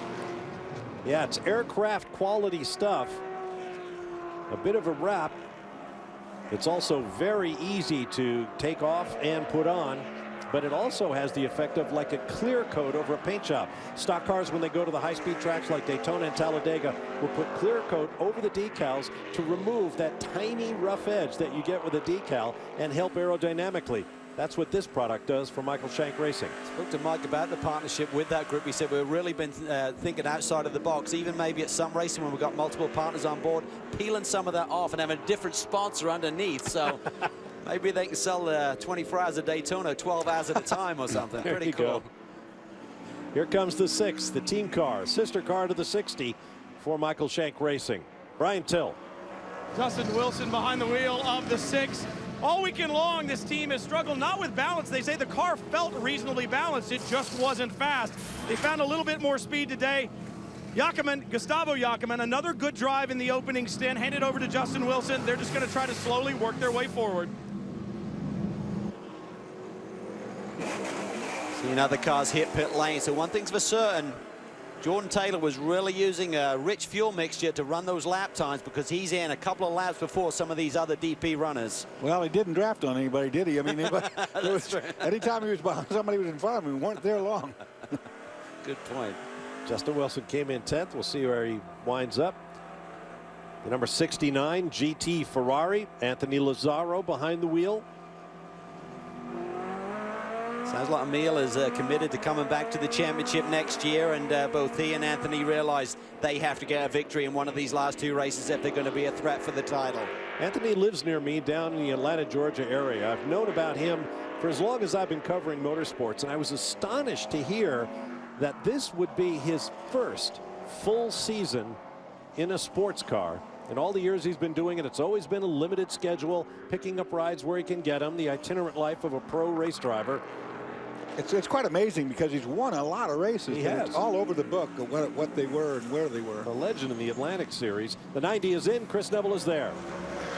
Yeah, it's aircraft quality stuff. A bit of a wrap. It's also very easy to take off and put on, but it also has the effect of like a clear coat over a paint job. Stock cars, when they go to the high-speed tracks like Daytona and Talladega, will put clear coat over the decals to remove that tiny rough edge that you get with a decal and help aerodynamically. That's what this product does for Michael Shank Racing. Spoke to Mike about the partnership with that group. He said we've really been thinking outside of the box, even maybe at some racing when we've got multiple partners on board, peeling some of that off and having a different sponsor underneath. So maybe they can sell 24 hours a Daytona 12 hours at a time or something. Pretty cool. Go. Here comes the 6, the team car, sister car to the 60 for Michael Shank Racing. Brian Till. Dustin Wilson behind the wheel of the 6. All weekend long, this team has struggled not with balance. They say the car felt reasonably balanced. It just wasn't fast. They found a little bit more speed today. Gustavo Jacquemin, another good drive in the opening stint, handed over to Justin Wilson. They're just going to try to slowly work their way forward. Seeing other cars hit pit lane. So one thing's for certain, Jordan Taylor was really using a rich fuel mixture to run those lap times because he's in a couple of laps before some of these other DP runners. Well, he didn't draft on anybody, did he? I mean, anytime he was behind somebody was in front of him, we weren't there long. Good point. Justin Wilson came in 10th. We'll see where he winds up. The number 69 GT Ferrari, Anthony Lazzaro behind the wheel. Sounds like Emil is committed to coming back to the championship next year, and both he and Anthony realize they have to get a victory in one of these last 2 races if they're going to be a threat for the title. Anthony lives near me down in the Atlanta, Georgia area. I've known about him for as long as I've been covering motorsports, and I was astonished to hear that this would be his first full season in a sports car. In all the years he's been doing it, it's always been a limited schedule, picking up rides where he can get them, the itinerant life of a pro race driver. It's quite amazing because he's won a lot of races. He has. It's all over the book of what they were and where they were. A legend in the Atlantic Series. The 90 is in. Chris Neville is there.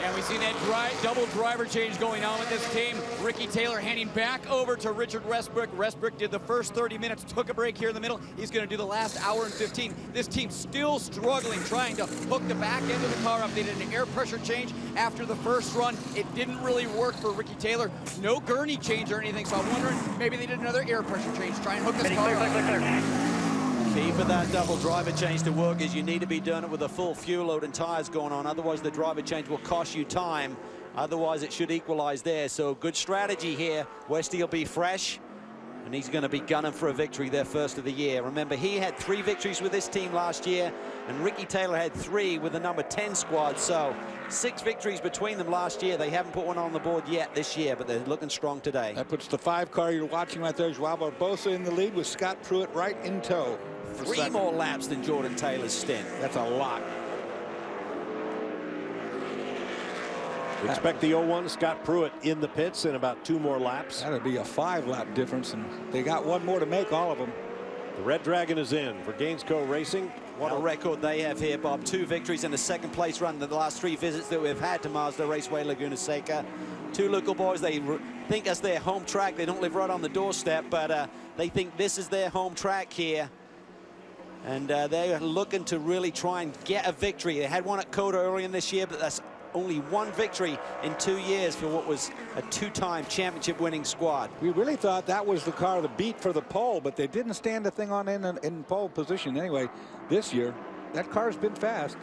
And we've seen that double driver change going on with this team. Ricky Taylor handing back over to Richard Westbrook. Westbrook did the first 30 minutes, took a break here in the middle. He's going to do the last hour and 15. This team's still struggling, trying to hook the back end of the car up. They did an air pressure change after the first run. It didn't really work for Ricky Taylor. No gurney change or anything, so I'm wondering maybe they did another air pressure change, try and hook this car up. Key for that double driver change to work is you need to be doing it with a full fuel load and tires going on. Otherwise, the driver change will cost you time. Otherwise, it should equalize there. So good strategy here. Westy will be fresh, and he's going to be gunning for a victory, their first of the year. Remember, he had 3 victories with this team last year, and Ricky Taylor had 3 with the number 10 squad. So 6 victories between them last year. They haven't put one on the board yet this year, but they're looking strong today. That puts the 5 car you're watching right there. Joao Barbosa in the lead with Scott Pruitt right in tow. 3 more laps than Jordan Taylor's stint. That's a lot. We expect the 01 Scott Pruitt in the pits in about 2 more laps. That'd be a 5-lap difference, and they got 1 more to make, all of them. The Red Dragon is in for Gainesco Racing. What a record they have here, Bob. 2 victories in a second place run in the last 3 visits that we've had to Mazda Raceway Laguna Seca. 2 local boys, they think that's their home track. They don't live right on the doorstep, but they think this is their home track here. And they're looking to really try and get a victory. They had one at Coda early in this year, but that's only 1 victory in 2 years for what was a 2-time championship winning squad. We really thought that was the car to beat for the pole, but they didn't stand the thing on in pole position. Anyway, this year, that car's been fast.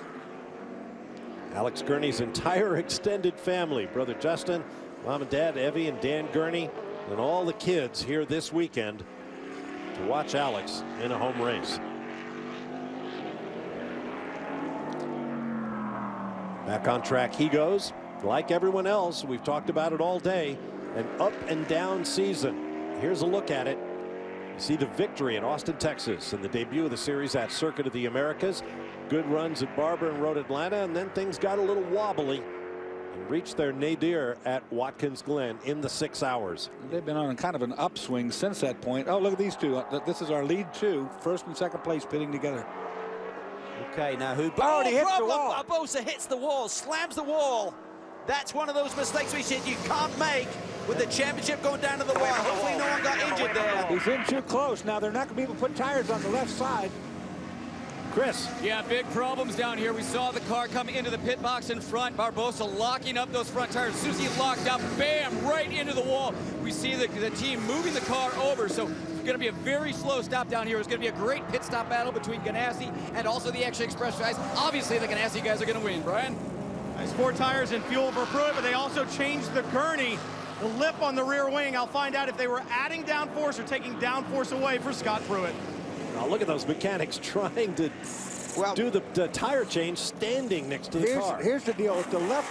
Alex Gurney's entire extended family, brother Justin, mom and dad, Evie and Dan Gurney, and all the kids here this weekend to watch Alex in a home race. Back on track he goes. Like everyone else, we've talked about it all day, an up and down season. Here's a look at it. You see the victory in Austin, Texas, and the debut of the series at Circuit of the Americas. Good runs at Barber and Road Atlanta, and then things got a little wobbly and reached their nadir at Watkins Glen in the 6 hours. They've been on kind of an upswing since that point. Oh, look at these 2. This is our lead 2, first and second place pitting together. Okay, now who? Oh, he hits the wall. Barbosa hits the wall, slams the wall. That's one of those mistakes we said you can't make with the championship going down to the wire. Hopefully no one got injured there. He's in too close. Now they're not going to be able to put tires on the left side. Chris. Yeah, big problems down here. We saw the car come into the pit box in front. Barbosa locking up those front tires. As soon as he locked up, bam, right into the wall. We see the team moving the car over. So it's going to be a very slow stop down here. It's going to be a great pit stop battle between Ganassi and also the Action Express guys. Obviously, the Ganassi guys are going to win, Brian. Nice 4 tires and fuel for Pruitt, but they also changed the gurney, the lip on the rear wing. I'll find out if they were adding downforce or taking downforce away for Scott Pruitt. Now look at those mechanics trying to do the tire change standing next to the car. Here's the deal. If the left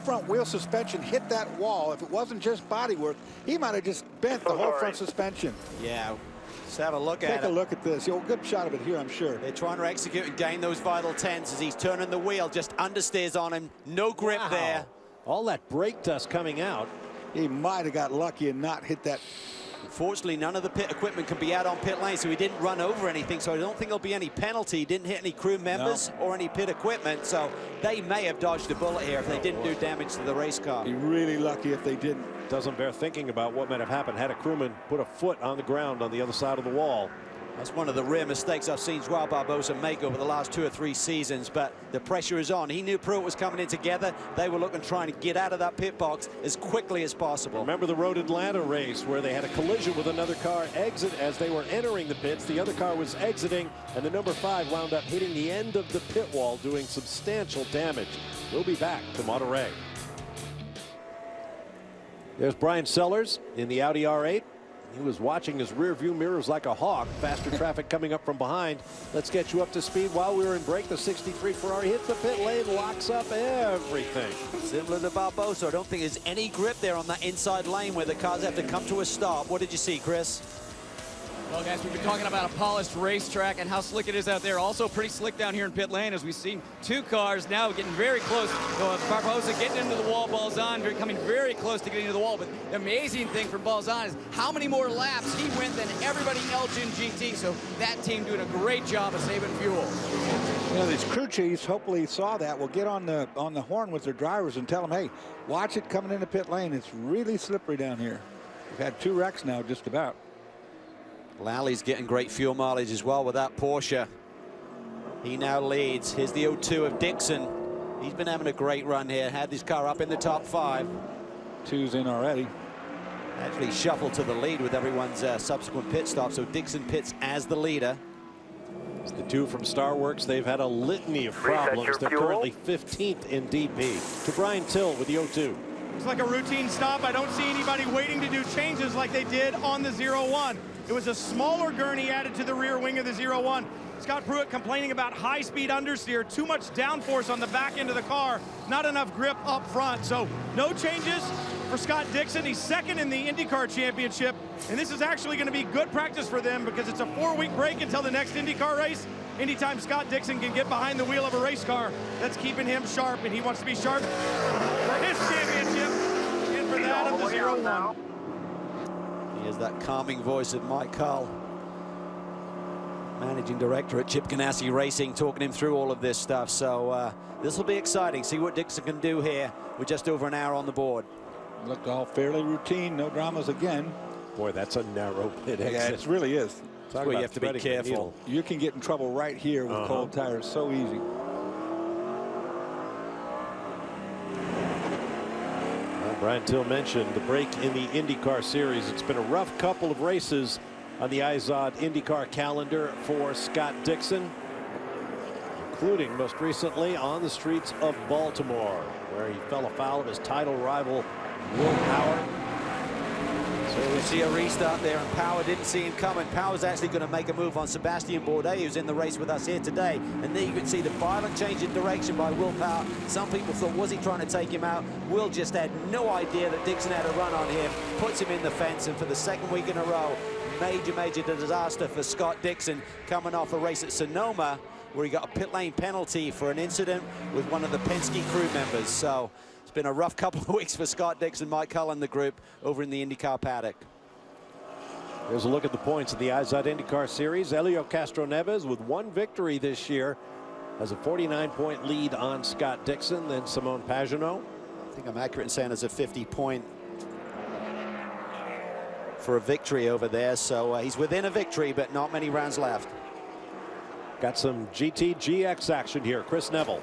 front wheel suspension hit that wall, if it wasn't just bodywork, he might have just bent the whole front suspension. Yeah. Let's have a look at it. Take a look at this. You'll get a shot of it here, I'm sure. They're trying to execute and gain those vital tens as he's turning the wheel. Just understeers on him. No grip there. All that brake dust coming out. He might have got lucky and not hit that. Unfortunately, none of the pit equipment can be out on pit lane, so he didn't run over anything, so I don't think there'll be any penalty. He didn't hit any crew members or any pit equipment, so they may have dodged a bullet here if they didn't do damage to the race car. Be really lucky if they didn't. Doesn't bear thinking about what might have happened had a crewman put a foot on the ground on the other side of the wall. That's one of the rare mistakes I've seen Joao Barbosa make over the last 2 or 3 seasons, but the pressure is on. He knew Pruitt was coming in together. They were looking, trying to get out of that pit box as quickly as possible. Remember the Road Atlanta race where they had a collision with another car exit as they were entering the pits. The other car was exiting, and the number 5 wound up hitting the end of the pit wall, doing substantial damage. We'll be back to Monterey. There's Brian Sellers in the Audi R8. He was watching his rear view mirrors like a hawk. Faster traffic coming up from behind. Let's get you up to speed. While we were in break, the 63 Ferrari hits the pit lane, locks up everything. Similar to Barbosa, I don't think there's any grip there on that inside lane where the cars have to come to a stop. What did you see, Chris? Well, guys, we've been talking about a polished racetrack and how slick it is out there. Also pretty slick down here in pit lane as we've seen 2 cars now getting very close. Barbosa getting into the wall, Balzan coming very close to getting to the wall. But the amazing thing for Balzan is how many more laps he went than everybody else in GT. So that team doing a great job of saving fuel. You know, these crew chiefs hopefully saw that. Will get on the horn with their drivers and tell them, hey, watch it coming into pit lane. It's really slippery down here. We've had 2 wrecks now, just about. Lally's getting great fuel mileage as well with that Porsche. He now leads. Here's the 02 of Dixon. He's been having a great run here. Had this car up in the top 5. 2's in already. Actually shuffled to the lead with everyone's subsequent pit stop. So Dixon pits as the leader. It's the 2 from Starworks. They've had a litany of problems. They're currently 15th in DP. To Brian Till with the 02. Looks like a routine stop. I don't see anybody waiting to do changes like they did on the 01. It was a smaller gurney added to the rear wing of the 01. Scott Pruitt complaining about high-speed understeer, too much downforce on the back end of the car, not enough grip up front. So no changes for Scott Dixon. He's 2nd in the IndyCar Championship, and this is actually going to be good practice for them because it's a 4-week break until the next IndyCar race. Anytime Scott Dixon can get behind the wheel of a race car, that's keeping him sharp, and he wants to be sharp for his championship and for that of the 01. Here's that calming voice of Mike Carl. Managing director at Chip Ganassi Racing, talking him through all of this stuff. So this will be exciting. See what Dixon can do here with just over an hour on the board. Looked all fairly routine, no dramas again. Boy, that's a narrow pit exit. Yeah, it really is. Talk where you about have to be threading the careful. needle. You can get in trouble right here with cold tires, so easy. Brian Till mentioned the break in the IndyCar series. It's been a rough couple of races on the IZOD IndyCar calendar for Scott Dixon, including most recently on the streets of Baltimore, where he fell afoul of his title rival Will Power. So we see a restart there, and Power didn't see him coming. Power's actually going to make a move on Sebastian Bourdais, who's in the race with us here today. And there you can see the violent change in direction by Will Power. Some people thought, was he trying to take him out? Will just had no idea that Dixon had a run on him, puts him in the fence, and for the second week in a row, major disaster for Scott Dixon, coming off a race at Sonoma where he got a pit lane penalty for an incident with one of the Penske crew members. So it's been a rough couple of weeks for Scott Dixon, Mike Cullen, the group over in the IndyCar paddock. Here's a look at the points in the IZOD IndyCar series. Helio Castroneves with 1 victory this year has a 49-point lead on Scott Dixon, then Simone Pagenaud. I think I'm accurate in saying there's a 50-point for a victory over there, so he's within a victory, but not many rounds left. Got some GT GX action here. Chris Neville.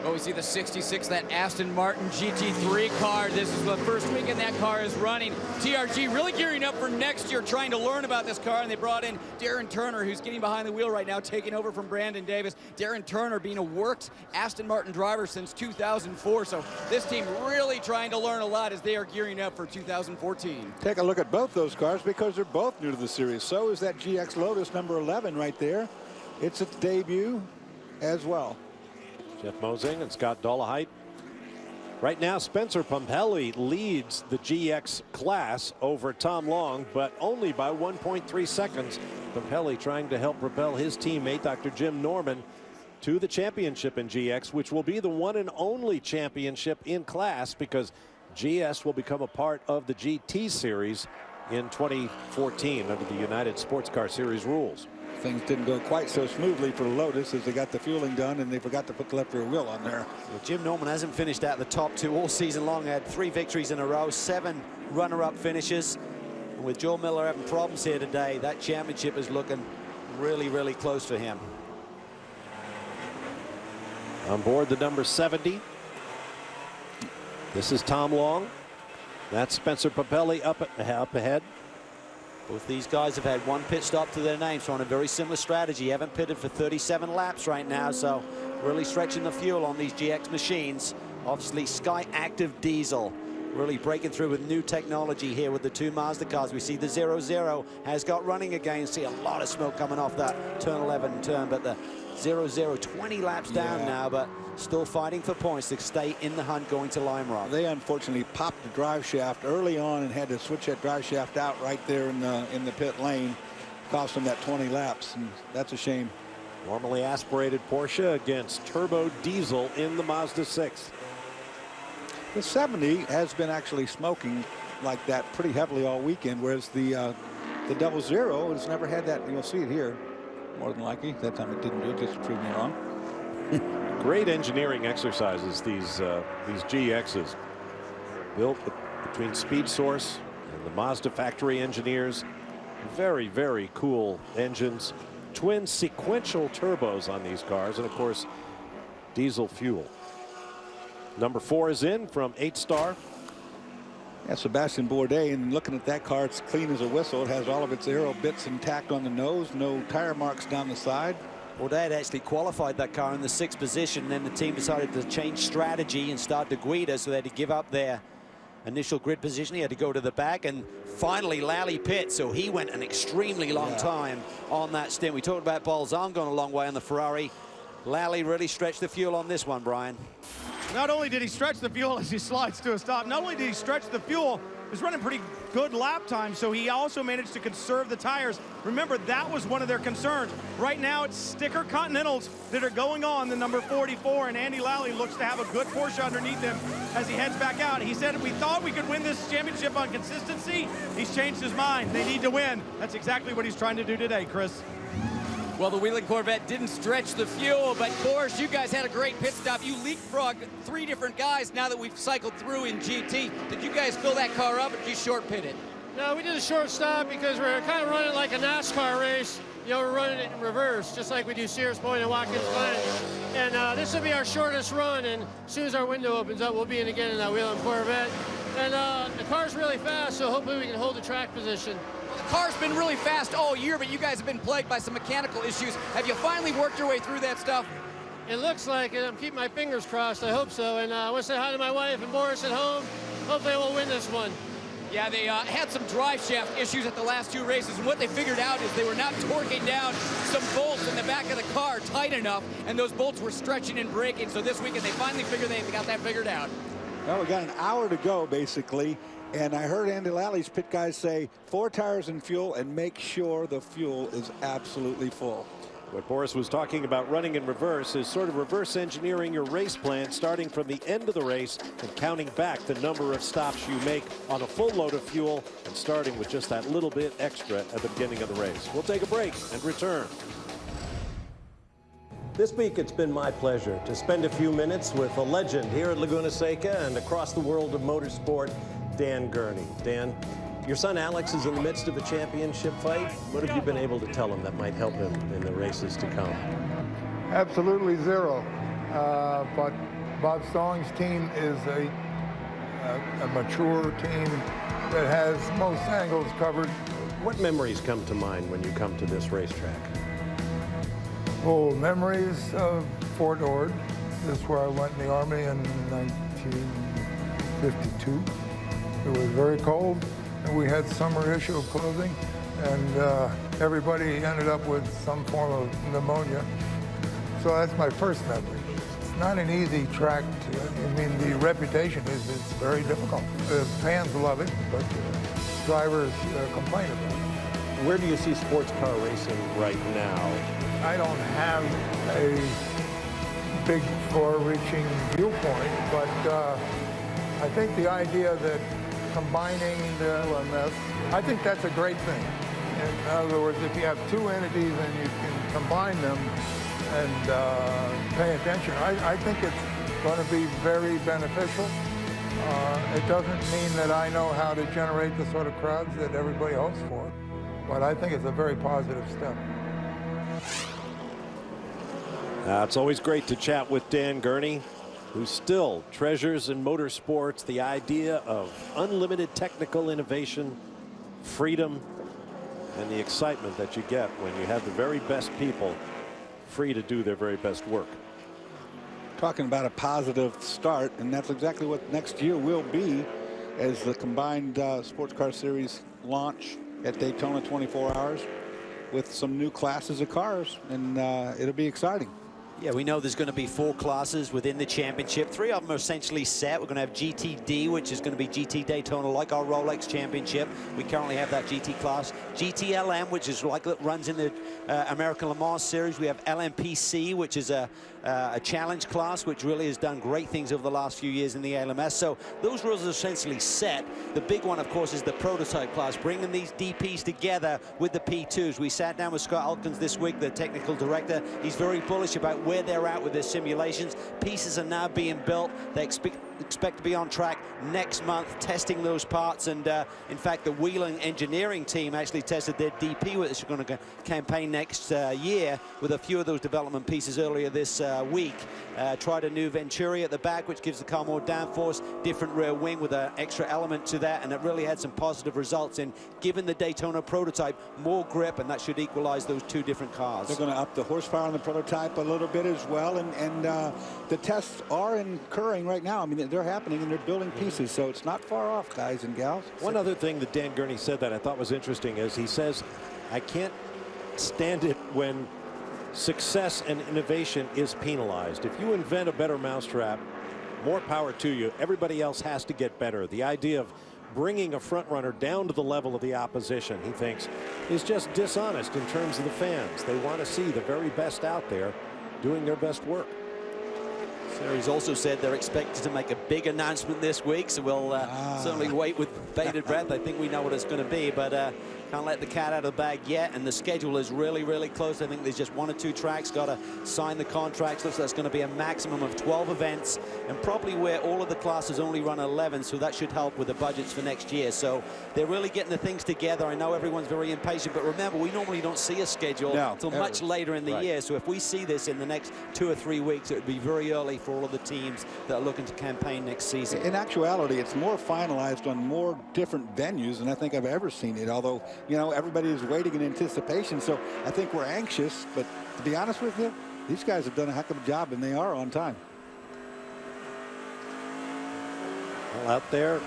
Oh, we see the 66, that Aston Martin GT3 car. This is the first weekend that car is running. TRG really gearing up for next year, trying to learn about this car, and they brought in Darren Turner, who's getting behind the wheel right now, taking over from Brandon Davis. Darren Turner being a worked Aston Martin driver since 2004, so this team really trying to learn a lot as they are gearing up for 2014. Take a look at both those cars because they're both new to the series. So is that GX Lotus number 11 right there. It's its debut as well. Jeff Mosing and Scott Dolehite. Right now, Spencer Pumpelly leads the GX class over Tom Long, but only by 1.3 seconds. Pumpelly trying to help propel his teammate, Dr. Jim Norman, to the championship in GX, which will be the one and only championship in class because GS will become a part of the GT series in 2014 under the United Sports Car Series rules. Things didn't go quite so smoothly for the Lotus as they got the fueling done and they forgot to put the left rear wheel on there. Well, Jim Norman hasn't finished out the top 2 all season long. Had 3 victories in a row, 7 runner-up finishes. And with Joe Miller having problems here today, that championship is looking really close for him. On board the number 70. This is Tom Long. That's Spencer Pumpelly up ahead. Both these guys have had 1 pit stop to their names, so on a very similar strategy. Haven't pitted for 37 laps right now, so really stretching the fuel on these GX machines. Obviously, Sky Active Diesel really breaking through with new technology here with the 2 Mazda cars. We see the 00 has got running again. See a lot of smoke coming off that turn 11 turn, but the 00 20 laps down now, but still fighting for points to stay in the hunt going to Lime Rock. They unfortunately popped the drive shaft early on and had to switch that drive shaft out right there in the pit lane. Cost them that 20 laps, and that's a shame. Normally aspirated Porsche against turbo diesel in the Mazda 6. The 70 has been actually smoking like that pretty heavily all weekend, whereas the 00 has never had that. You'll see it here more than likely. That time it didn't do it, just to prove me wrong. Great engineering exercises, these GXs. Built between Speed Source and the Mazda factory engineers. Very cool engines. Twin sequential turbos on these cars, and of course, diesel fuel. Number 4 is in from 8-star. Yeah, Sebastian Bourdais, and looking at that car, it's clean as a whistle. It has all of its aero bits intact on the nose, no tire marks down the side. Bourdais had actually qualified that car in the 6th position, then the team decided to change strategy and start to Guida, so they had to give up their initial grid position. He had to go to the back, and finally Lally pit, so he went an extremely long time on that stint. We talked about Bolzan going a long way on the Ferrari. Lally really stretched the fuel on this one, Brian. Not only did he stretch the fuel as he slides to a stop, not only did he stretch the fuel, he was running pretty good lap time, so he also managed to conserve the tires. Remember, that was one of their concerns. Right now, it's sticker Continentals that are going on the number 44, and Andy Lally looks to have a good Porsche underneath him as he heads back out. He said, we thought we could win this championship on consistency. He's changed his mind. They need to win. That's exactly what he's trying to do today, Chris. Well, the Wheeling Corvette didn't stretch the fuel, but Boris, you guys had a great pit stop. You leapfrogged 3 different guys now that we've cycled through in GT. Did you guys fill that car up, or did you short pit it? No, we did a short stop because we're kind of running like a NASCAR race. You know, we're running it in reverse, just like we do Sears Point and Watkins Glen. And this will be our shortest run, and as soon as our window opens up, we'll be in again in that Wheeling Corvette. And the car's really fast, so hopefully we can hold the track position. The car's been really fast all year, but you guys have been plagued by some mechanical issues. Have you finally worked your way through that stuff? It looks like it. I'm keeping my fingers crossed. I hope so. And I want to say hi to my wife and Boris at home. Hopefully we'll win this one. Yeah, they had some drive shaft issues at the last 2 races, and what they figured out is they were not torquing down some bolts in the back of the car tight enough, and those bolts were stretching and breaking. So this weekend they finally figured they got that figured out. Well, we got an hour to go, basically. And I heard Andy Lally's pit guys say 4 tires and fuel, and make sure the fuel is absolutely full. What Boris was talking about running in reverse is sort of reverse engineering your race plan, starting from the end of the race and counting back the number of stops you make on a full load of fuel, and starting with just that little bit extra at the beginning of the race. We'll take a break and return. This week, it's been my pleasure to spend a few minutes with a legend here at Laguna Seca and across the world of motorsport, Dan Gurney. Dan, your son Alex is in the midst of a championship fight. What have you been able to tell him that might help him in the races to come? Absolutely zero. But Bob Stallings' team is a mature team that has most angles covered. What memories come to mind when you come to this racetrack? Oh, memories of Fort Ord. This is where I went in the Army in 1952. It was very cold, and we had summer issue of clothing, and everybody ended up with some form of pneumonia. So that's my first memory. It's not an easy track to, I mean, the reputation is it's very difficult. The fans love it, but drivers complain about it. Where do you see sports car racing right now? I don't have a big far-reaching viewpoint, but I think the idea that combining the LMS, I think that's a great thing. In other words, if you have 2 entities and you can combine them and pay attention, I think it's going to be very beneficial. It doesn't mean that I know how to generate the sort of crowds that everybody hopes for, but I think it's a very positive step. It's always great to chat with Dan Gurney, who still treasures in motorsports the idea of unlimited technical innovation, freedom, and the excitement that you get when you have the very best people free to do their very best work. Talking about a positive start, and that's exactly what next year will be as the combined sports car series launch at Daytona 24 Hours with some new classes of cars, and it'll be exciting. Yeah, we know there's going to be 4 classes within the championship. 3 of them are essentially set. We're going to have GTD, which is going to be GT Daytona, like our Rolex Championship. We currently have that GT class. GTLM, which is like it runs in the American Le Mans Series. We have LMPC, which is a challenge class, which really has done great things over the last few years in the ALMS. So those rules are essentially set. The big one, of course, is the prototype class, bringing these DPs together with the P2s. We sat down with Scott Elkins this week, the technical director. He's very bullish about where they're at with their simulations. Pieces are now being built. They expect to be on track next month, testing those parts. And in fact, the Wheeling engineering team actually tested their DP, which is going to campaign next year, with a few of those development pieces earlier this week. Tried a new Venturi at the back, which gives the car more downforce, different rear wing with an extra element to that, and it really had some positive results in giving the Daytona prototype more grip, and that should equalize those 2 different cars. They're going to up the horsepower on the prototype a little bit as well, and the tests are occurring right now. I mean, they're happening and they're building pieces, so it's not far off, guys and gals. One other thing that Dan Gurney said that I thought was interesting is he says, I can't stand it when success and innovation is penalized. If you invent a better mousetrap, more power to you. Everybody else has to get better. The idea of bringing a front runner down to the level of the opposition, he thinks, is just dishonest in terms of the fans. They want to see the very best out there doing their best work. Series also said they're expected to make a big announcement this week, so we'll certainly wait with bated breath. I think we know what it's going to be, but Can't let the cat out of the bag yet, and the schedule is really, really close. I think there's just 1 or 2 tracks. Got to sign the contracts. Looks like it's going to be a maximum of 12 events, and probably where all of the classes only run 11, so that should help with the budgets for next year. So they're really getting the things together. I know everyone's very impatient, but remember, we normally don't see a schedule until much later in the year. So if we see this in the next 2 or 3 weeks, it would be very early for all of the teams that are looking to campaign next season. In actuality, it's more finalized on more different venues than I think I've ever seen it, although, you know, everybody is waiting in anticipation, so I think we're anxious, but to be honest with you, these guys have done a heck of a job, and they are on time. Well, out there,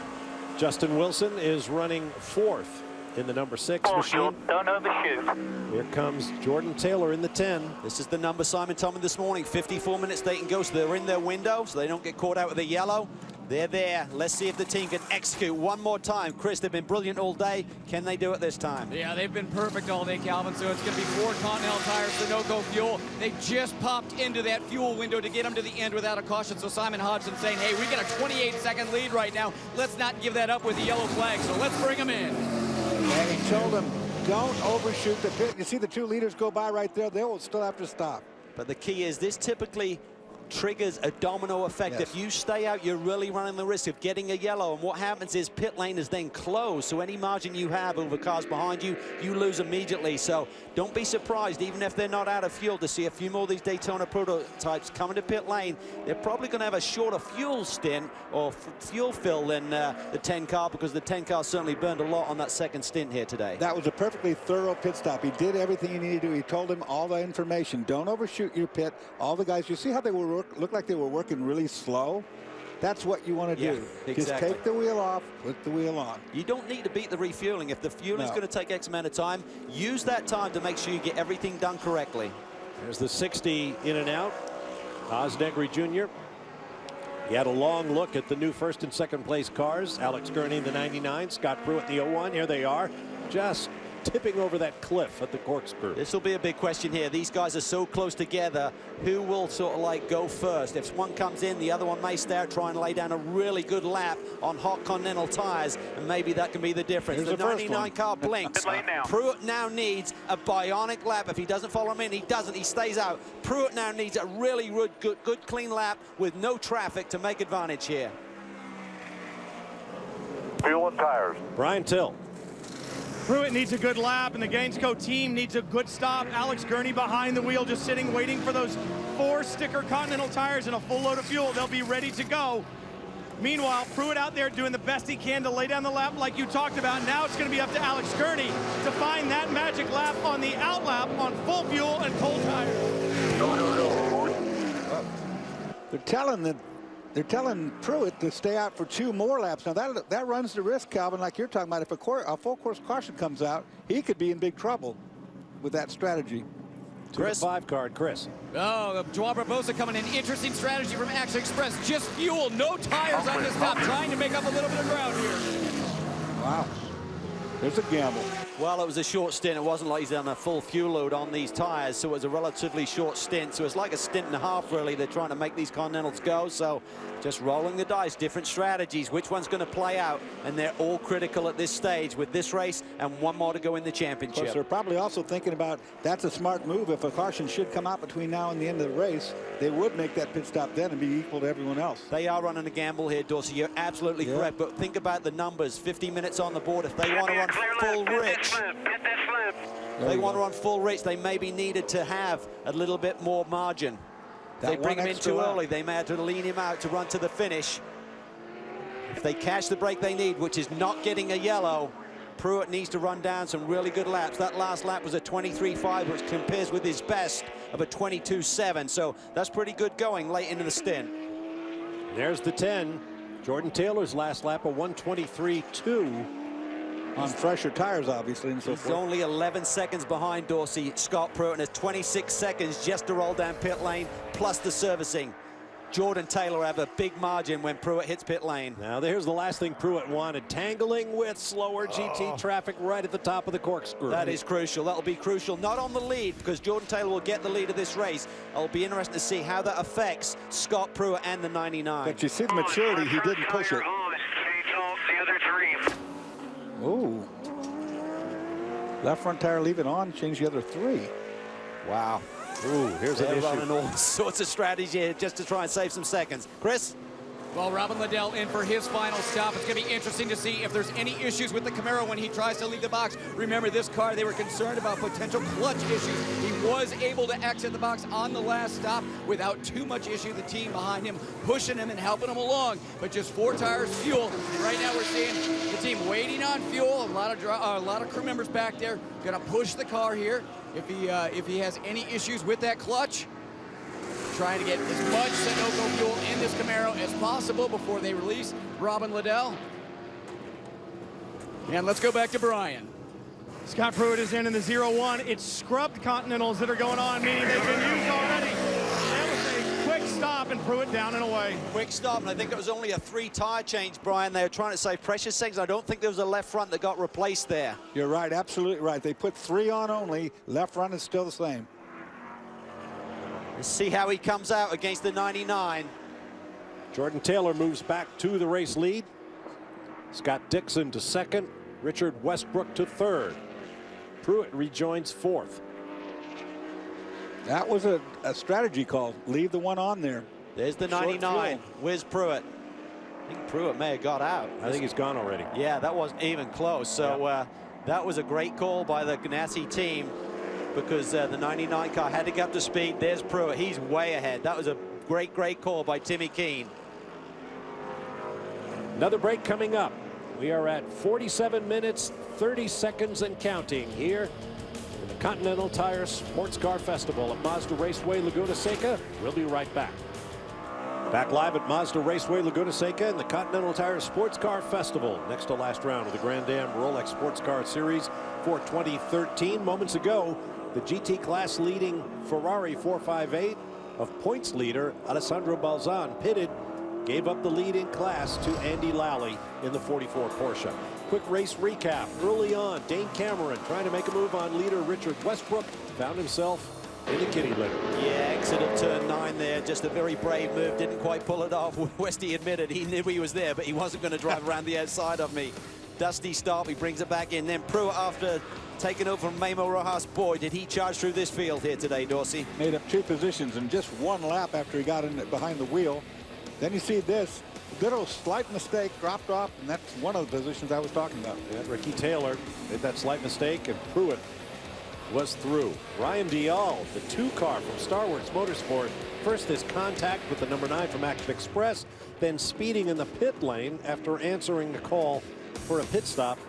Justin Wilson is running 4th in the number 6 machine. Don't overshoot. Here comes Jordan Taylor in the 10. This is the number Simon told me this morning. 54 minutes they can go, so they're in their window, so they don't get caught out with the yellow. They're there. Let's see if the team can execute one more time. Chris, they've been brilliant all day. Can they do it this time? Yeah, they've been perfect all day, Calvin. So it's going to be 4 Continental tires, Sunoco fuel. They just popped into that fuel window to get them to the end without a caution. So Simon Hodgson saying, hey, we got a 28-second lead right now. Let's not give that up with the yellow flag. So let's bring them in. And he told them, don't overshoot the pit. You see the 2 leaders go by right there. They will still have to stop. But the key is this typically triggers a domino effect. Yes. If you stay out, you're really running the risk of getting a yellow, and what happens is pit lane is then closed, so any margin you have over cars behind you, you lose immediately. So don't be surprised, even if they're not out of fuel, to see a few more of these Daytona prototypes coming to pit lane. They're probably going to have a shorter fuel stint or fuel fill than the 10 car, because the 10 car certainly burned a lot on that second stint here today. That was a perfectly thorough pit stop. He did everything he needed to do. He told him all the information. Don't overshoot your pit. All the guys, you see how they were looked like they were working really slow? That's what you want to do. Exactly. Just take the wheel off, put the wheel on. You don't need to beat the refueling. If the fueling is going to take X amount of time, use that time to make sure you get everything done correctly. There's the 60 in and out. Oz Negri Jr. He had a long look at the new 1st and 2nd place cars. Alex Gurney in the 99, Scott Pruitt in the 01. Here they are, just tipping over that cliff at the corkscrew. This will be a big question here. These guys are so close together. Who will sort of like go first? If one comes in, the other one may stay out, try and lay down a really good lap on hot Continental tires, and maybe that can be the difference. Here's the 99 car blinks. Pruitt now needs a bionic lap. If he doesn't follow him in, he doesn't. He stays out. Pruitt now needs a really good clean lap with no traffic to make advantage here. Fuel and tires. Brian Till. Pruitt needs a good lap, and the Gainesco team needs a good stop. Alex Gurney behind the wheel, just sitting, waiting for those 4 sticker Continental tires and a full load of fuel. They'll be ready to go. Meanwhile, Pruitt out there doing the best he can to lay down the lap like you talked about. Now it's going to be up to Alex Gurney to find that magic lap on the out lap on full fuel and cold tires. They're telling Pruitt to stay out for 2 more laps. Now that runs the risk, Calvin, like you're talking about. If a full course caution comes out, he could be in big trouble with that strategy. Chris. 5 card, Chris. Oh, Joao Barbosa coming in. Interesting strategy from Action Express. Just fuel, no tires on this top, trying to make up a little bit of ground here. Wow. There's a gamble. Well, it was a short stint. It wasn't like he's done a full fuel load on these tires, so it was a relatively short stint. So it's like a stint and a half, really. They're trying to make these Continentals go, so just rolling the dice, different strategies. Which one's going to play out? And they're all critical at this stage with this race and 1 more to go in the championship. Of course, they're probably also thinking about that's a smart move. If a caution should come out between now and the end of the race, they would make that pit stop then and be equal to everyone else. They are running a gamble here, Dorsey. You're absolutely correct, but think about the numbers. 50 minutes on the board. If they want to run full rich, they want to run full rich, they maybe needed to have a little bit more margin. If they bring him in too early, they may have to lean him out to run to the finish. If they catch the break they need, which is not getting a yellow, Pruitt needs to run down some really good laps. That last lap was a 23.5, which compares with his best of a 22.7. So that's pretty good going late into the stint. There's the 10. Jordan Taylor's last lap, a 123.2. On fresher tires, obviously, and so He's forth. only 11 seconds behind Dorsey. Scott Pruitt, and has 26 seconds just to roll down pit lane, plus the servicing. Jordan Taylor have a big margin when Pruitt hits pit lane. Now there's the last thing Pruitt wanted, tangling with slower GT traffic right at the top of the corkscrew. That is crucial. That'll be crucial, not on the lead, because Jordan Taylor will get the lead of this race. It'll be interesting to see how that affects Scott Pruitt and the 99. But you see the maturity, he didn't push it. The other 3. Ooh. Left front tire, leave it on, change the other 3. Wow. Ooh, here's an They're issue. running all sorts of strategy here just to try and save some seconds. Chris? Well, Robin Liddell in for his final stop. It's going to be interesting to see if there's any issues with the Camaro when he tries to leave the box. Remember, this car, they were concerned about potential clutch issues. He was able to exit the box on the last stop without too much issue. The team behind him pushing him and helping him along, but just 4 tires, fuel. And right now we're seeing the team waiting on fuel. A lot of crew members back there going to push the car here. If he has any issues with that clutch, trying to get as much Sunoco fuel in this Camaro as possible before they release Robin Liddell. And let's go back to Brian. Scott Pruitt is in the 0-1. It's scrubbed Continentals that are going on, meaning they've been used already. That was a quick stop, and Pruitt down and away. Quick stop, and I think it was only a 3 tire change, Brian. They were trying to save precious seconds. I don't think there was a left front that got replaced there. You're right, absolutely right. They put 3 on only. Left front is still the same. Let's see how he comes out against the 99. Jordan Taylor moves back to the race lead. Scott Dixon to 2nd. Richard Westbrook to 3rd. Pruitt rejoins 4th. That was a strategy call. Leave the one on there. There's the 99. Where's Pruitt? I think Pruitt may have got out. I think he's gone already. Yeah, that wasn't even close. So that was a great call by the Ganassi team, because the 99 car had to get up to speed. There's Pruitt. He's way ahead. That was a great call by Timmy Keene. Another break coming up. We are at 47 minutes, 30 seconds and counting here in the Continental Tire Sports Car Festival at Mazda Raceway Laguna Seca. We'll be right back. Back live at Mazda Raceway Laguna Seca in the Continental Tire Sports Car Festival. Next to last round of the Grand Am Rolex Sports Car Series for 2013. Moments ago, the GT class leading Ferrari 458 of points leader Alessandro Balzan pitted, gave up the lead in class to Andy Lally in the 44 Porsche. Quick race recap. Early on, Dane Cameron trying to make a move on leader Richard Westbrook, found himself in the kitty litter. Yeah, exit of turn 9 there. Just a very brave move. Didn't quite pull it off. Westy admitted he knew he was there, but he wasn't going to drive around the outside of me. Dusty start. He brings it back in. Then Pruitt, after taking over from Memo Rojas, boy, did he charge through this field here today, Dorsey. Made up 2 positions in just 1 lap after he got in behind the wheel. Then you see this little slight mistake, dropped off, and that's one of the positions I was talking about. Yeah, Ricky Taylor made that slight mistake, and Pruitt was through. Ryan Dial, the 2 car from Star Wars Motorsport, first his contact with the number 9 from Action Express, then speeding in the pit lane after answering the call for a pit stop.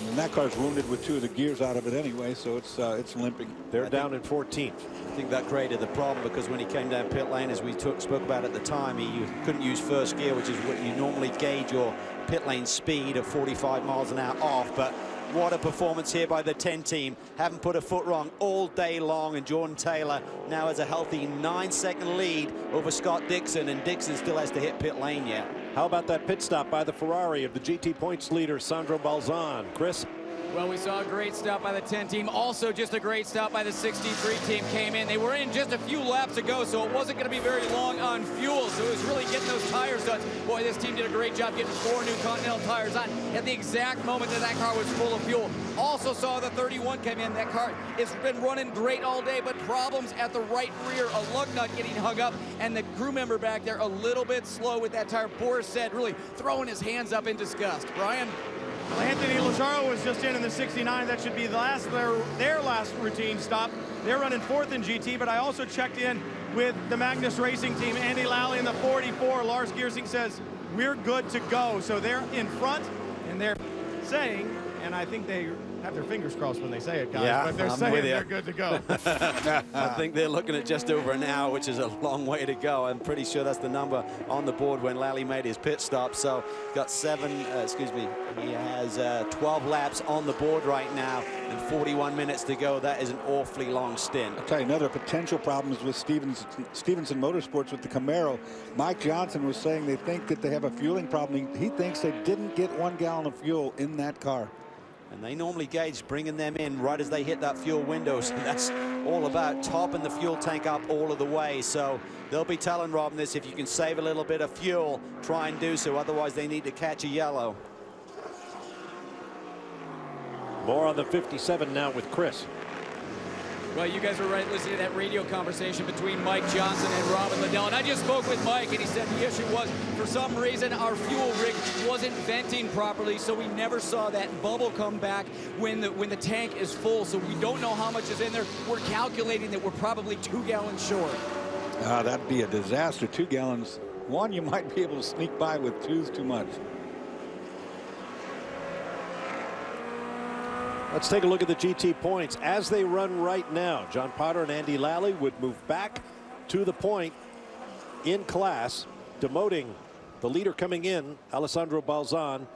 And that car's wounded with 2 of the gears out of it anyway, so it's limping. They're down in 14th. I think that created the problem, because when he came down pit lane, as we spoke about at the time, he couldn't use first gear, which is what you normally gauge your pit lane speed of 45 miles an hour off. But what a performance here by the 10 team. Haven't put a foot wrong all day long, and Jordan Taylor now has a healthy 9-second lead over Scott Dixon, and Dixon still has to hit pit lane yet. How about that pit stop by the Ferrari of the GT points leader Sandro Balzan? Chris? Well, we saw a great stop by the 10 team. Also, just a great stop by the 63 team came in. They were in just a few laps ago, so it wasn't going to be very long on fuel. So it was really getting those tires done. Boy, this team did a great job getting 4 new Continental tires on at the exact moment that that car was full of fuel. Also saw the 31 come in. That car has been running great all day, but problems at the right rear. A lug nut getting hung up, and the crew member back there a little bit slow with that tire. Boris said, really throwing his hands up in disgust. Brian? Well, Anthony Lazaro was just in the 69. That should be their last routine stop. They're running 4th in GT, but I also checked in with the Magnus Racing team. Andy Lally in the 44. Lars Giersing says, we're good to go. So they're in front, and they're saying, and I think they have their fingers crossed when they say it, guys, Yeah, but they're saying they're good to go. I think they're looking at just over an hour, which is a long way to go. I'm pretty sure that's the number on the board when Lally made his pit stop. So got he has 12 laps on the board right now and 41 minutes to go. That is an awfully long stint. I'll tell you, another potential problem is with Stevenson Motorsports with the Camaro. Mike Johnson was saying they think that they have a fueling problem. He thinks they didn't get 1 gallon of fuel in that car. And they normally gauge bringing them in right as they hit that fuel window. So that's all about topping the fuel tank up all of the way. So they'll be telling Robin this, if you can save a little bit of fuel, try and do so. Otherwise, they need to catch a yellow. More on the 57 now with Chris. Well, you guys were right listening to that radio conversation between Mike Johnson and Robin Liddell. And I just spoke with Mike, and he said the issue was, for some reason, our fuel rig wasn't venting properly, so we never saw that bubble come back when the tank is full. So we don't know how much is in there. We're calculating that we're probably 2 gallons short. That'd be a disaster. 2 gallons. One, you might be able to sneak by with 2's too much. Let's take a look at the GT points as they run right now. John Potter and Andy Lally would move back to the point in class, demoting the leader coming in, Alessandro Balzan,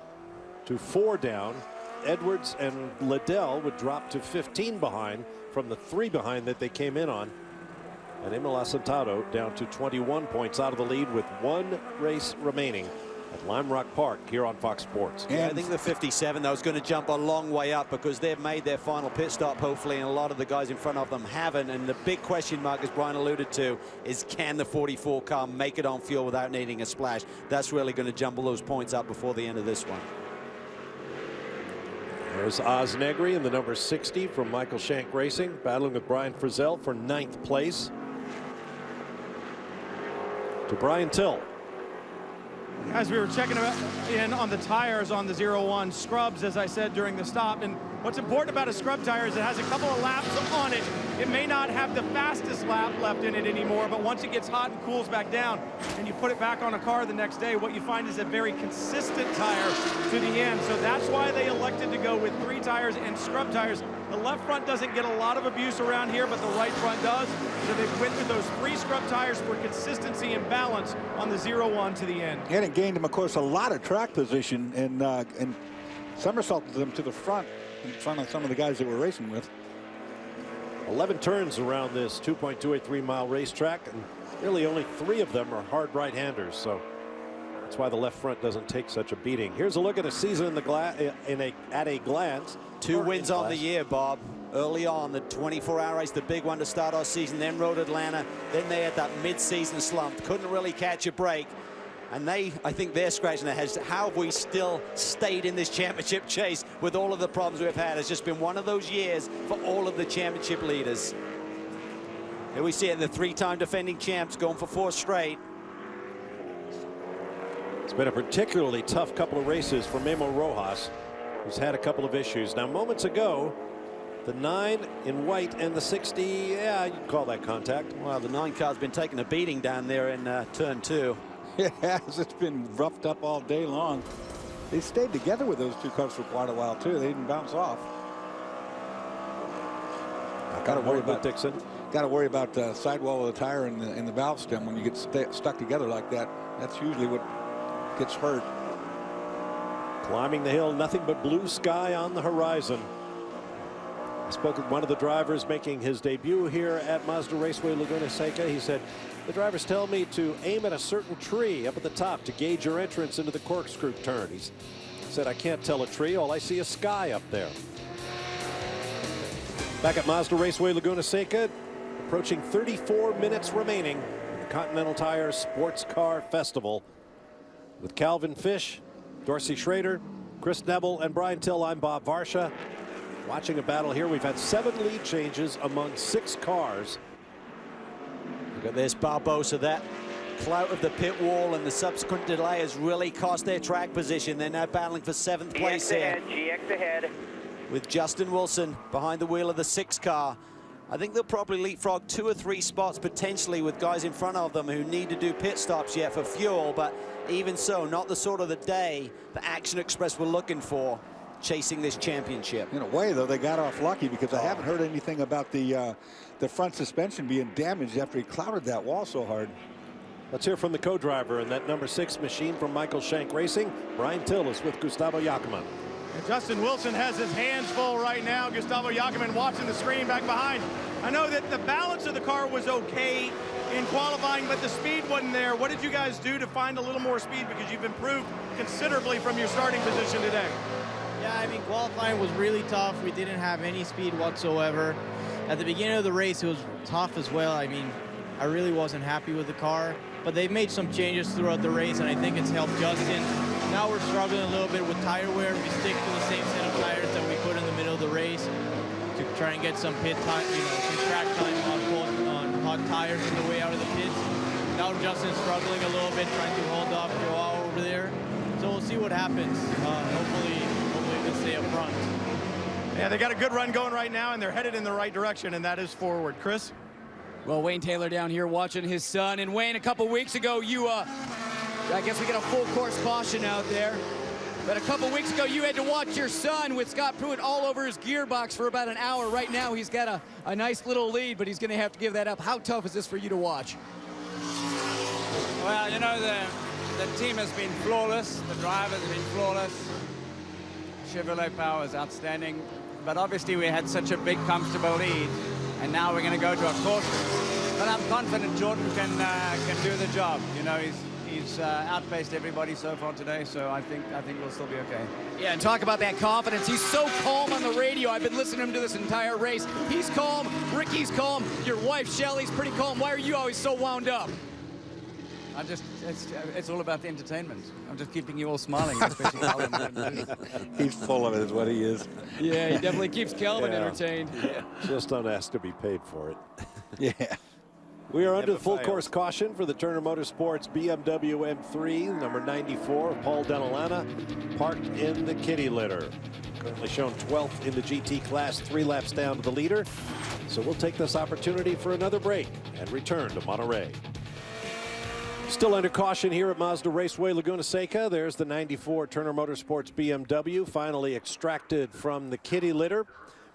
to 4 down. Edwards and Liddell would drop to 15 behind from the 3 behind that they came in on. And Emil Asentado down to 21 points out of the lead with 1 race remaining at Lime Rock Park here on Fox Sports. Yeah, I think the 57 though is going to jump a long way up because they've made their final pit stop hopefully, and a lot of the guys in front of them haven't. And the big question mark, as Brian alluded to, is can the 44 car make it on fuel without needing a splash? That's really going to jumble those points up before the end of this one. There's Oz Negri in the number 60 from Michael Shank Racing, battling with Brian Frizzell for 9th place. To Brian Till. As we were checking in on the tires on the 01 scrubs, as I said during the stop, and what's important about a scrub tire is it has a couple of laps on it. It may not have the fastest lap left in it anymore, but once it gets hot and cools back down and you put it back on a car the next day, what you find is a very consistent tire to the end. So that's why they elected to go with 3 tires and scrub tires. The left front doesn't get a lot of abuse around here, but the right front does. So they went with those 3 scrub tires for consistency and balance on the 01 to the end. And it gained them, of course, a lot of track position and somersaulted them to the front in front of some of the guys that we're racing with. 11 turns around this 2.283 mile racetrack, and really only 3 of them are hard right-handers, so that's why the left front doesn't take such a beating. Here's a look at a season at a glance. 2 wins on the year, Bob. Early on, the 24-hour race, the big one to start our season, then rode Atlanta, then they had that mid-season slump, couldn't really catch a break. And I think they're scratching their heads. How have we still stayed in this championship chase with all of the problems we've had? It's just been one of those years for all of the championship leaders. Here we see it, the 3-time defending champs going for 4 straight. It's been a particularly tough couple of races for Memo Rojas, who's had a couple of issues. Now, moments ago, the 9 in white and the 60, yeah, you'd call that contact. Well, the 9 car's been taking a beating down there in turn 2. It has. It's been roughed up all day long. They stayed together with those 2 cars for quite a while, too. They didn't bounce off. Got to worry about Dixon. Got to worry about the sidewall of the tire and the valve stem when you get stuck together like that. That's usually what gets hurt. Climbing the hill, nothing but blue sky on the horizon. I spoke with one of the drivers making his debut here at Mazda Raceway Laguna Seca. He said, the drivers tell me to aim at a certain tree up at the top to gauge your entrance into the corkscrew turn. He said, I can't tell a tree. All I see is sky up there. Back at Mazda Raceway Laguna Seca, approaching 34 minutes remaining in the Continental Tire Sports Car Festival. With Calvin Fish, Dorsey Schrader, Chris Neville, and Brian Till, I'm Bob Varsha. Watching a battle here. We've had 7 lead changes among 6 cars. Look at this, Barbosa. That clout of the pit wall and the subsequent delay has really cost their track position. They're now battling for 7th place here. GX ahead. With Justin Wilson behind the wheel of the 6 car. I think they'll probably leapfrog 2 or 3 spots potentially with guys in front of them who need to do pit stops yet for fuel, but even so, not the sort of the day that Action Express were looking for chasing this championship. In a way, though, they got off lucky because I haven't heard anything about the front suspension being damaged after he clouted that wall so hard. Let's hear from the co-driver in that number 6 machine from Michael Shank Racing. Brian Till is with Gustavo Yakiman. And Justin Wilson has his hands full right now. Gustavo Yakiman watching the screen back behind. I know that the balance of the car was okay in qualifying, but the speed wasn't there. What did you guys do to find a little more speed? Because you've improved considerably from your starting position today. Yeah, I mean, qualifying was really tough. We didn't have any speed whatsoever. At the beginning of the race, it was tough as well. I mean, I really wasn't happy with the car, but they've made some changes throughout the race, and I think it's helped Justin. now we're struggling a little bit with tire wear. We stick to the same set of tires that we put in the middle of the race to try and get some pit time, some track time on hot tires on the way out of the pits. Now Justin's struggling a little bit, trying to hold off Joao over there. So we'll see what happens. Hopefully we can stay up front. Yeah, they got a good run going right now, and they're headed in the right direction, and that is forward. Chris? Well, Wayne Taylor down here watching his son. And Wayne, a couple weeks ago, I guess we got a full course caution out there. But a couple weeks ago, you had to watch your son with Scott Pruitt all over his gearbox for about an hour. Right now, he's got a nice little lead, but he's going to have to give that up. How tough is this for you to watch? Well, the team has been flawless. The drivers have been flawless. Chevrolet power is outstanding. But obviously, we had such a big, comfortable lead. And now we're going to go to a caution. But I'm confident Jordan can do the job. He's outpaced everybody so far today, so I think we'll still be okay. Yeah, and talk about that confidence. He's so calm on the radio. I've been listening to him this entire race. He's calm. Ricky's calm. Your wife, Shelly's pretty calm. Why are you always so wound up? It's all about the entertainment. I'm just keeping you all smiling, especially Calvin. He's full of it, is what he is. Yeah, he definitely keeps Calvin entertained. Yeah. Just don't ask to be paid for it. Yeah. We are under the full course caution for the Turner Motorsports BMW M3, number 94, Paul Denalana, parked in the kitty litter. Currently shown 12th in the GT class, 3 laps down to the leader. So we'll take this opportunity for another break and return to Monterey. Still under caution here at Mazda Raceway Laguna Seca. There's the 94 Turner Motorsports BMW, finally extracted from the kitty litter.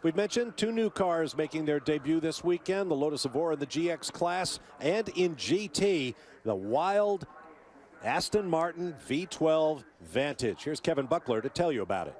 We've mentioned 2 new cars making their debut this weekend, the Lotus Evora in the GX class, and in GT, the wild Aston Martin V12 Vantage. Here's Kevin Buckler to tell you about it.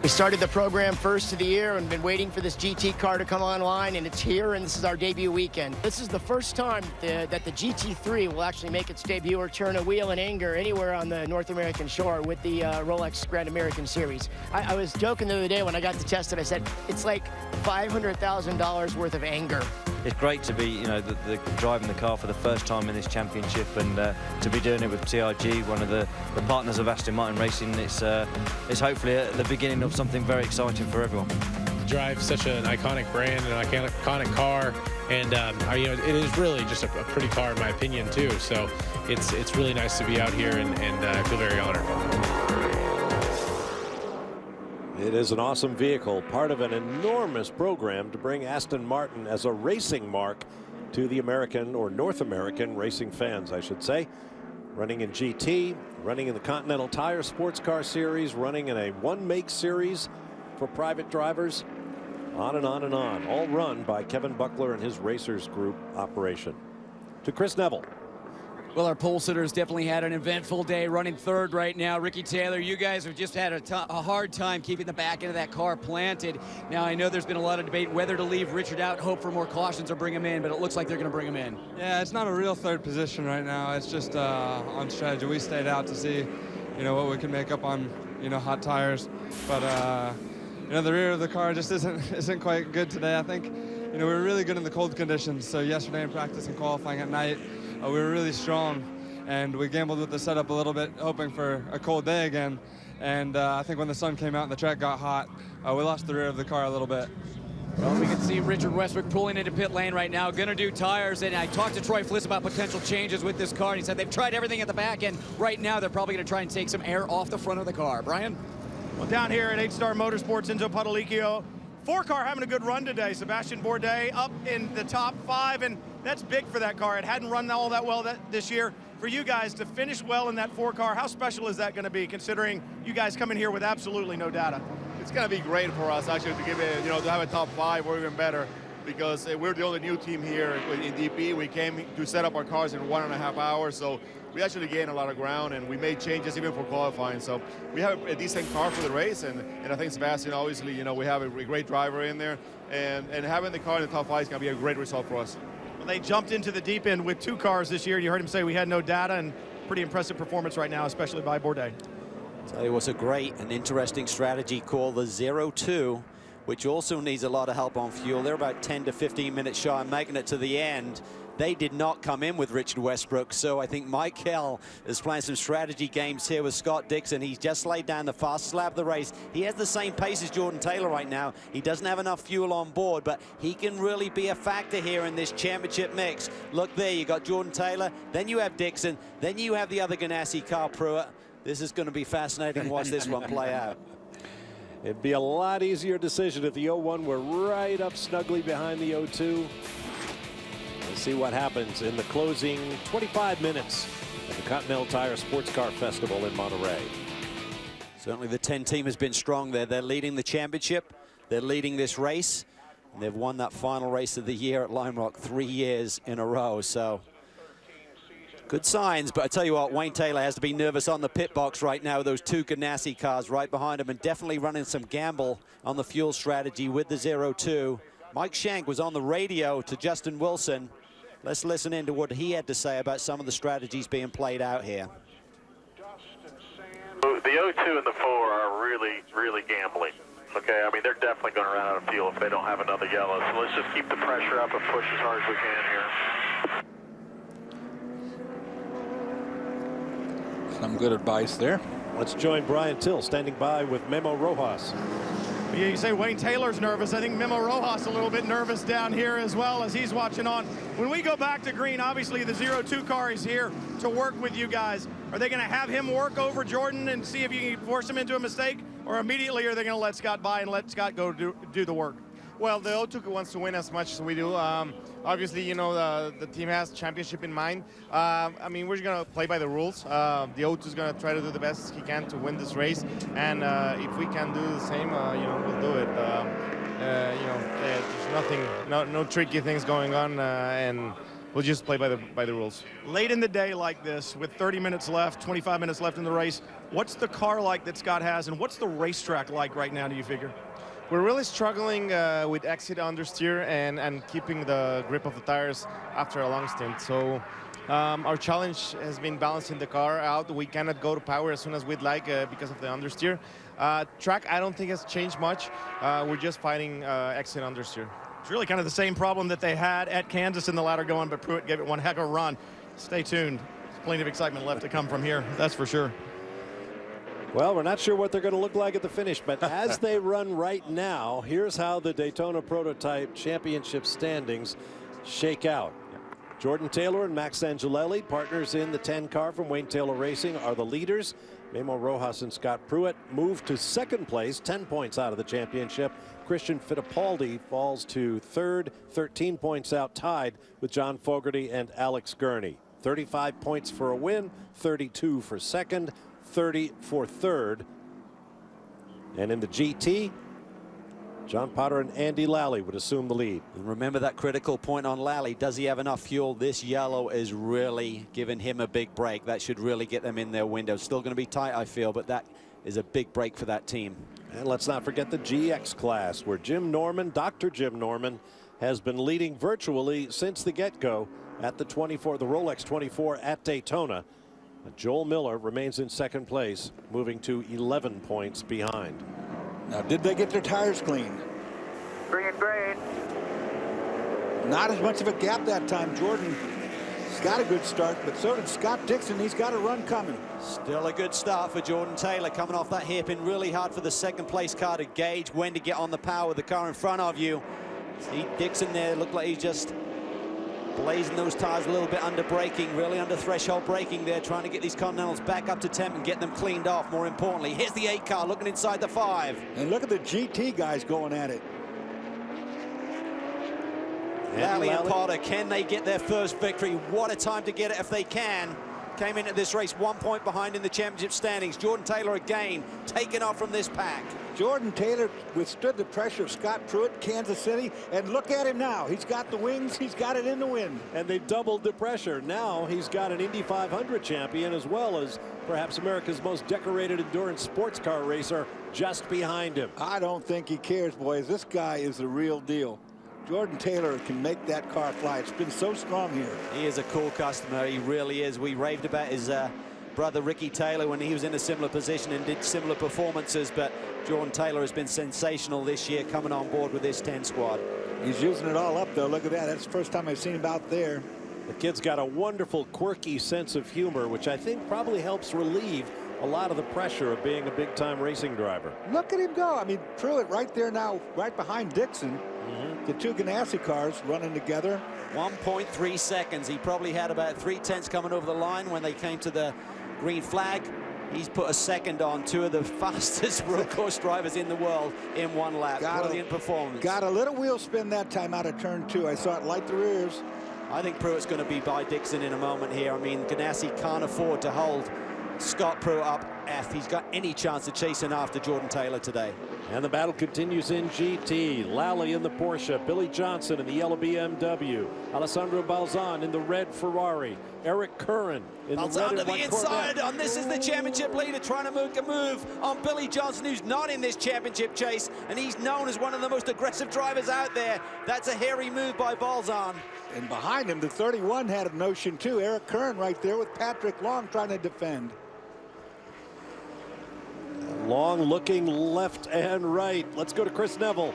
We started the program first of the year and been waiting for this GT car to come online, and it's here, and this is our debut weekend. This is the first time that the GT3 will actually make its debut or turn a wheel in anger anywhere on the North American shore with the Rolex Grand American Series. I was joking the other day when I got to test it. I said, it's like $500,000 worth of anger. It's great to be, driving the car for the first time in this championship, and to be doing it with TIG, one of the partners of Aston Martin Racing. It's hopefully at the beginning of something very exciting for everyone. Drive such an iconic brand, an iconic car, and it is really just a pretty car in my opinion too. So it's really nice to be out here, and I feel very honored. It is an awesome vehicle, part of an enormous program to bring Aston Martin as a racing mark to the American or North American racing fans, I should say. Running in GT, running in the Continental Tire Sports Car Series, running in a one-make series for private drivers, on and on and on, all run by Kevin Buckler and his Racers Group operation. To Chris Neville. Well, our pole sitters definitely had an eventful day, running third right now. Ricky Taylor, you guys have just had a hard time keeping the back end of that car planted. Now, I know there's been a lot of debate whether to leave Richard out, hope for more cautions, or bring him in, but it looks like they're going to bring him in. Yeah, it's not a real third position right now. It's just on strategy. We stayed out to see, what we can make up on, hot tires. But, the rear of the car just isn't quite good today, I think. We were really good in the cold conditions. So yesterday in practice and qualifying at night, we were really strong, and we gambled with the setup a little bit, hoping for a cold day again. And I think when the sun came out and the track got hot, we lost the rear of the car a little bit. Well, we can see Richard Westbrook pulling into pit lane right now, going to do tires. And I talked to Troy Fliss about potential changes with this car, and he said they've tried everything at the back end. Right now, they're probably going to try and take some air off the front of the car. Brian? Well, down here at 8-Star Motorsports, Enzo Potolicchio, 4-car having a good run today. Sebastian Bourdais up in the top 5, and that's big for that car. It hadn't run all that well this year. For you guys to finish well in that 4-car, how special is that going to be, considering you guys come in here with absolutely no data? It's going to be great for us, actually, to give it, to have a top 5 or even better, because we're the only new team here in DP. We came to set up our cars in 1.5 hours, so we actually gained a lot of ground, and we made changes even for qualifying. So we have a decent car for the race, and I think Sebastian, obviously, we have a great driver in there, and having the car in the top 5 is going to be a great result for us. Well, they jumped into the deep end with 2 cars this year. You heard him say we had no data, and pretty impressive performance right now, especially by Bourdais. Tell you what's a great and interesting strategy called the 0-2, which also needs a lot of help on fuel. They're about 10 to 15 minutes shy of making it to the end. They did not come in with Richard Westbrook, so I think Michael is playing some strategy games here with Scott Dixon. He's just laid down the fastest lap of the race. He has the same pace as Jordan Taylor right now. He doesn't have enough fuel on board, but he can really be a factor here in this championship mix. Look there, you got Jordan Taylor, then you have Dixon, then you have the other Ganassi car, Pruitt. This is going to be fascinating to watch this one play out. It'd be a lot easier decision if the 01 were right up snugly behind the 02. We'll see what happens in the closing 25 minutes of the Continental Tire Sports Car Festival in Monterey. Certainly the 10 team has been strong there. They're leading the championship. They're leading this race. And they've won that final race of the year at Lime Rock 3 years in a row. So good signs, but I tell you what, Wayne Taylor has to be nervous on the pit box right now with those 2 Ganassi cars right behind him, and definitely running some gamble on the fuel strategy with the 02. Mike Shank was on the radio to Justin Wilson. Let's listen in to what he had to say about some of the strategies being played out here. The 02 and the 4 are really, really gambling. Okay, I mean, they're definitely going to run out of fuel if they don't have another yellow. So let's just keep the pressure up and push as hard as we can here. Some good advice there. Let's join Brian Till standing by with Memo Rojas. Yeah, you say Wayne Taylor's nervous. I think Memo Rojas a little bit nervous down here as well as he's watching on. When we go back to green, obviously the 02 car is here to work with you guys. Are they going to have him work over Jordan and see if you can force him into a mistake? Or immediately are they going to let Scott by and let Scott go do the work? Well, the 02 wants to win as much as we do. Obviously, you know, the team has championship in mind. I mean, we're going to play by the rules. The 02 is going to try to do the best he can to win this race. And if we can do the same, you know, we'll do it. You know, there's nothing, no tricky things going on, and we'll just play by the rules. Late in the day like this, with 30 minutes left, 25 minutes left in the race, what's the car like that Scott has, and what's the racetrack like right now, do you figure? We're really struggling with exit understeer and keeping the grip of the tires after a long stint. So our challenge has been balancing the car out. We cannot go to power as soon as we'd like because of the understeer. Track, I don't think has changed much. We're just fighting exit understeer. It's really kind of the same problem that they had at Kansas in the ladder going, but Pruitt gave it one heck of a run. Stay tuned. There's plenty of excitement left to come from here, that's for sure. Well, we're not sure what they're going to look like at the finish, but as they run right now, here's how the Daytona Prototype Championship standings shake out. Jordan Taylor and Max Angelelli, partners in the 10 car from Wayne Taylor Racing, are the leaders. Memo Rojas and Scott Pruitt move to second place, 10 points out of the championship. Christian Fittipaldi falls to third, 13 points out, tied with John Fogerty and Alex Gurney. 35 points for a win, 32 for second, 30 for third. And in the GT, John Potter and Andy Lally would assume the lead. And remember that critical point on Lally. Does he have enough fuel? This yellow is really giving him a big break. That should really get them in their window. Still going to be tight, I feel, but that is a big break for that team. And let's not forget the GX class, where Jim Norman, Dr. Jim Norman, has been leading virtually since the get-go at the Rolex 24 at Daytona. Joel Miller remains in second place, moving to 11 points behind. Now, did they get their tires clean? Green. Not as much of a gap that time. Jordan's got a good start, but so did Scott Dixon. He's got a run coming. Still a good start for Jordan Taylor, coming off that hairpin. Really hard for the second place car to gauge when to get on the power with the car in front of you. See Dixon there, looked like he's just blazing those tires a little bit under braking, really under threshold braking there, trying to get these Continentals back up to temp and get them cleaned off. More importantly, here's the 8 car looking inside the 5. And look at the GT guys going at it. Lally and Potter, can they get their first victory? What a time to get it if they can. Came into this race 1 point behind in the championship standings. Jordan Taylor again taken off from this pack. Jordan Taylor withstood the pressure of Scott Pruitt, Kansas City, and look at him now. He's got the wings, he's got it in the wind. And they've doubled the pressure. Now he's got an Indy 500 champion as well as perhaps America's most decorated endurance sports car racer just behind him. I don't think he cares, boys. This guy is the real deal. Jordan Taylor can make that car fly. It's been so strong here. He is a cool customer. He really is. We raved about his brother Ricky Taylor when he was in a similar position and did similar performances, but Jordan Taylor has been sensational this year coming on board with this 10 squad. He's using it all up, though. Look at that. That's the first time I've seen him out there. The kid's got a wonderful, quirky sense of humor, which I think probably helps relieve a lot of the pressure of being a big-time racing driver. Look at him go. I mean, Pruitt right there now, right behind Dixon. The two Ganassi cars running together. 1.3 seconds. He probably had about 3/10 coming over the line when they came to the green flag. He's put a second on two of the fastest road course drivers in the world in one lap. Brilliant performance. Got a little wheel spin that time out of turn 2. I saw it light the rears. I think Pruitt's going to be by Dixon in a moment here. I mean, Ganassi can't afford to hold Scott Pruitt up if he's got any chance of chasing after Jordan Taylor today. And the battle continues in GT. Lally in the Porsche, Billy Johnson in the yellow BMW, Alessandro Balzan in the red Ferrari, Eric Curran in the red to and the white inside, Corvette. and this is the championship leader trying to make a move on Billy Johnson, who's not in this championship chase, and he's known as one of the most aggressive drivers out there. That's a hairy move by Balzan. And behind him, the 31 had a notion too. Eric Curran right there with Patrick Long trying to defend. Long looking left and right. Let's go to Chris Neville.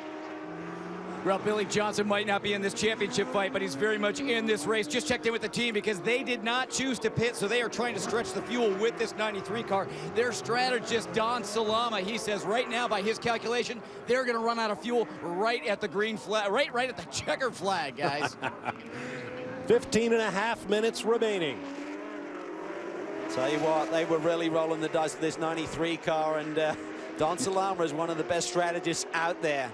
Well, Billy Johnson might not be in this championship fight, but he's very much in this race. Just checked in with the team because they did not choose to pit, so they are trying to stretch the fuel with this 93 car. Their strategist, Don Salama, he says right now, by his calculation, they're going to run out of fuel right at the green flag, right at the checkered flag, guys. 15.5 minutes remaining. Tell you what, they were really rolling the dice with this 93 car, and Don Salama is one of the best strategists out there.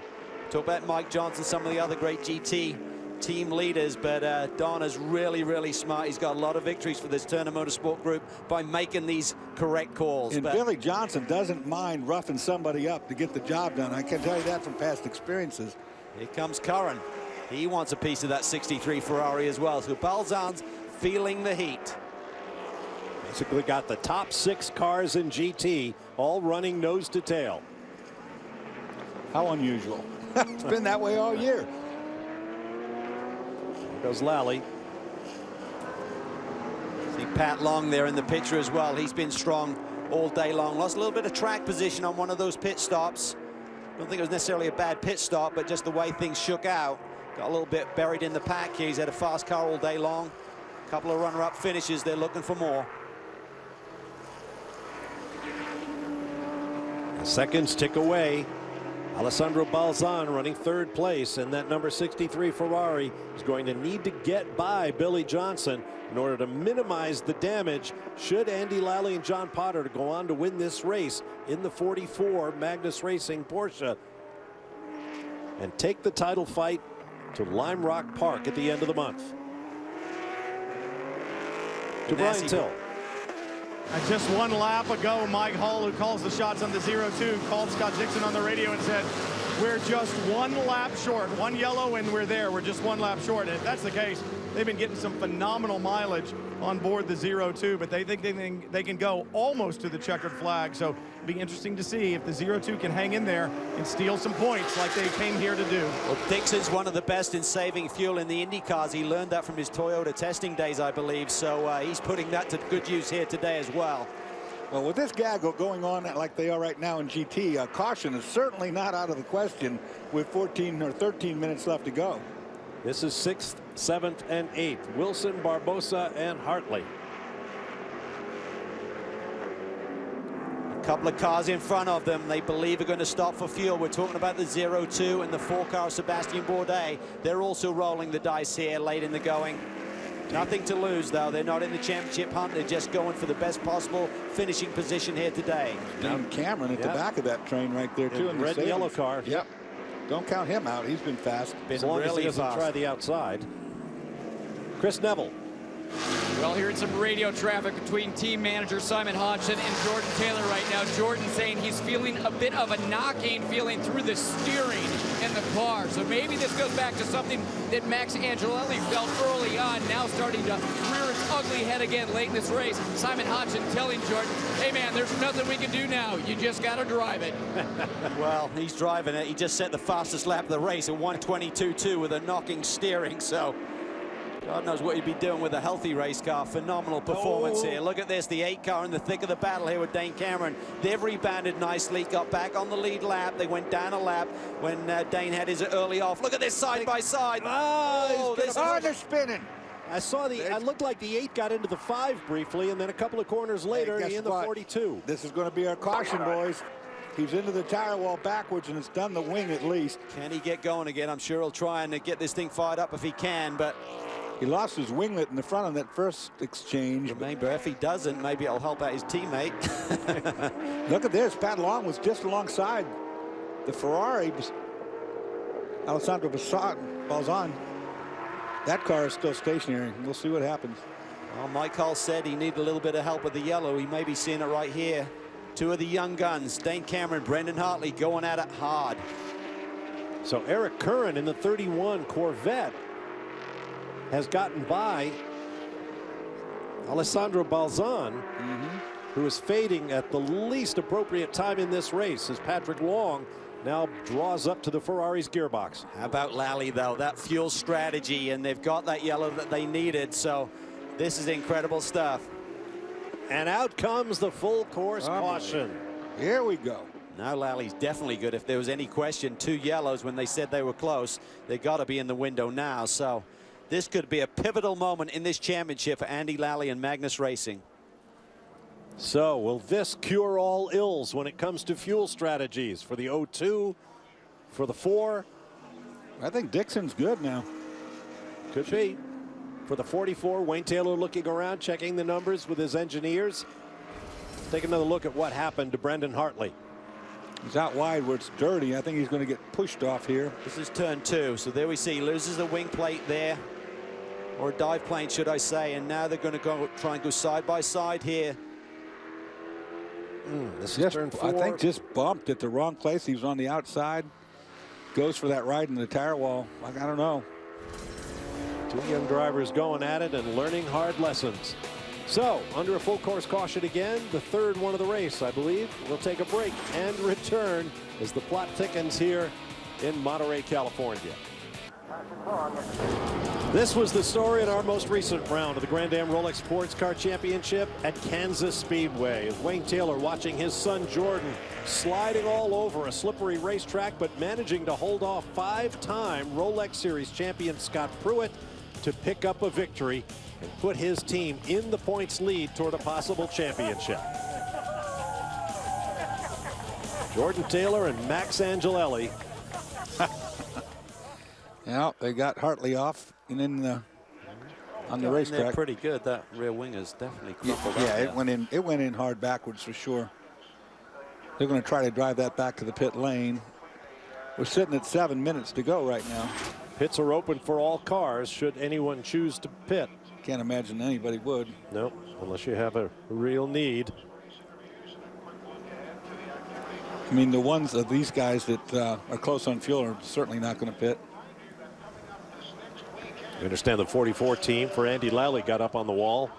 Talk about Mike Johnson, some of the other great GT team leaders, but Don is really, really smart. He's got a lot of victories for this Turner Motorsport Group by making these correct calls. And Billy Johnson doesn't mind roughing somebody up to get the job done. I can tell you that from past experiences. Here comes Curran. He wants a piece of that 63 Ferrari as well, so Balzan's feeling the heat. Basically got the top 6 cars in GT all running nose to tail. How unusual. It's been that way all year. There goes Lally. See Pat Long there in the picture as well. He's been strong all day long. Lost a little bit of track position on one of those pit stops. Don't think it was necessarily a bad pit stop, but just the way things shook out. Got a little bit buried in the pack here. He's had a fast car all day long. A couple of runner-up finishes. They're looking for more. Seconds tick away. Alessandro Balzan running 3rd place, and that number 63 Ferrari is going to need to get by Billy Johnson in order to minimize the damage should Andy Lally and John Potter go on to win this race in the 44 Magnus Racing Porsche and take the title fight to Lime Rock Park at the end of the month. To Brian Till. Just one lap ago, Mike Hall, who calls the shots on the 0-2, called Scott Dixon on the radio and said, we're just one lap short. One yellow and we're there. We're just one lap short. And if that's the case, they've been getting some phenomenal mileage on board the 0-2, but they think they can go almost to the checkered flag. So it'll be interesting to see if the 0-2 can hang in there and steal some points like they came here to do. Well, Dixon's one of the best in saving fuel in the Indy cars. He learned that from his Toyota testing days, I believe. So he's putting that to good use here today as well. Well, with this gaggle going on like they are right now in GT, caution is certainly not out of the question with 14 or 13 minutes left to go. This is 6th, 7th, and 8th. Wilson, Barbosa, and Hartley. A couple of cars in front of them they believe are going to stop for fuel. We're talking about the 0-2 and the 4-car Sebastian Bourdais. They're also rolling the dice here late in the going. Nothing to lose, though. They're not in the championship hunt. They're just going for the best possible finishing position here today. Down Cameron at the back of that train right there, too. In the red and yellow car. Yep. Don't count him out. He's been fast. As long as he doesn't try the outside. Chris Neville. Well, hearing some radio traffic between team manager Simon Hodgson and Jordan Taylor right now. Jordan saying he's feeling a bit of a knocking feeling through the steering in the car. So maybe this goes back to something that Max Angelelli felt early on, now starting to rear its ugly head again late in this race. Simon Hodgson telling Jordan, hey man, there's nothing we can do now. You just got to drive it. Well, he's driving it. He just set the fastest lap of the race at 1:22.2 with a knocking steering. So God knows what he'd be doing with a healthy race car. Phenomenal performance here. Look at this, the 8-car in the thick of the battle here with Dane Cameron. They've rebounded nicely, got back on the lead lap. They went down a lap when Dane had his early off. Look at this side by side. They're spinning. I saw I looked like the 8 got into the 5 briefly, and then a couple of corners later, Hey, in the 42. This is going to be our caution, boys. He's into the tire wall backwards, and it's done the wing at least. Can he get going again? I'm sure he'll try and get this thing fired up if he can, but he lost his winglet in the front of that first exchange. Remember, if he doesn't, maybe it'll help out his teammate. Look at this. Pat Long was just alongside the Ferrari. Alessandro Balzan. That car is still stationary. We'll see what happens. Well, Mike Hull said he needed a little bit of help with the yellow. He may be seeing it right here. Two of the young guns, Dane Cameron, Brendan Hartley, going at it hard. So Eric Curran in the 31 Corvette has gotten by Alessandro Balzan, who is fading at the least appropriate time in this race as Patrick Long now draws up to the Ferrari's gearbox. How about Lally, though? That fuel strategy, and they've got that yellow that they needed, so this is incredible stuff. And out comes the full course caution. Here we go. Now Lally's definitely good. If there was any question, 2 yellows when they said they were close, they got to be in the window now. So this could be a pivotal moment in this championship for Andy Lally and Magnus Racing. So will this cure all ills when it comes to fuel strategies for the 02, for the 4? I think Dixon's good now. Could be. For the 44, Wayne Taylor looking around, checking the numbers with his engineers. Take another look at what happened to Brendan Hartley. He's out wide where it's dirty. I think he's going to get pushed off here. This is turn 2. So there we see loses a wing plate there, or a dive plane, should I say. And now they're going to try and go side by side here. This is turn 4. I think just bumped at the wrong place. He was on the outside. Goes for that ride in the tire wall. Like, I don't know. 2 young drivers going at it and learning hard lessons. So, under a full course caution again, the 3rd one of the race, I believe. We'll take a break and return as the plot thickens here in Monterey, California. This was the story in our most recent round of the Grand Am Rolex Sports Car Championship at Kansas Speedway. As Wayne Taylor watching his son Jordan sliding all over a slippery racetrack, but managing to hold off 5-time Rolex Series champion Scott Pruitt to pick up a victory and put his team in the points lead toward a possible championship. Jordan Taylor and Max Angelelli. Yeah, they got Hartley off and in on the racetrack. Pretty good. That rear wing is definitely crumpled Yeah, up it went in hard backwards for sure. They're going to try to drive that back to the pit lane. We're sitting at 7 minutes to go right now. Pits are open for all cars should anyone choose to pit. Can't imagine anybody would. Nope, unless you have a real need. I mean, the ones of these guys that are close on fuel are certainly not going to pit. You understand the 44 team for Andy Lally got up on the wall.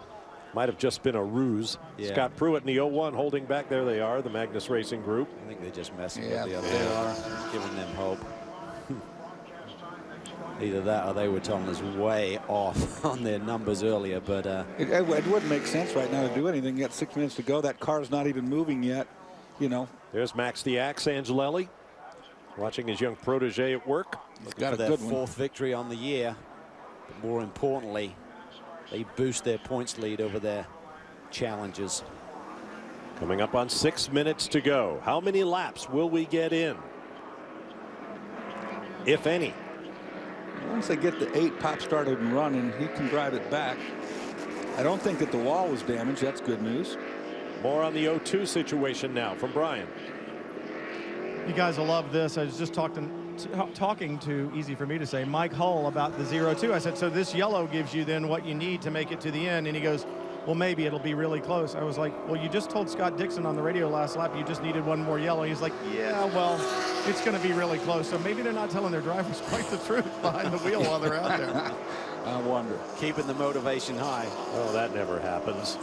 Might have just been a ruse. Yeah. Scott Pruitt in the 01 holding back. There they are, the Magnus Racing Group. I think they're just messing Yeah, with the they other, giving them hope. Either that or they were telling us way off on their numbers earlier, but It wouldn't make sense right now to do anything. You got 6 minutes to go. That car's not even moving yet, you know. There's Max the Axe Angelelli watching his young protege at work. He's got a their good one. 4th victory on the year. But more importantly, they boost their points lead over their challengers. Coming up on 6 minutes to go. How many laps will we get in? If any. Once they get the 8 pop started and running, he can drive it back. I don't think that the wall was damaged. That's good news. More on the 02 situation now from Brian. You guys will love this. I was just talking to, easy for me to say, Mike Hull about the 02. I said, so this yellow gives you then what you need to make it to the end. And he goes, well, maybe it'll be really close. I was like, well, you just told Scott Dixon on the radio last lap you just needed 1 more yellow. He's like, yeah, well, it's going to be really close. So maybe they're not telling their drivers quite the truth behind the wheel while they're out there. I wonder. Keeping the motivation high. Oh, that never happens.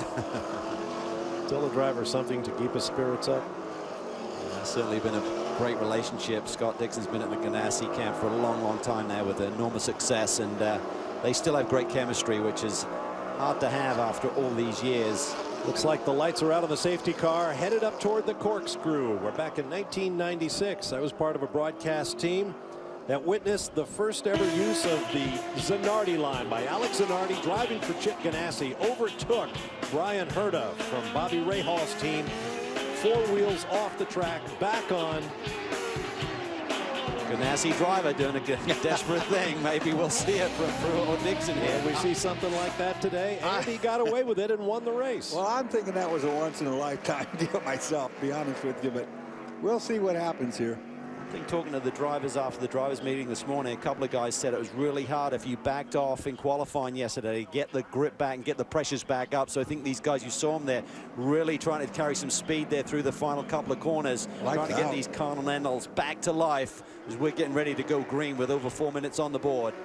Tell the driver something to keep his spirits up. Certainly been a great relationship. Scott Dixon's been at the Ganassi camp for a long, long time now with enormous success, and they still have great chemistry, which is hard to have after all these years. Looks like the lights are out on the safety car, headed up toward the corkscrew. We're back in 1996. I was part of a broadcast team that witnessed the first ever use of the Zanardi line by Alex Zanardi, driving for Chip Ganassi, overtook Brian Herta from Bobby Rahal's team. 4 wheels off the track, back on. Ganassi driver doing a desperate thing. Maybe we'll see it from Pruitt or Dixon here. We see something like that today. Andy got away with it and won the race. Well, I'm thinking that was a once-in-a-lifetime deal myself, to be honest with you, but we'll see what happens here. I think talking to the drivers after the drivers meeting this morning, a couple of guys said it was really hard if you backed off in qualifying yesterday, get the grip back and get the pressures back up. So I think these guys, you saw them there, really trying to carry some speed there through the final couple of corners, trying to get these Continentals back to life as we're getting ready to go green with over 4 minutes on the board.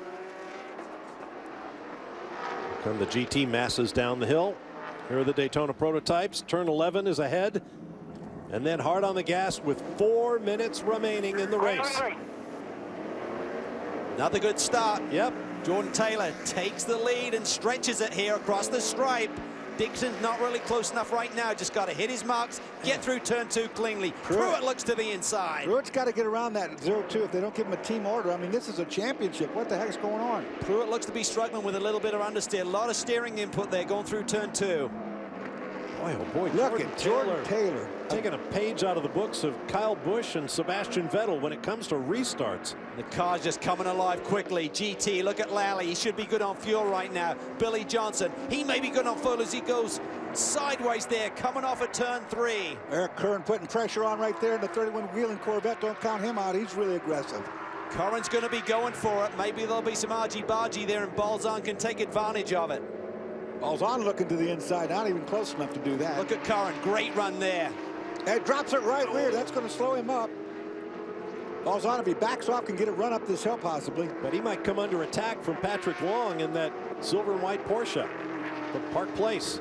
Come the GT masses down the hill. Here are the Daytona prototypes. Turn 11 is ahead. And then hard on the gas with 4 minutes remaining in the race. Another good start. Yep. Jordan Taylor takes the lead and stretches it here across the stripe. Dixon's not really close enough right now. Just got to hit his marks, get through turn 2 cleanly. Pruitt looks to the inside. Pruitt's got to get around that 0-2 if they don't give him a team order. I mean, this is a championship. What the heck's going on? Pruitt looks to be struggling with a little bit of understeer. A lot of steering input there going through turn 2. Boy, oh boy, look at Jordan Taylor taking a page out of the books of Kyle Busch and Sebastian Vettel when it comes to restarts. The car's just coming alive quickly. GT, look at Lally. He should be good on fuel right now. Billy Johnson, he may be good on fuel as he goes sideways there, coming off at turn 3. Eric Curran putting pressure on right there in the 31 wheeling Corvette. Don't count him out. He's really aggressive. Curran's going to be going for it. Maybe there'll be some argy-bargy there, and Balzan can take advantage of it. Balzan looking to the inside, not even close enough to do that. Look at Curran, great run there. It drops it right rear. That's going to slow him up. Balzan, if he backs off, can get a run up this hill possibly. But he might come under attack from Patrick Long in that silver and white Porsche from Park Place.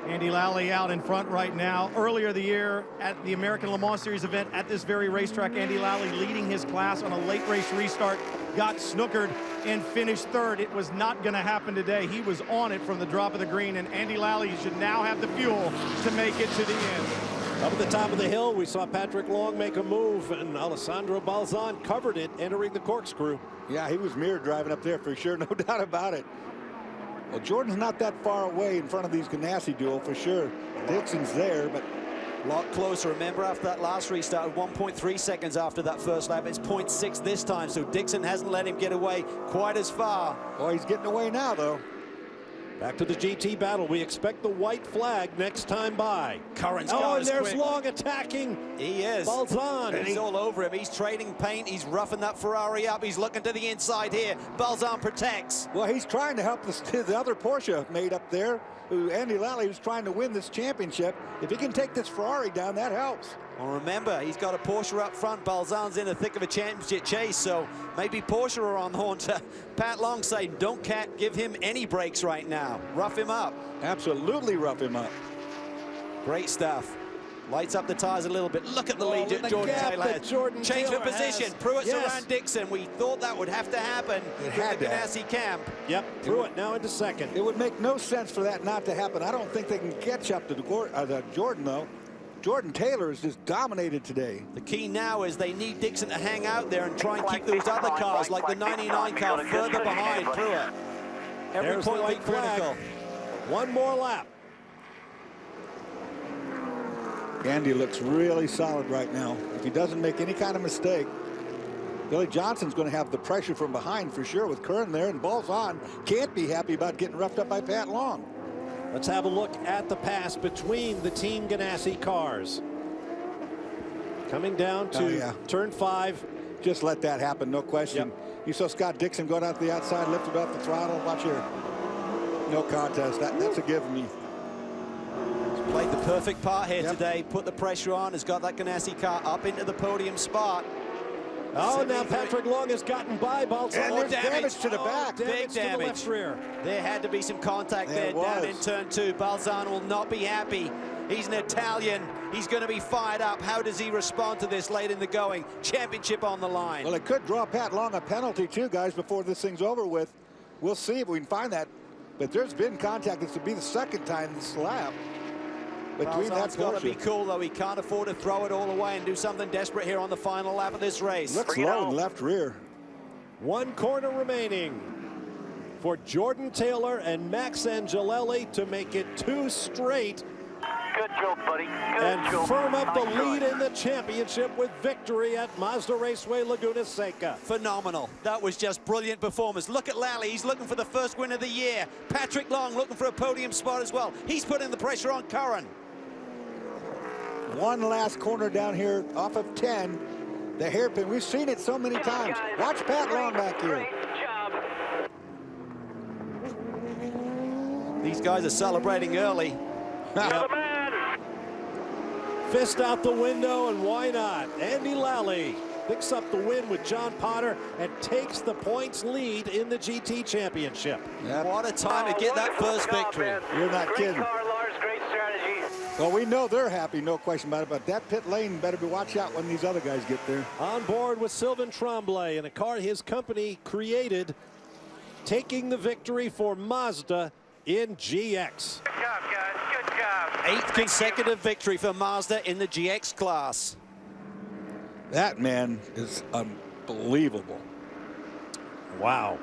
Andy Lally out in front right now. Earlier the year at the American Le Mans Series event at this very racetrack, Andy Lally leading his class on a late race restart, got snookered and finished 3rd. It was not going to happen today. He was on it from the drop of the green, and Andy Lally should now have the fuel to make it to the end. Up at the top of the hill, we saw Patrick Long make a move, and Alessandro Balzan covered it, entering the corkscrew. Yeah, he was mirror driving up there for sure, no doubt about it. Well, Jordan's not that far away in front of these Ganassi duel for sure. Dixon's there, but a lot closer. Remember, after that last restart, 1.3 seconds after that first lap, it's 0.6 this time, so Dixon hasn't let him get away quite as far. Oh, he's getting away now, though. Back to the GT battle. We expect the white flag next time by. Curran's and there's Long attacking. He is. Balzan. And he's all over him. He's trading paint. He's roughing that Ferrari up. He's looking to the inside here. Balzan protects. Well, he's trying to help the other Porsche made up there. Andy Lally, who's trying to win this championship. If he can take this Ferrari down, that helps. Well, remember, he's got a Porsche up front. Balzan's in the thick of a championship chase, so maybe Porsche are on horn to Pat Long saying, don't give him any breaks right now. Rough him up. Absolutely rough him up. Great stuff. Lights up the tires a little bit. Look at the lead that Jordan Taylor has. Change of position. Pruitt's around Dixon. We thought that would have to happen with the Ganassi camp. Yep, Pruitt now into second. It would make no sense for that not to happen. I don't think they can catch up to Jordan, though. Jordan Taylor is just dominated today. The key now is they need Dixon to hang out there and try and keep those other cars, like the 99 car, further behind Pruitt. Every point will be critical. One more lap. Andy looks really solid right now. If he doesn't make any kind of mistake, Billy Johnson's going to have the pressure from behind for sure with Curran there, and Balzan can't be happy about getting roughed up by Pat Long. Let's have a look at the pass between the Team Ganassi cars. Coming down to turn 5. Just let that happen, no question. You saw Scott Dixon going out to the outside, lifted off the throttle. Watch here. No contest. That's a give me. Played the perfect part here today. Put the pressure on. Has got that Ganassi car up into the podium spot. Oh, now Patrick Long has gotten by Balzan. And there's damage to the back. Big damage. To the left rear. There had to be some contact there down in turn 2. Balzan will not be happy. He's an Italian. He's going to be fired up. How does he respond to this late in the going? Championship on the line. Well, it could draw Pat Long a penalty too, guys, before this thing's over with. We'll see if we can find that. But there's been contact. This would be the second time this lap. between that Balzan's got to Porsche. be cool, though. He can't afford to throw it all away and do something desperate here on the final lap of this race. Looks low in left rear. One corner remaining for Jordan Taylor and Max Angelelli to make it 2 straight. Good job, buddy. Good And job. firm up the Nice lead drive. in the championship with victory at Mazda Raceway Laguna Seca. Phenomenal. That was just brilliant performance. Look at Lally. He's looking for the first win of the year. Patrick Long looking for a podium spot as well. He's putting the pressure on Curran. One last corner down here off of 10. The hairpin. We've seen it so many times. Watch Pat Long back here. These guys are celebrating early. Yep. Fist out the window, and why not? Andy Lally picks up the win with John Potter and takes the points lead in the GT Championship. What a time to get that first victory. You're not Great kidding. car, Lars. Great strategy. Well, we know they're happy, no question about it, but that pit lane better be watch out when these other guys get there. On board with Sylvain Tremblay in a car his company created, taking the victory for Mazda in GX. Good job, guys. Good job. 8th consecutive victory for Mazda in the GX class. That man is unbelievable. Wow.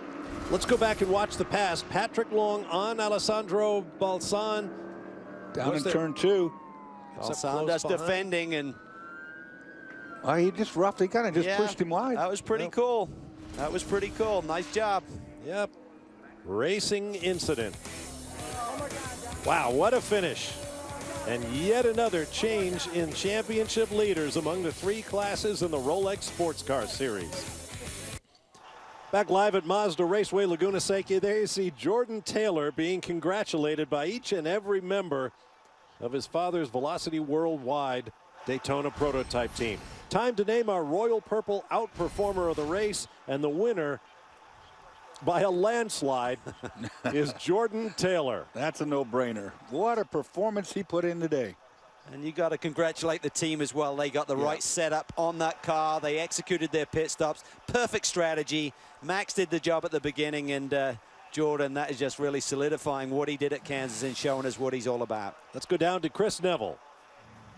Let's go back and watch the pass. Patrick Long on Alessandro Balzan. Down in turn 2. Balzan does defending, and he just roughly kind of just pushed him wide. That was pretty cool. That was pretty cool. Nice job. Yep. Racing incident. Wow, what a finish. And yet another change in championship leaders among the 3 classes in the Rolex Sports Car Series. Back live at Mazda Raceway Laguna Seca, there you see Jordan Taylor being congratulated by each and every member of his father's Velocity Worldwide Daytona prototype team. Time to name our Royal Purple outperformer of the race, and the winner by a landslide is Jordan Taylor. That's a no-brainer. What a performance he put in today. And you got to congratulate the team as well. They got the right setup on that car. They executed their pit stops. Perfect strategy. Max did the job at the beginning, and Jordan, that is just really solidifying what he did at Kansas and showing us what he's all about. Let's go down to Chris Neville.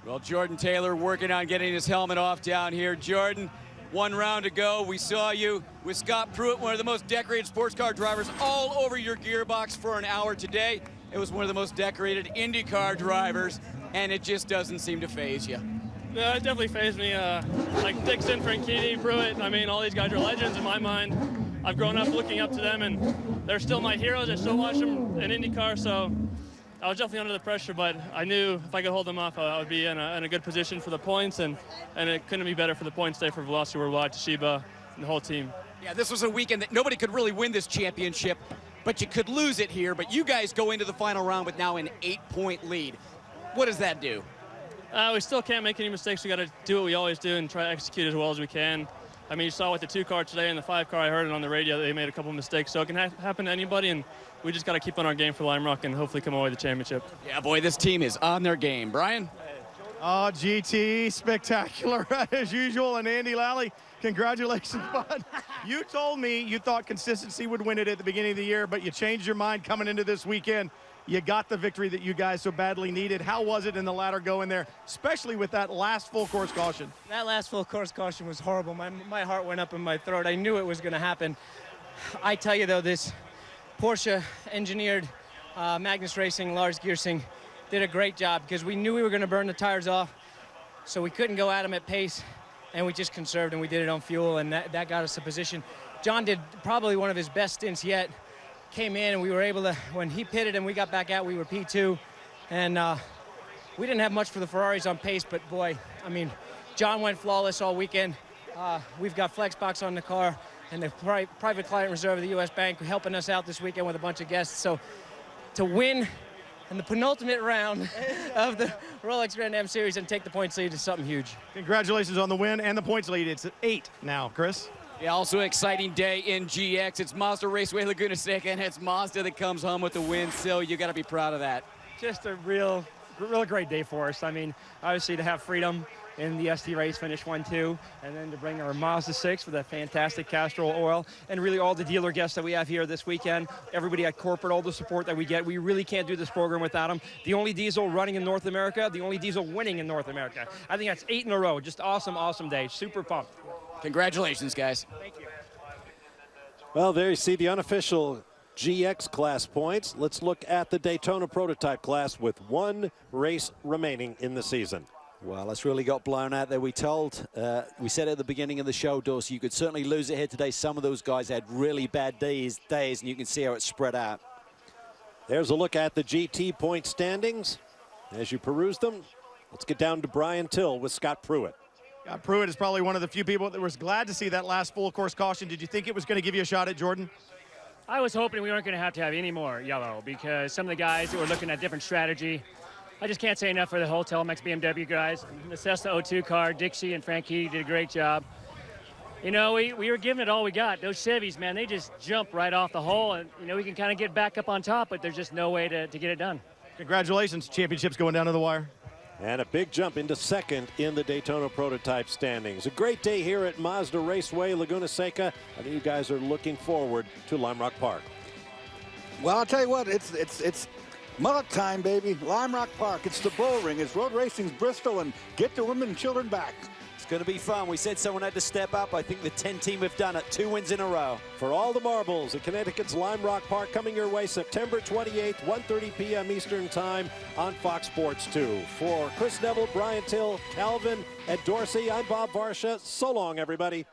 Well, Jordan Taylor working on getting his helmet off down here. Jordan, 1 round to go. We saw you with Scott Pruitt, one of the most decorated sports car drivers, all over your gearbox for an hour today. It was one of the most decorated IndyCar drivers, and it just doesn't seem to faze you. Yeah, it definitely fazed me. Like Dixon, Franchitti, Pruitt, I mean, all these guys are legends in my mind. I've grown up looking up to them, and they're still my heroes. I still watch them in IndyCar, so I was definitely under the pressure, but I knew if I could hold them off, I would be in a good position for the points, and it couldn't be better for the points day for Velocity Worldwide, Toshiba, and the whole team. Yeah, this was a weekend that nobody could really win this championship, but you could lose it here. But you guys go into the final round with now an 8-point lead. What does that do? We still can't make any mistakes. We got to do what we always do and try to execute as well as we can. I mean, you saw with the 2 car today and the 5 car, I heard it on the radio, they made a couple of mistakes. So it can happen to anybody, and we just got to keep on our game for Lime Rock and hopefully come away with the championship. Yeah, boy, this team is on their game. Brian? Oh, GT, spectacular as usual. And Andy Lally, congratulations, bud. You told me you thought consistency would win it at the beginning of the year, but you changed your mind coming into this weekend. You got the victory that you guys so badly needed. How was it in the ladder going there, especially with that last full course caution? That last full course caution was horrible. My heart went up in my throat. I knew it was going to happen. I tell you, though, this Porsche engineered Magnus Racing, Lars Giersing, did a great job because we knew we were going to burn the tires off, so we couldn't go at them at pace, and we just conserved, and we did it on fuel, and that got us a position. John did probably one of his best stints yet. Came in and we were able to, when he pitted and we got back out, we were P2, and we didn't have much for the Ferraris on pace, but boy, I mean, John went flawless all weekend. We've got Flexbox on the car and the private client reserve of the U.S. Bank helping us out this weekend with a bunch of guests. So to win in the penultimate round of the Rolex Grand Am Series and take the points lead is something huge. Congratulations on the win and the points lead. It's 8 now, Chris. Yeah, also an exciting day in GX. It's Mazda Raceway Laguna Seca, and it's Mazda that comes home with the win. So you got to be proud of that. Just a real great day for us. I mean, obviously to have freedom in the SD race, finished 1-2, and then to bring our Mazda 6 with a fantastic Castrol oil, and really all the dealer guests that we have here this weekend, everybody at corporate, all the support that we get. We really can't do this program without them. The only diesel running in North America, the only diesel winning in North America. I think that's 8 in a row. Just awesome, awesome day. Super pumped. Congratulations, guys. Thank you. Well, there you see the unofficial GX class points. Let's look at the Daytona prototype class with one race remaining in the season. Well, it's really got blown out there. We said at the beginning of the show, Dorsey, you could certainly lose it here today. Some of those guys had really bad days, and you can see how it's spread out. There's a look at the GT point standings. As you peruse them, let's get down to Brian Till with Scott Pruitt. Pruitt is probably one of the few people that was glad to see that last full course caution. Did you think it was going to give you a shot at Jordan? I was hoping we weren't going to have any more yellow, because some of the guys that were looking at different strategy, I just can't say enough for the whole Telemex BMW guys. The Cessna 02 car, Dixie and Frankie did a great job. You know, we were giving it all we got. Those Chevys, man, they just jump right off the hole, and, you know, we can kind of get back up on top, but there's just no way to get it done. Congratulations. Championship's going down to the wire. And a big jump into second in the Daytona prototype standings. A great day here at Mazda Raceway Laguna Seca. I think you guys are looking forward to Lime Rock Park. Well, I'll tell you what, it's mullet time, baby. Lime Rock Park. It's the bull ring. It's road racing's Bristol, and get the women and children back. It's going to be fun. We said someone had to step up. I think the 10 team have done it. 2 wins in a row. For all the marbles at Connecticut's Lime Rock Park, coming your way September 28th, 1:30 p.m. Eastern Time on Fox Sports 2. For Chris Neville, Brian Till, Calvin, and Dorsey, I'm Bob Varsha. So long, everybody.